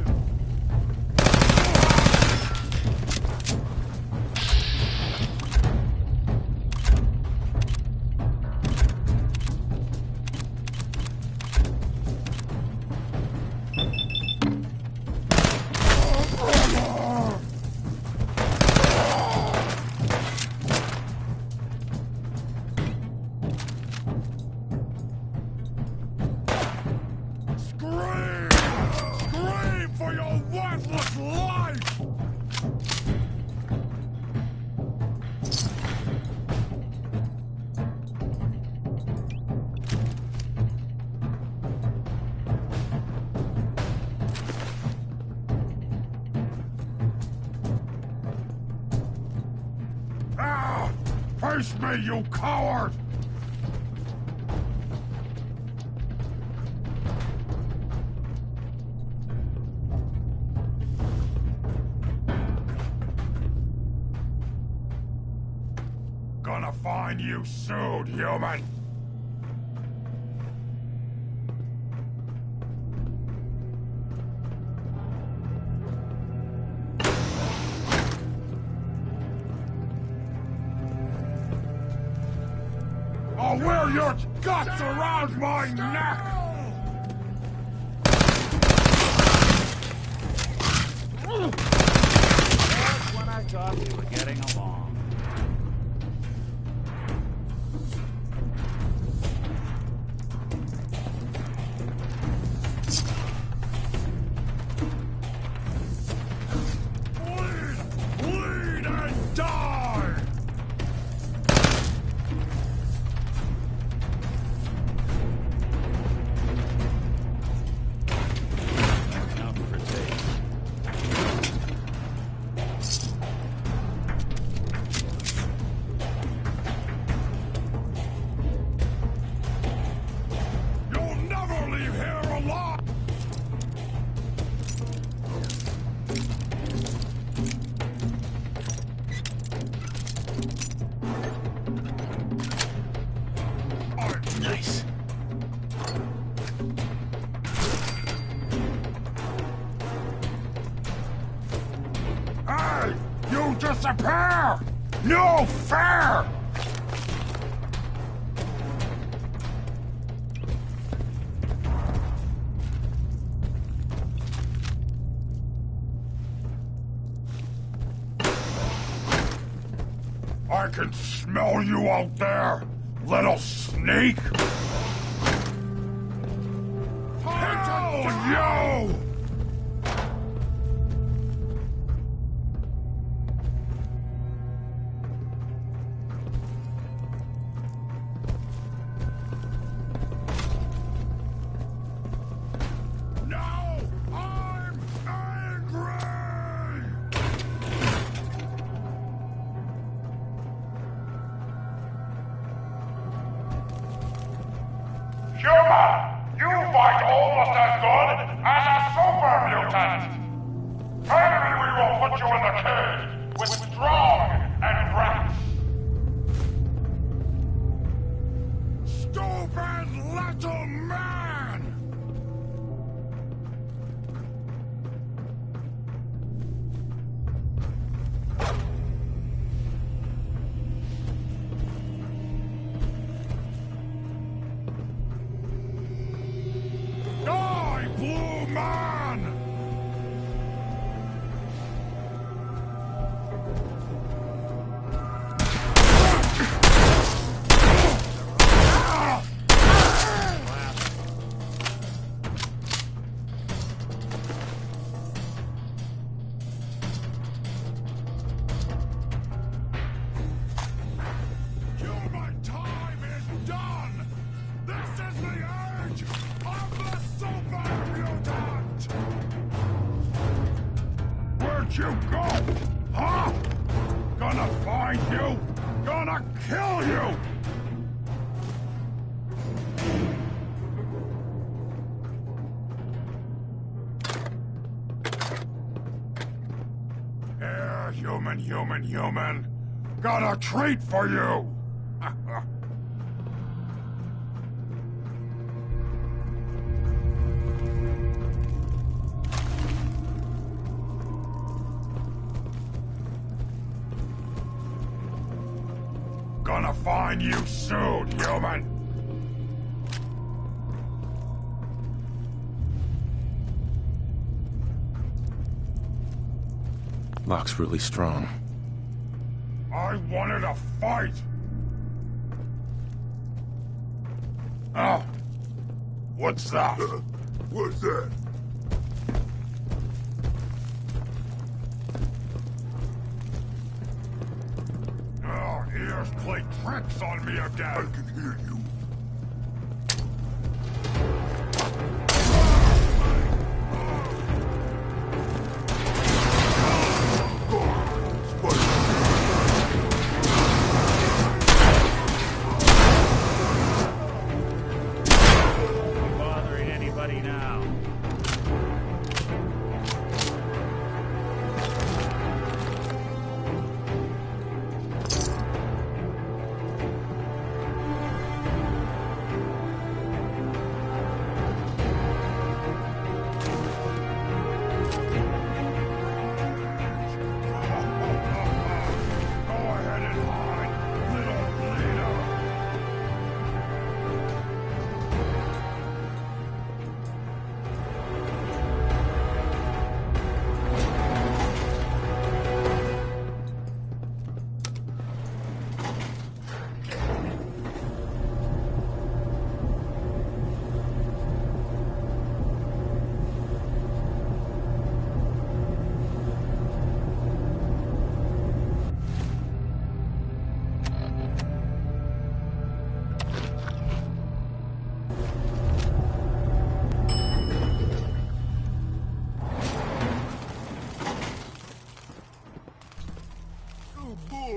Face me, you coward! Gonna find you soon, human! I'll wear your guts around my neck! Just when I thought we were getting along. Bleed and die! You'll never leave here alive! Nice. Hey! You disappear! No fair! I can smell you out there, little sneak! Hell, you! Now I'm angry! Human! You fight almost as good as a super mutant! Maybe we will put you in the cage with Strong and Rex! Stupid little man! Die, Blue Man! you go? Huh? Gonna find you! Gonna kill you! Yeah, human. Got a treat for you! Gonna find you soon, human! Lock's really strong. I wanted a fight! Oh! What's that? What's that? Oh, ears play tricks on me again! I can hear you. Bothering anybody now?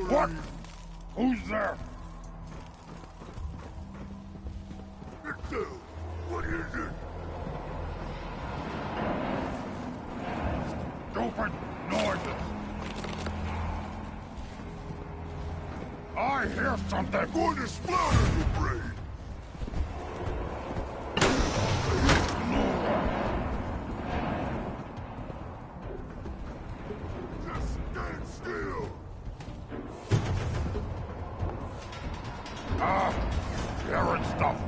What? Who's there? Victor, what is it? Stupid noises. I hear something. I'm going to splatter your brain. Just stand still. Ah, Jared stuff.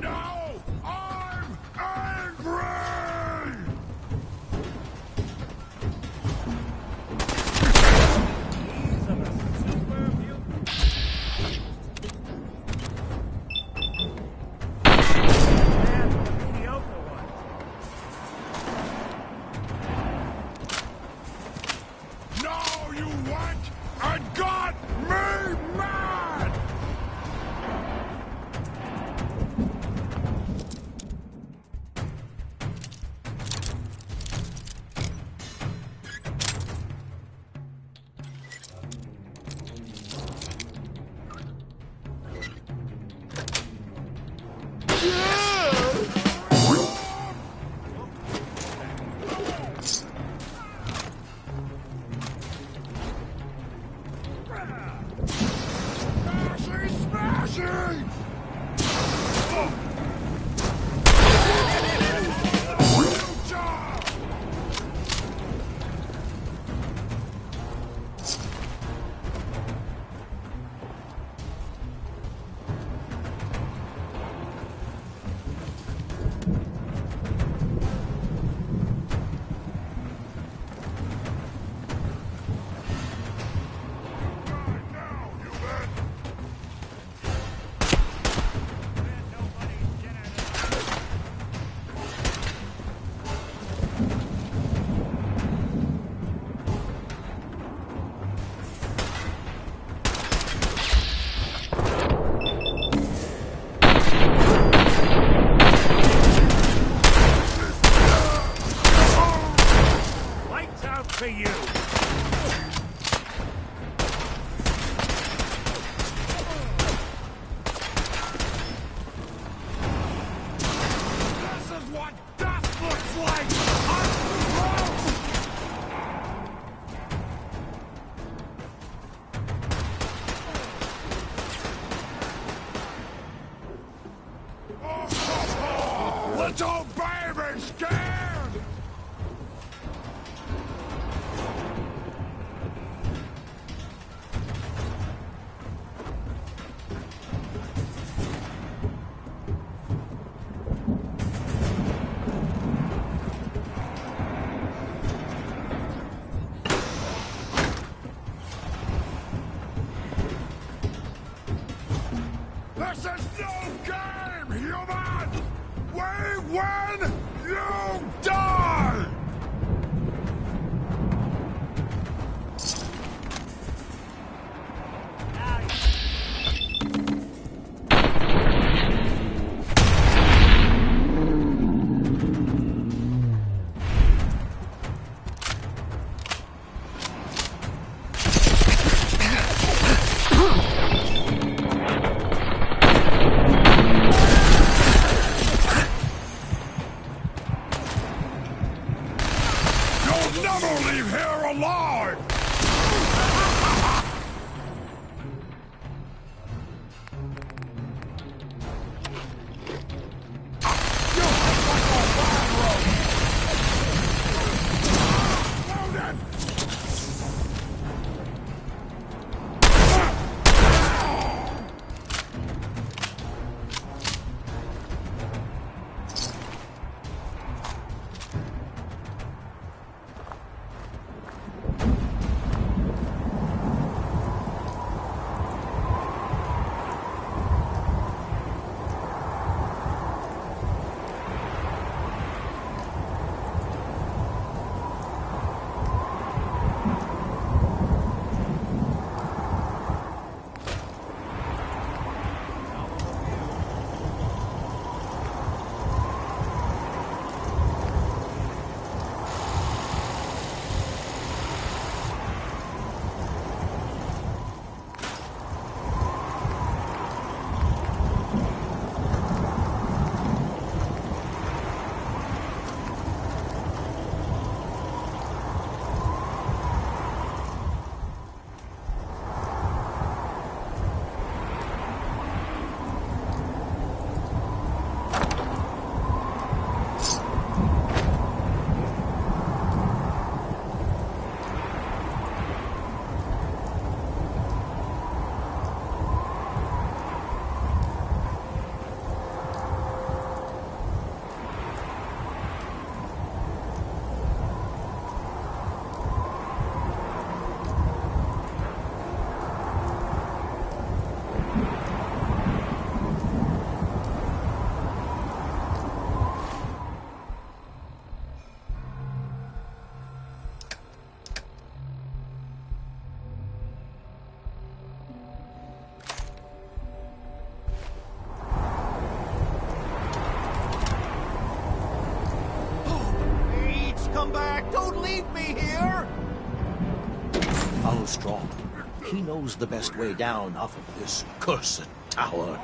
Now I'm angry! These are the super mutants. Now you went and got me mad! Smashing! little baby scared! This is no game, human! We win, you die! You'll never leave here alive! Come back! Don't leave me here! Follow Strong. He knows the best way down off of this cursed tower.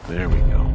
There we go.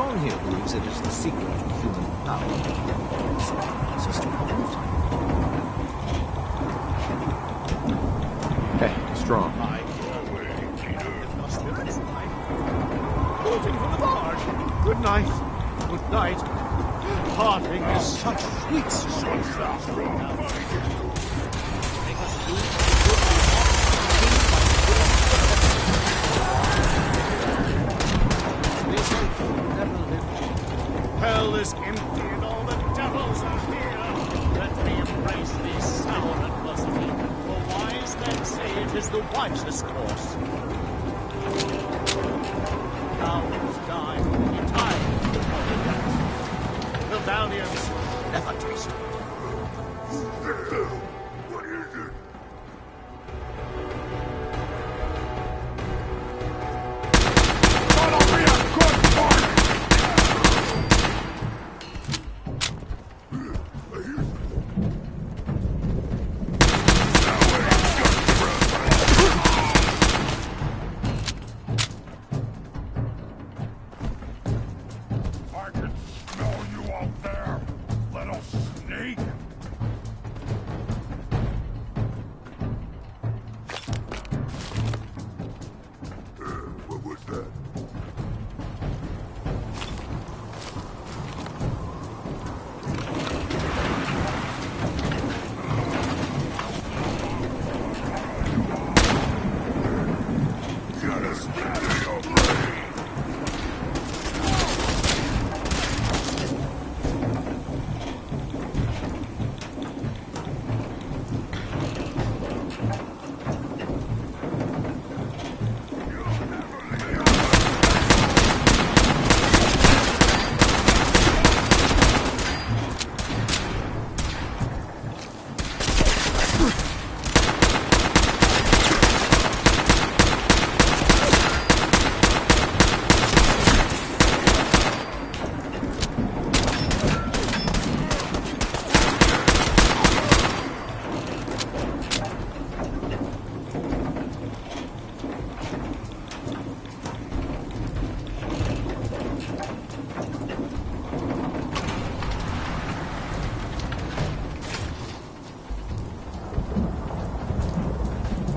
Strong here believes it is the secret to human power. So he wants us to help him find it. Hey, Strong. Boating from the barge. Good night. Good night. Parting is such sweet Hell is empty and all the devils are here. Let me embrace these sour adversity, for wise men say it is the wisest course. Cowards die in time before the death. The valiant never taste it. What is it? Follow me a good fight! I can smell you out there, little sneak! What was that? Gotta splatter your brain!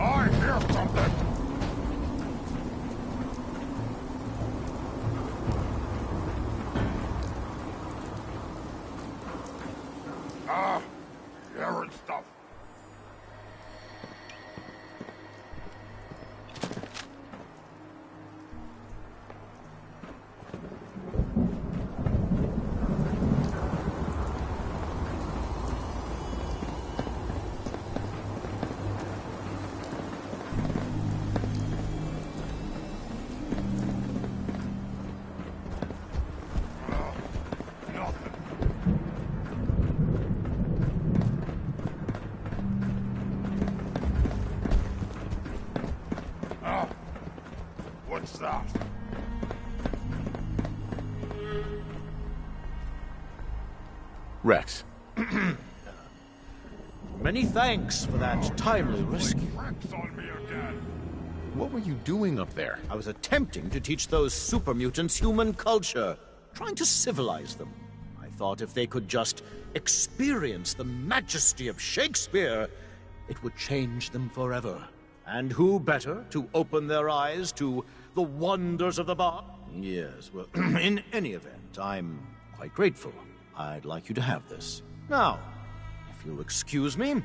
I hear something! Hearing stuff. What's that? Rex. Many thanks for that timely rescue. What were you doing up there? I was attempting to teach those super mutants human culture, trying to civilize them. I thought if they could just experience the majesty of Shakespeare, it would change them forever. And who better to open their eyes to the wonders of the bar? Yes, well, in any event, I'm quite grateful. I'd like you to have this. Now, if you'll excuse me,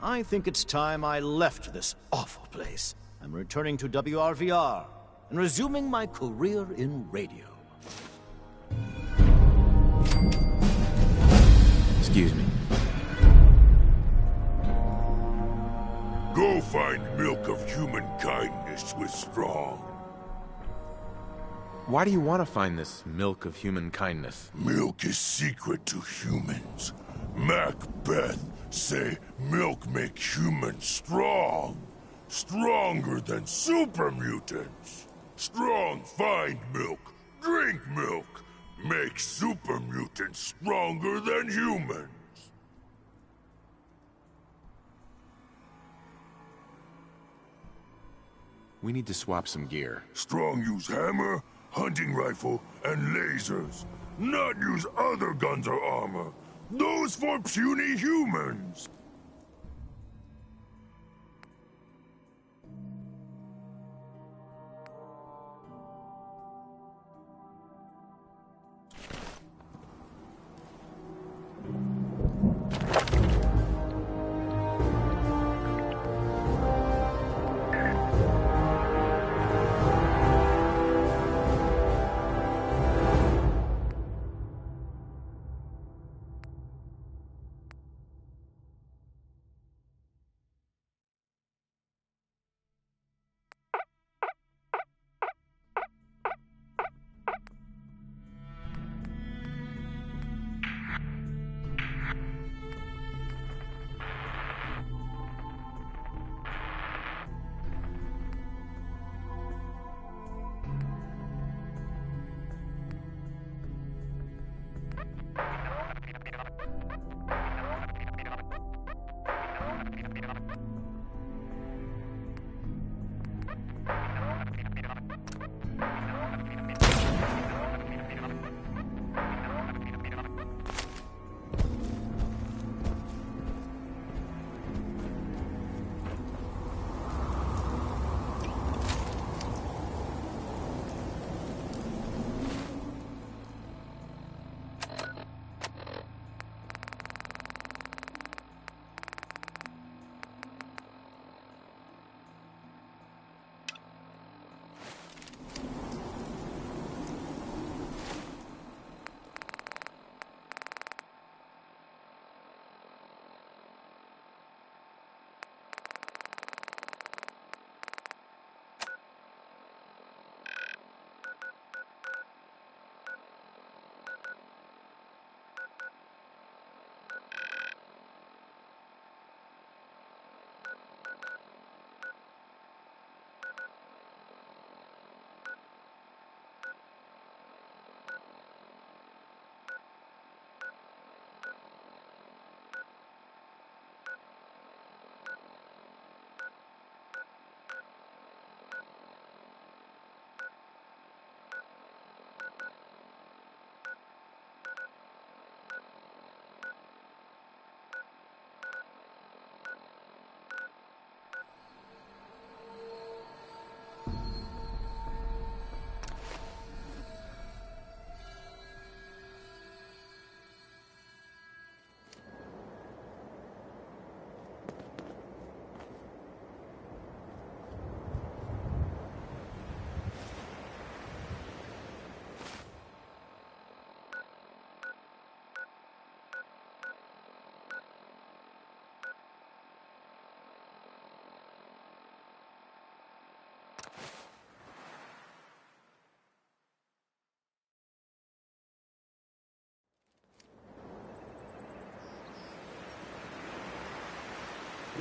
I think it's time I left this awful place. I'm returning to WRVR and resuming my career in radio. Excuse me. Go find milk of human kindness with Strong. Why do you want to find this milk of human kindness? Milk is secret to humans. Macbeth say milk make humans strong. Stronger than super mutants. Strong find milk, drink milk. Make super mutants stronger than humans. We need to swap some gear. Strong use hammer, hunting rifle, and lasers. Not use other guns or armor. Those for puny humans.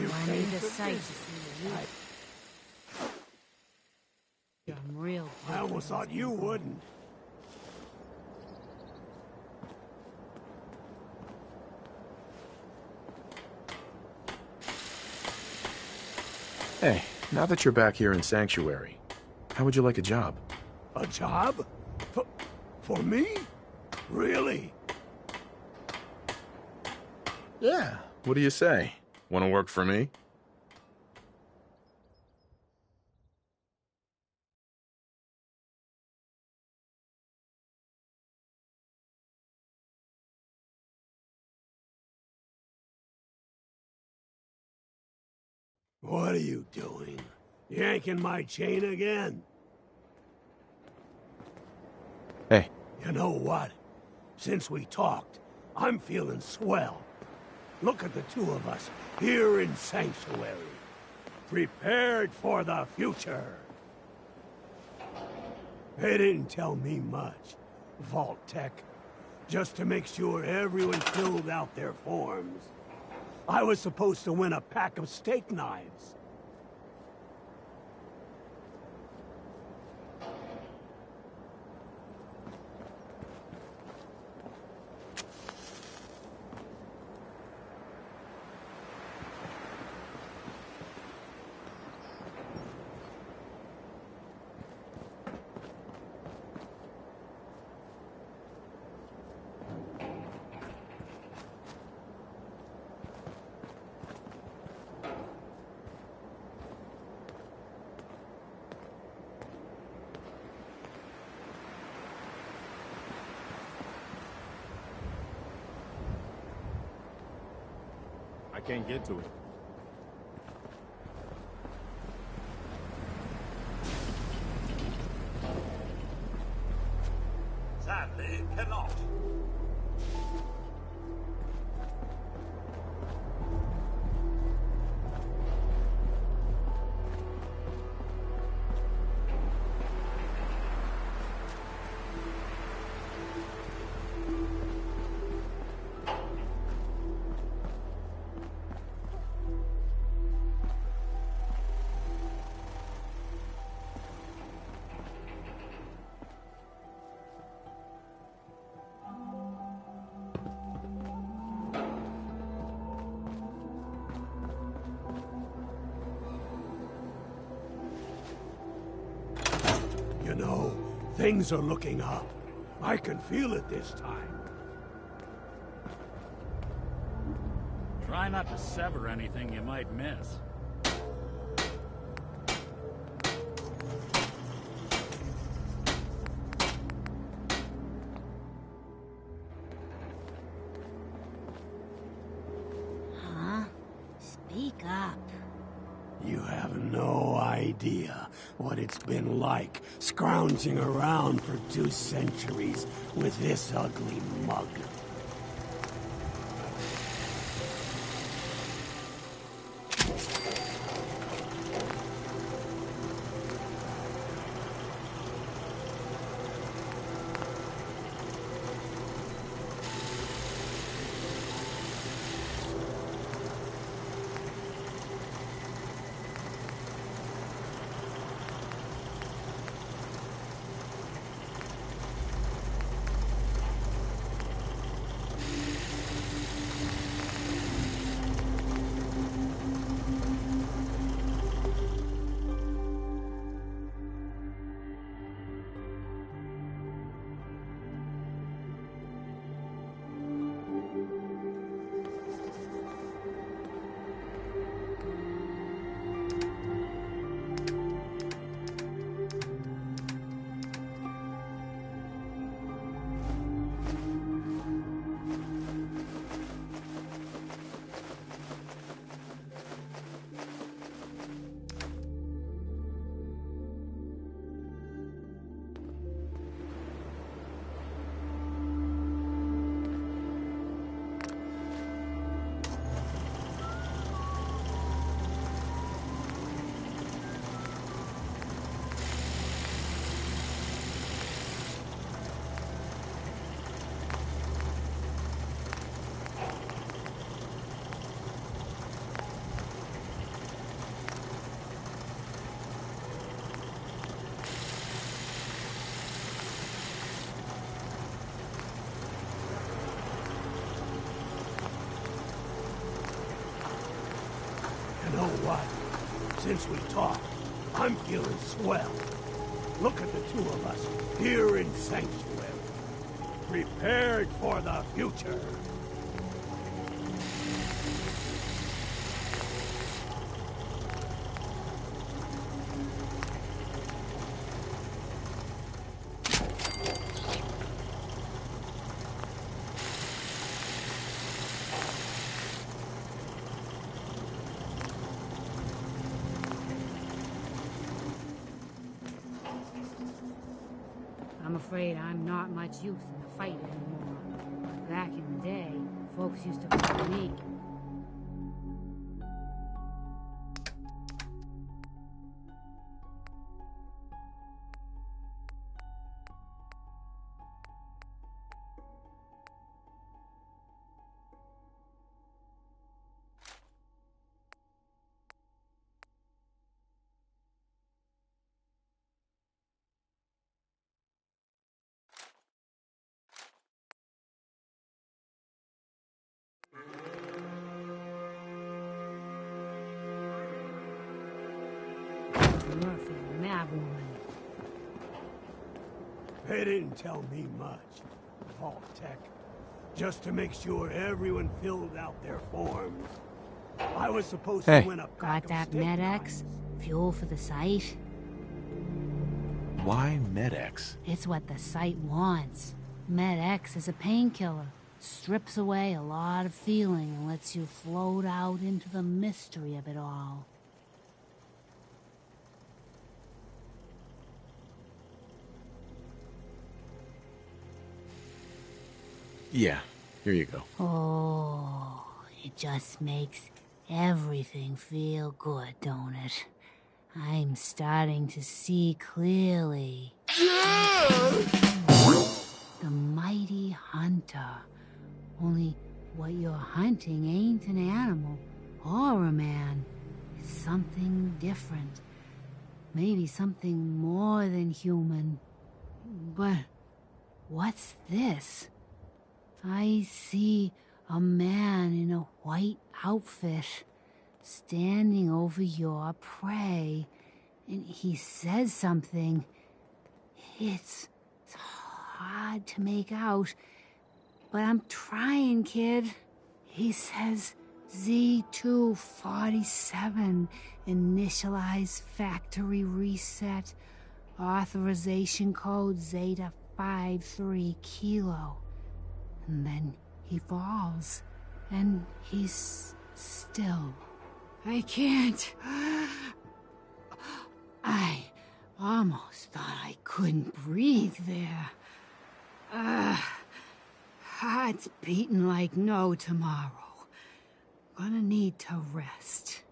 I need a sight to see you. I'm real. I almost thought you wouldn't. Hey, now that you're back here in Sanctuary, how would you like a job? A job? For me? Really? Yeah. What do you say? Want to work for me? What are you doing? Yanking my chain again? Hey. You know what? Since we talked, I'm feeling swell. Look at the two of us here in Sanctuary. Prepared for the future. They didn't tell me much, Vault Tech. Just to make sure everyone filled out their forms. I was supposed to win a pack of steak knives. can't get to it. Sadly, cannot. You know, things are looking up. I can feel it this time. Try not to sever anything you might miss. Huh? Speak up. You have no idea what it's been like scrounging around for 2 centuries with this ugly mug. You know what? Since we talked, I'm feeling swell. Look at the 2 of us here in Sanctuary, prepared for the future. I'm afraid I'm not much use in a fight anymore. Back in the day, folks used to call me. Murphy, mad woman. They didn't tell me much, Vault Tech. Just to make sure everyone filled out their forms. I was supposed to win a Got that Med-X? Fuel for the site? Why Med-X? It's what the site wants. Med-X is a painkiller. strips away a lot of feeling and lets you float out into the mystery of it all. Yeah, here you go. Oh, it just makes everything feel good, don't it? I'm starting to see clearly. The mighty hunter. Only what you're hunting ain't an animal or a man. It's something different. Maybe something more than human. But what's this? I see a man in a white outfit standing over your prey, and he says something. It's hard to make out, but I'm trying, kid. He says Z247, initialize factory reset, authorization code Zeta 53 Kilo. And then he falls, and he's still. I can't. I almost thought I couldn't breathe there. Heart's beating like no tomorrow. Gonna need to rest.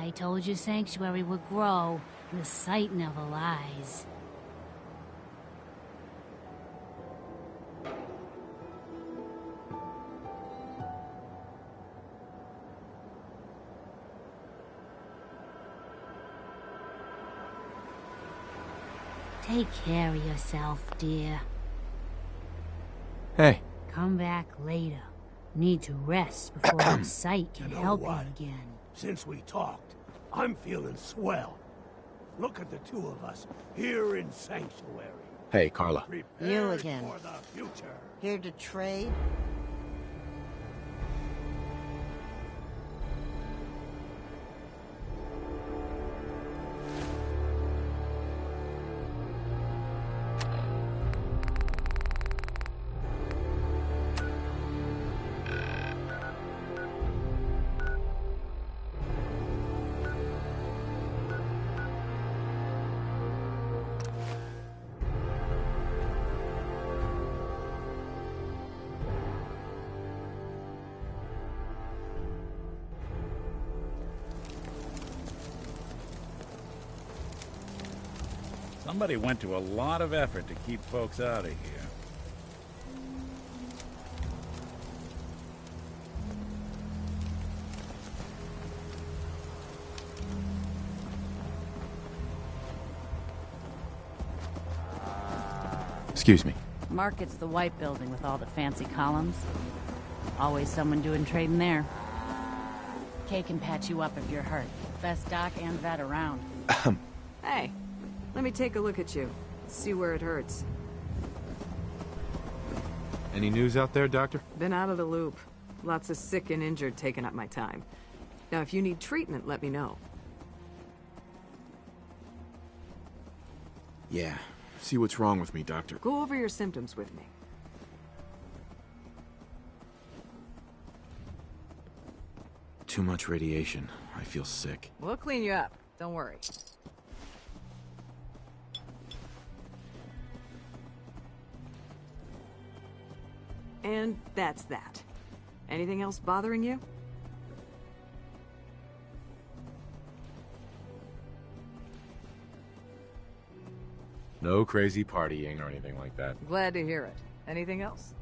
I told you Sanctuary would grow. The sight never lies. Take care of yourself, dear. Hey. Come back later. Need to rest before your sight can help you again. Since we talked, I'm feeling swell. Look at the two of us here in Sanctuary. Hey, Carla. You again. For the future. Here to trade? Somebody went to a lot of effort to keep folks out of here. Excuse me. Market's the white building with all the fancy columns. Always someone doing trading there. Kay can patch you up if you're hurt. Best doc and vet around. Hey, let me take a look at you. See where it hurts. Any news out there, Doctor? Been out of the loop. Lots of sick and injured taking up my time. Now, if you need treatment, let me know. Yeah. See what's wrong with me, Doctor. Go over your symptoms with me. Too much radiation. I feel sick. We'll clean you up. Don't worry. And that's that. Anything else bothering you? No crazy partying or anything like that. Glad to hear it. Anything else?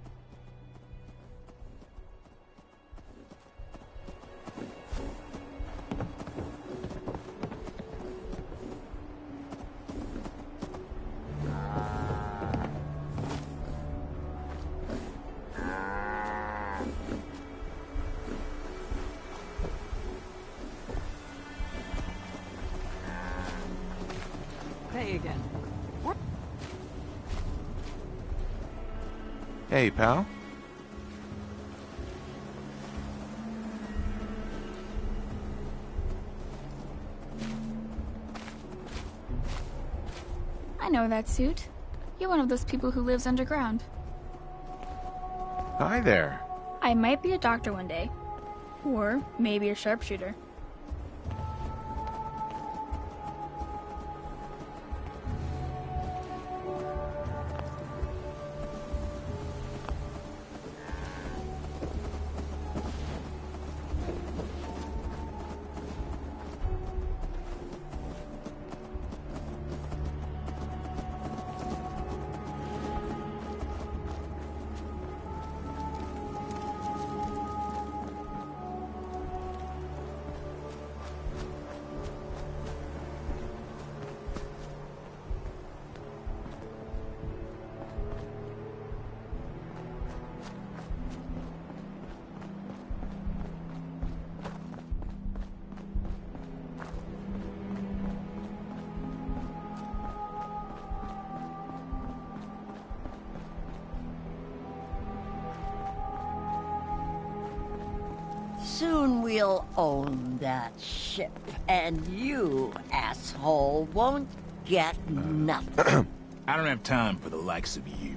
Hey again. Hey, pal. I know that suit. You're one of those people who lives underground. Hi there. I might be a doctor one day. Or maybe a sharpshooter. Soon we'll own that ship, and you, asshole, won't get nothing. I don't have time for the likes of you.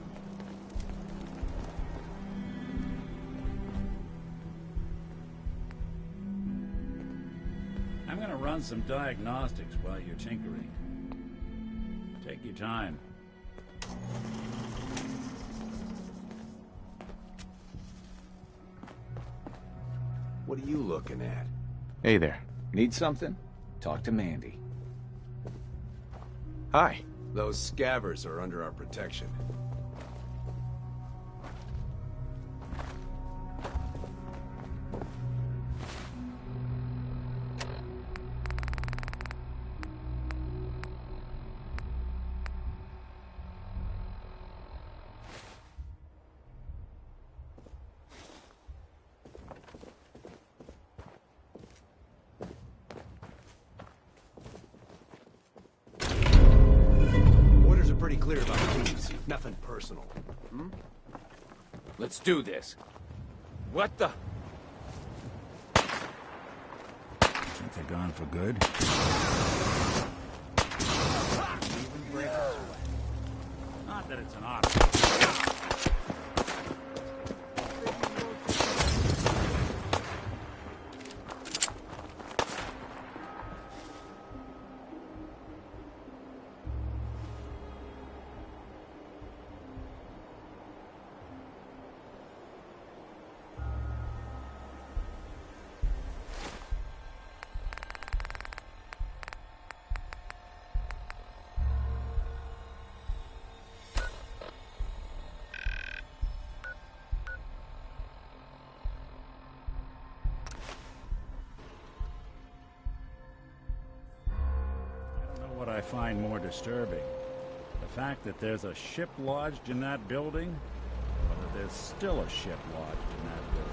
I'm gonna run some diagnostics while you're tinkering. Take your time. What are you looking at? Hey there. Need something? Talk to Mandy. Hi. Those scavers are under our protection. Pretty clear about thieves. Nothing personal. Hmm? Let's do this. What the? Think they're gone for good? Not that it's an option. What I find more disturbing, the fact that there's a ship lodged in that building, or that there's still a ship lodged in that building.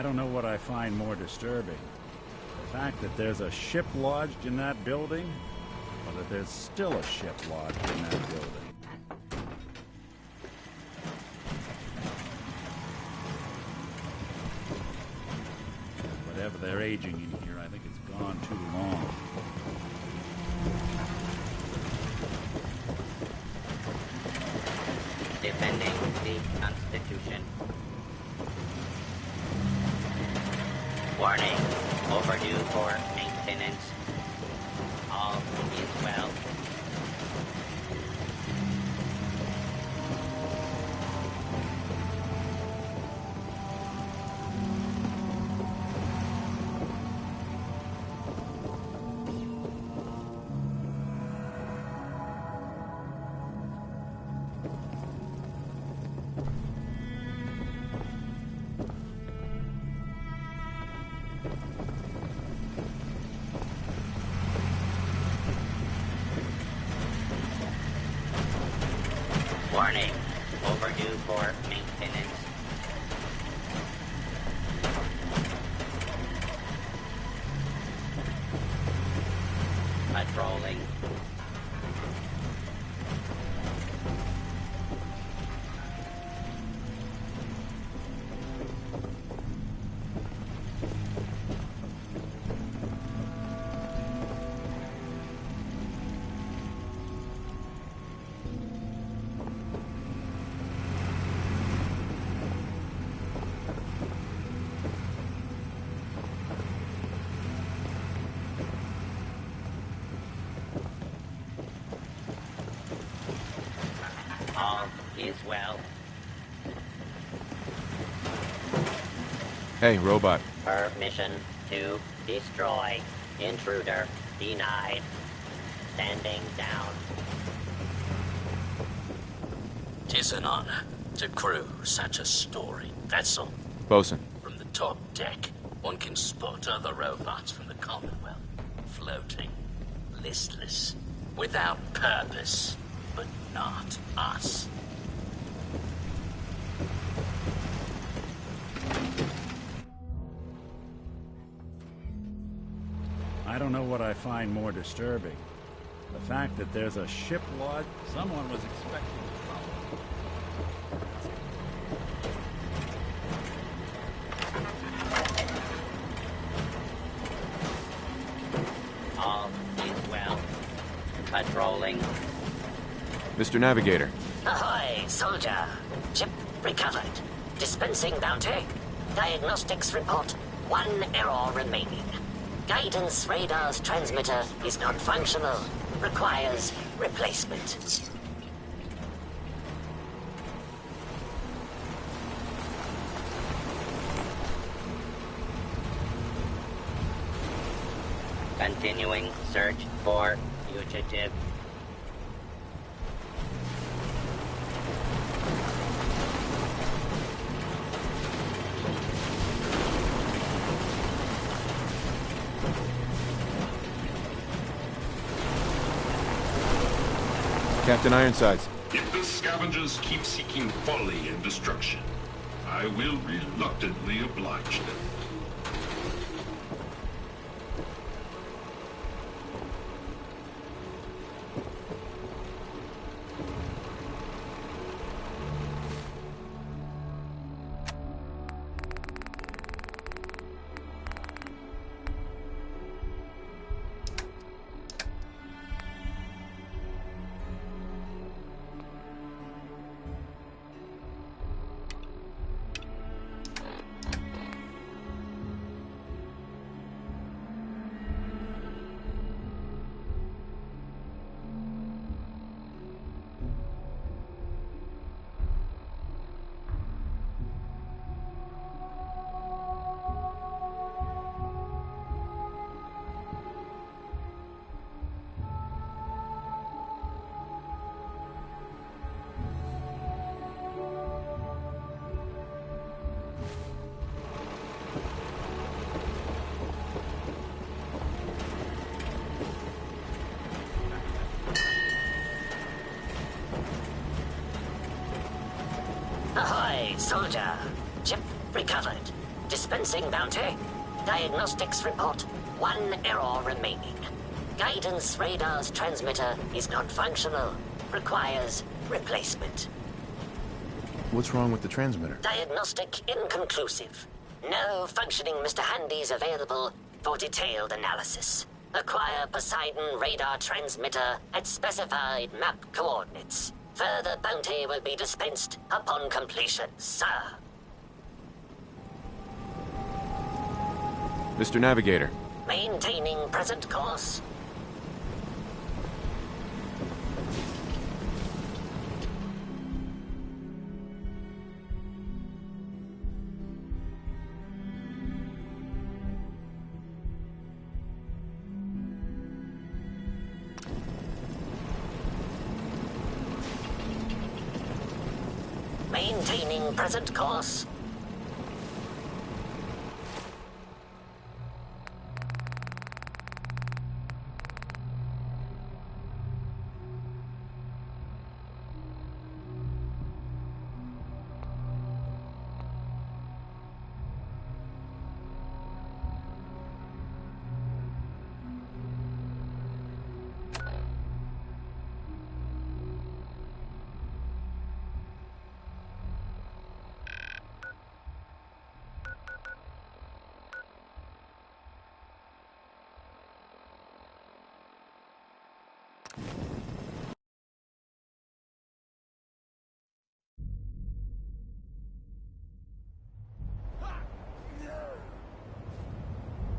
I don't know what I find more disturbing. The fact that there's a ship lodged in that building, or that there's still a ship lodged in that building. Whatever they're aging in here, I think it's gone too long. Defending the Constitution. Warning, overdue for maintenance. All is well. Warning, overdue for maintenance. Patrolling. All is well. Hey, robot. Permission to destroy. Intruder denied. Standing down. 'Tis an honor to crew such a storied vessel. Bosun. From the top deck, one can spot other robots from the Commonwealth, floating, listless, without purpose, but not us. I don't know what I find more disturbing. The fact that there's a ship lodged. Someone was expecting All is well. Patrolling. Mr. Navigator. Ahoy, soldier! Chip recovered. Dispensing bounty. Diagnostics report. 1 error remaining. Guidance radar's transmitter is not functional. Requires replacement. Continuing search for fugitive. Captain Ironsides. If the scavengers keep seeking folly and destruction, I will reluctantly oblige them. Ahoy, soldier! Chip recovered. Dispensing bounty. Diagnostics report. 1 error remaining. Guidance radar's transmitter is not functional. Requires replacement. What's wrong with the transmitter? Diagnostic inconclusive. No functioning Mr. Handy's available for detailed analysis. Acquire Poseidon radar transmitter at specified map coordinates. Further bounty will be dispensed upon completion, sir. Mr. Navigator. Maintaining present course. Maintaining present course.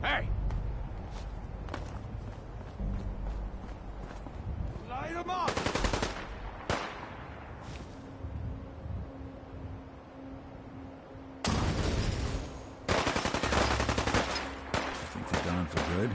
Hey! Light 'em up! Think they're gone for good?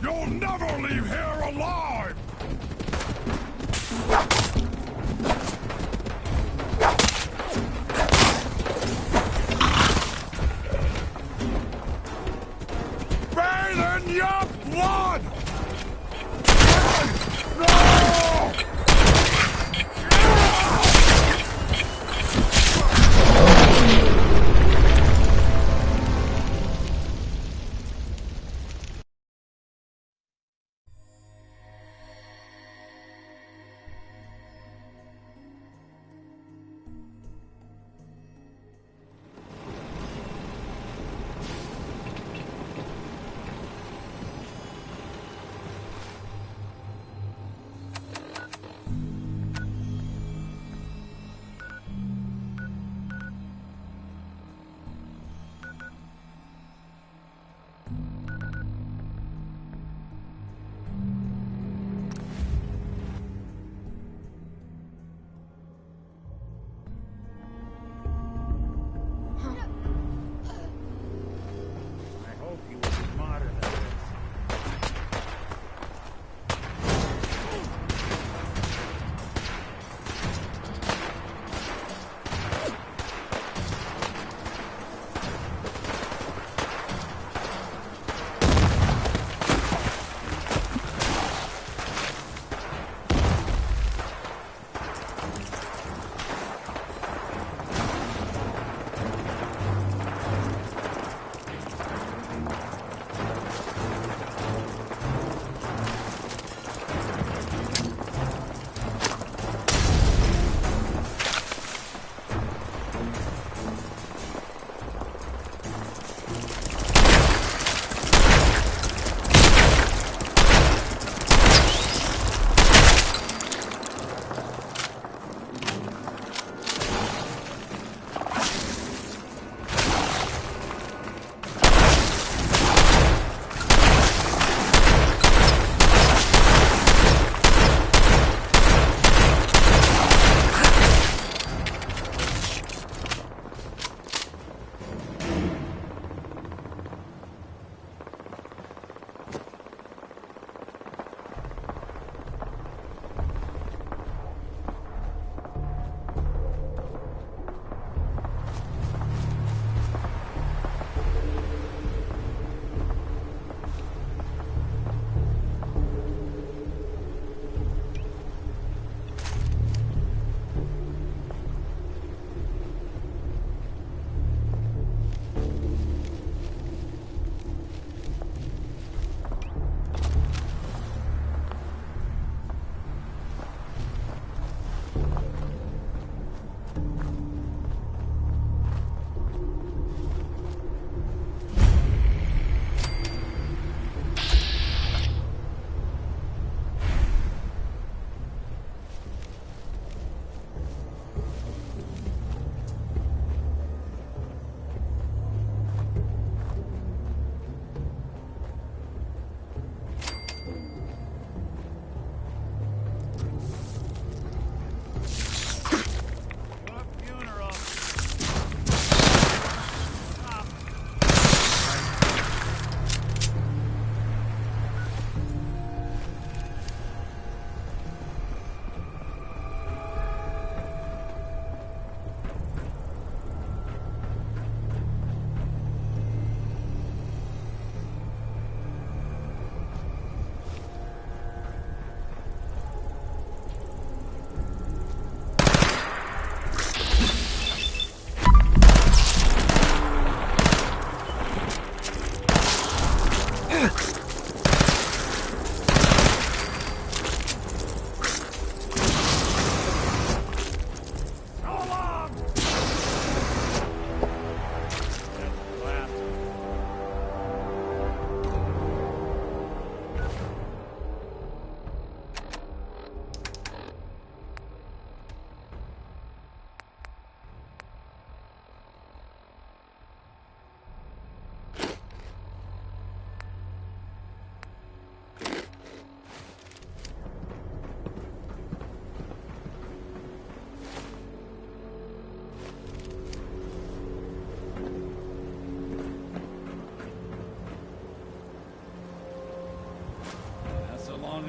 You'll never leave here alive!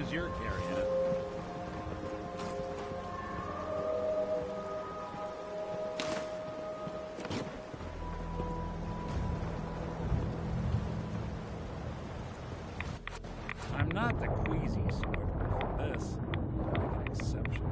as you're carrying it. I'm not the queasy sort, but for this, I'll make an exception.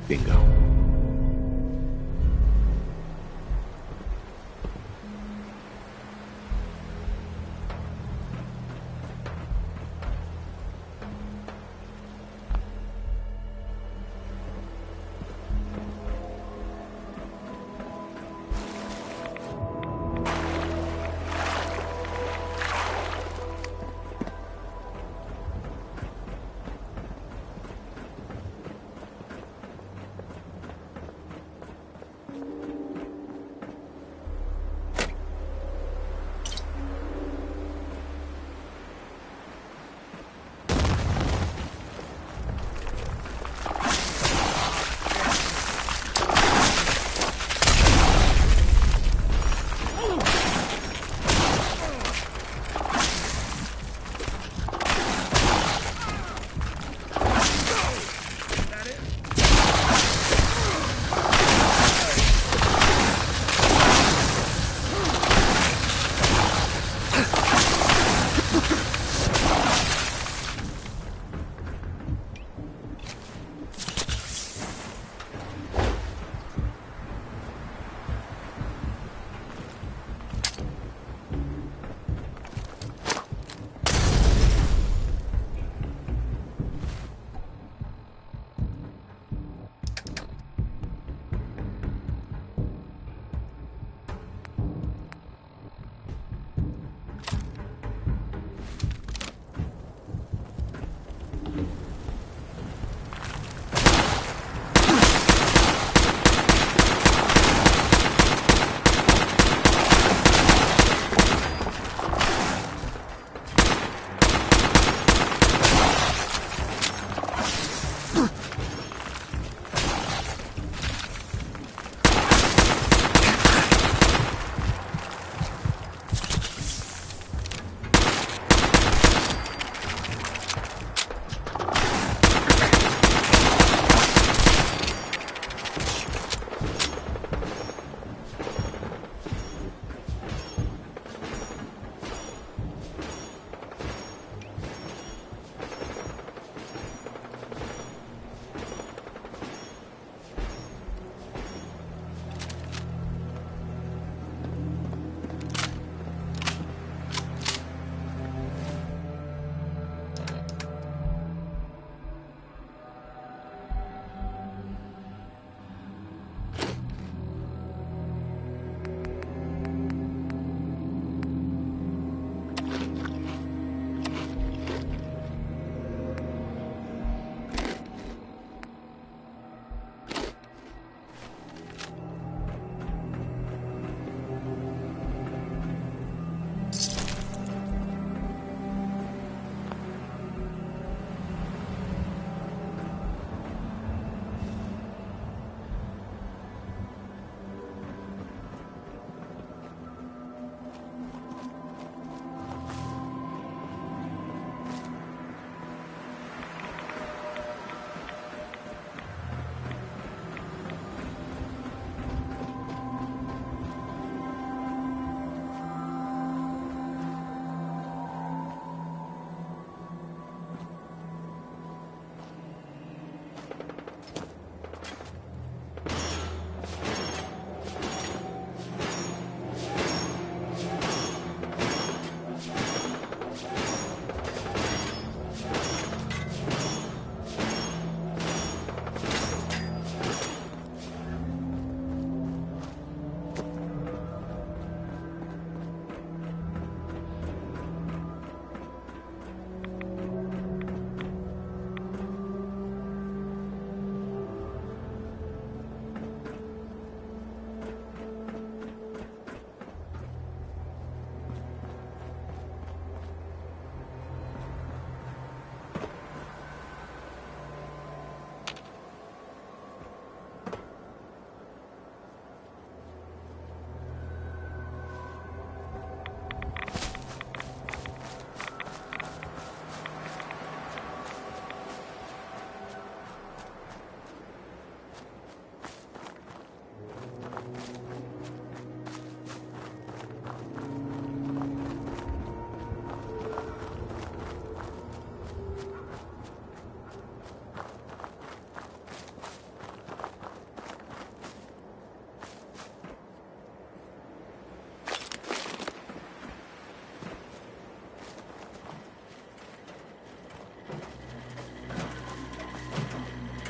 Bingo.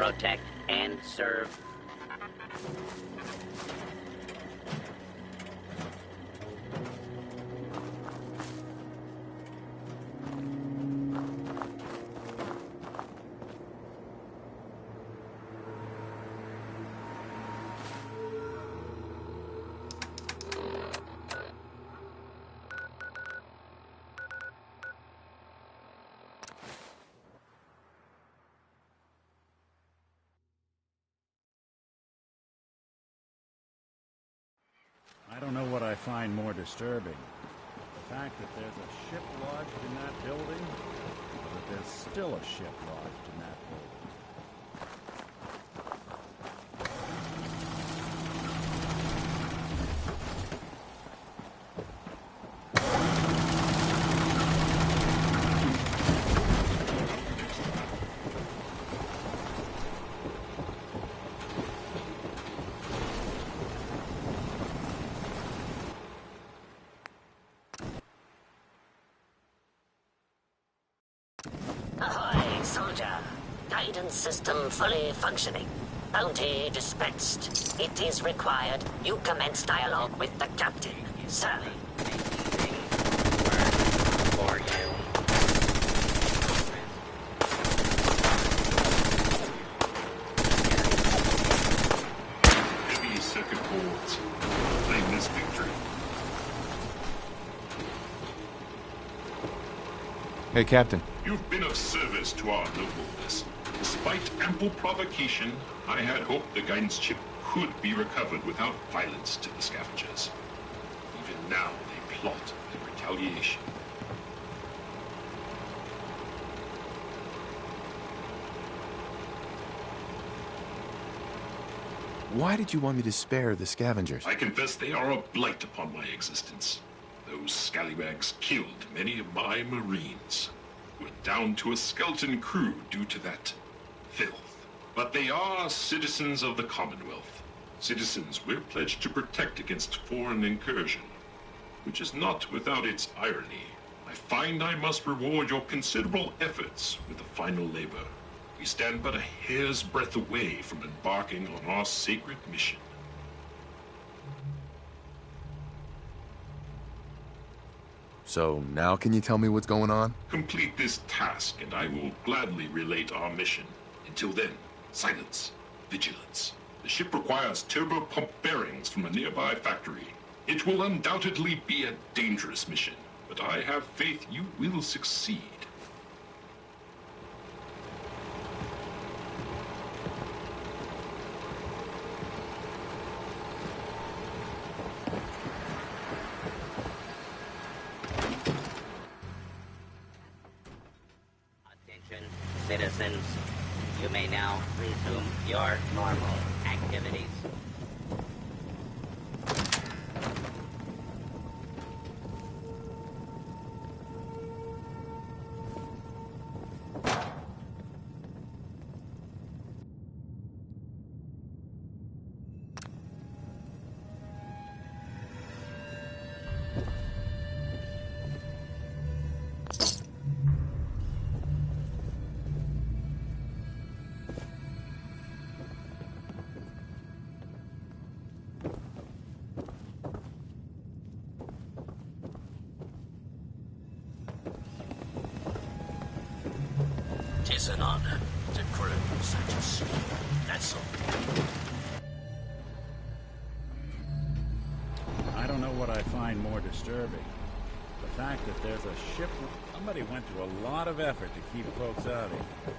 protect, and serve. I don't know what I find more disturbing. The fact that there's a ship lodged in that building, or that there's still a ship lodged in that building. Ahoy, soldier. Guidance system fully functioning. Bounty dispatched. It is required you commence dialogue with the captain, sir. For you. Heavy circuit boards. Claim this victory. Hey, Captain. You've been of service to our nobles. Despite ample provocation, I had hoped the guidance chip could be recovered without violence to the scavengers. Even now, they plot their retaliation. Why did you want me to spare the scavengers? I confess they are a blight upon my existence. Those scallywags killed many of my Marines. We're down to a skeleton crew due to that filth. But they are citizens of the Commonwealth. Citizens we're pledged to protect against foreign incursion. Which is not without its irony. I find I must reward your considerable efforts with the final labor. We stand but a hair's breadth away from embarking on our sacred mission. So now can you tell me what's going on? Complete this task, and I will gladly relate our mission. Until then, silence, vigilance. The ship requires turbo pump bearings from a nearby factory. It will undoubtedly be a dangerous mission, but I have faith you will succeed. Citizens, you may now resume your normal activities. Tis an honor to crew such a sweet vessel. I don't know what I find more disturbing. The fact that there's a ship... Somebody went to a lot of effort to keep folks out of here.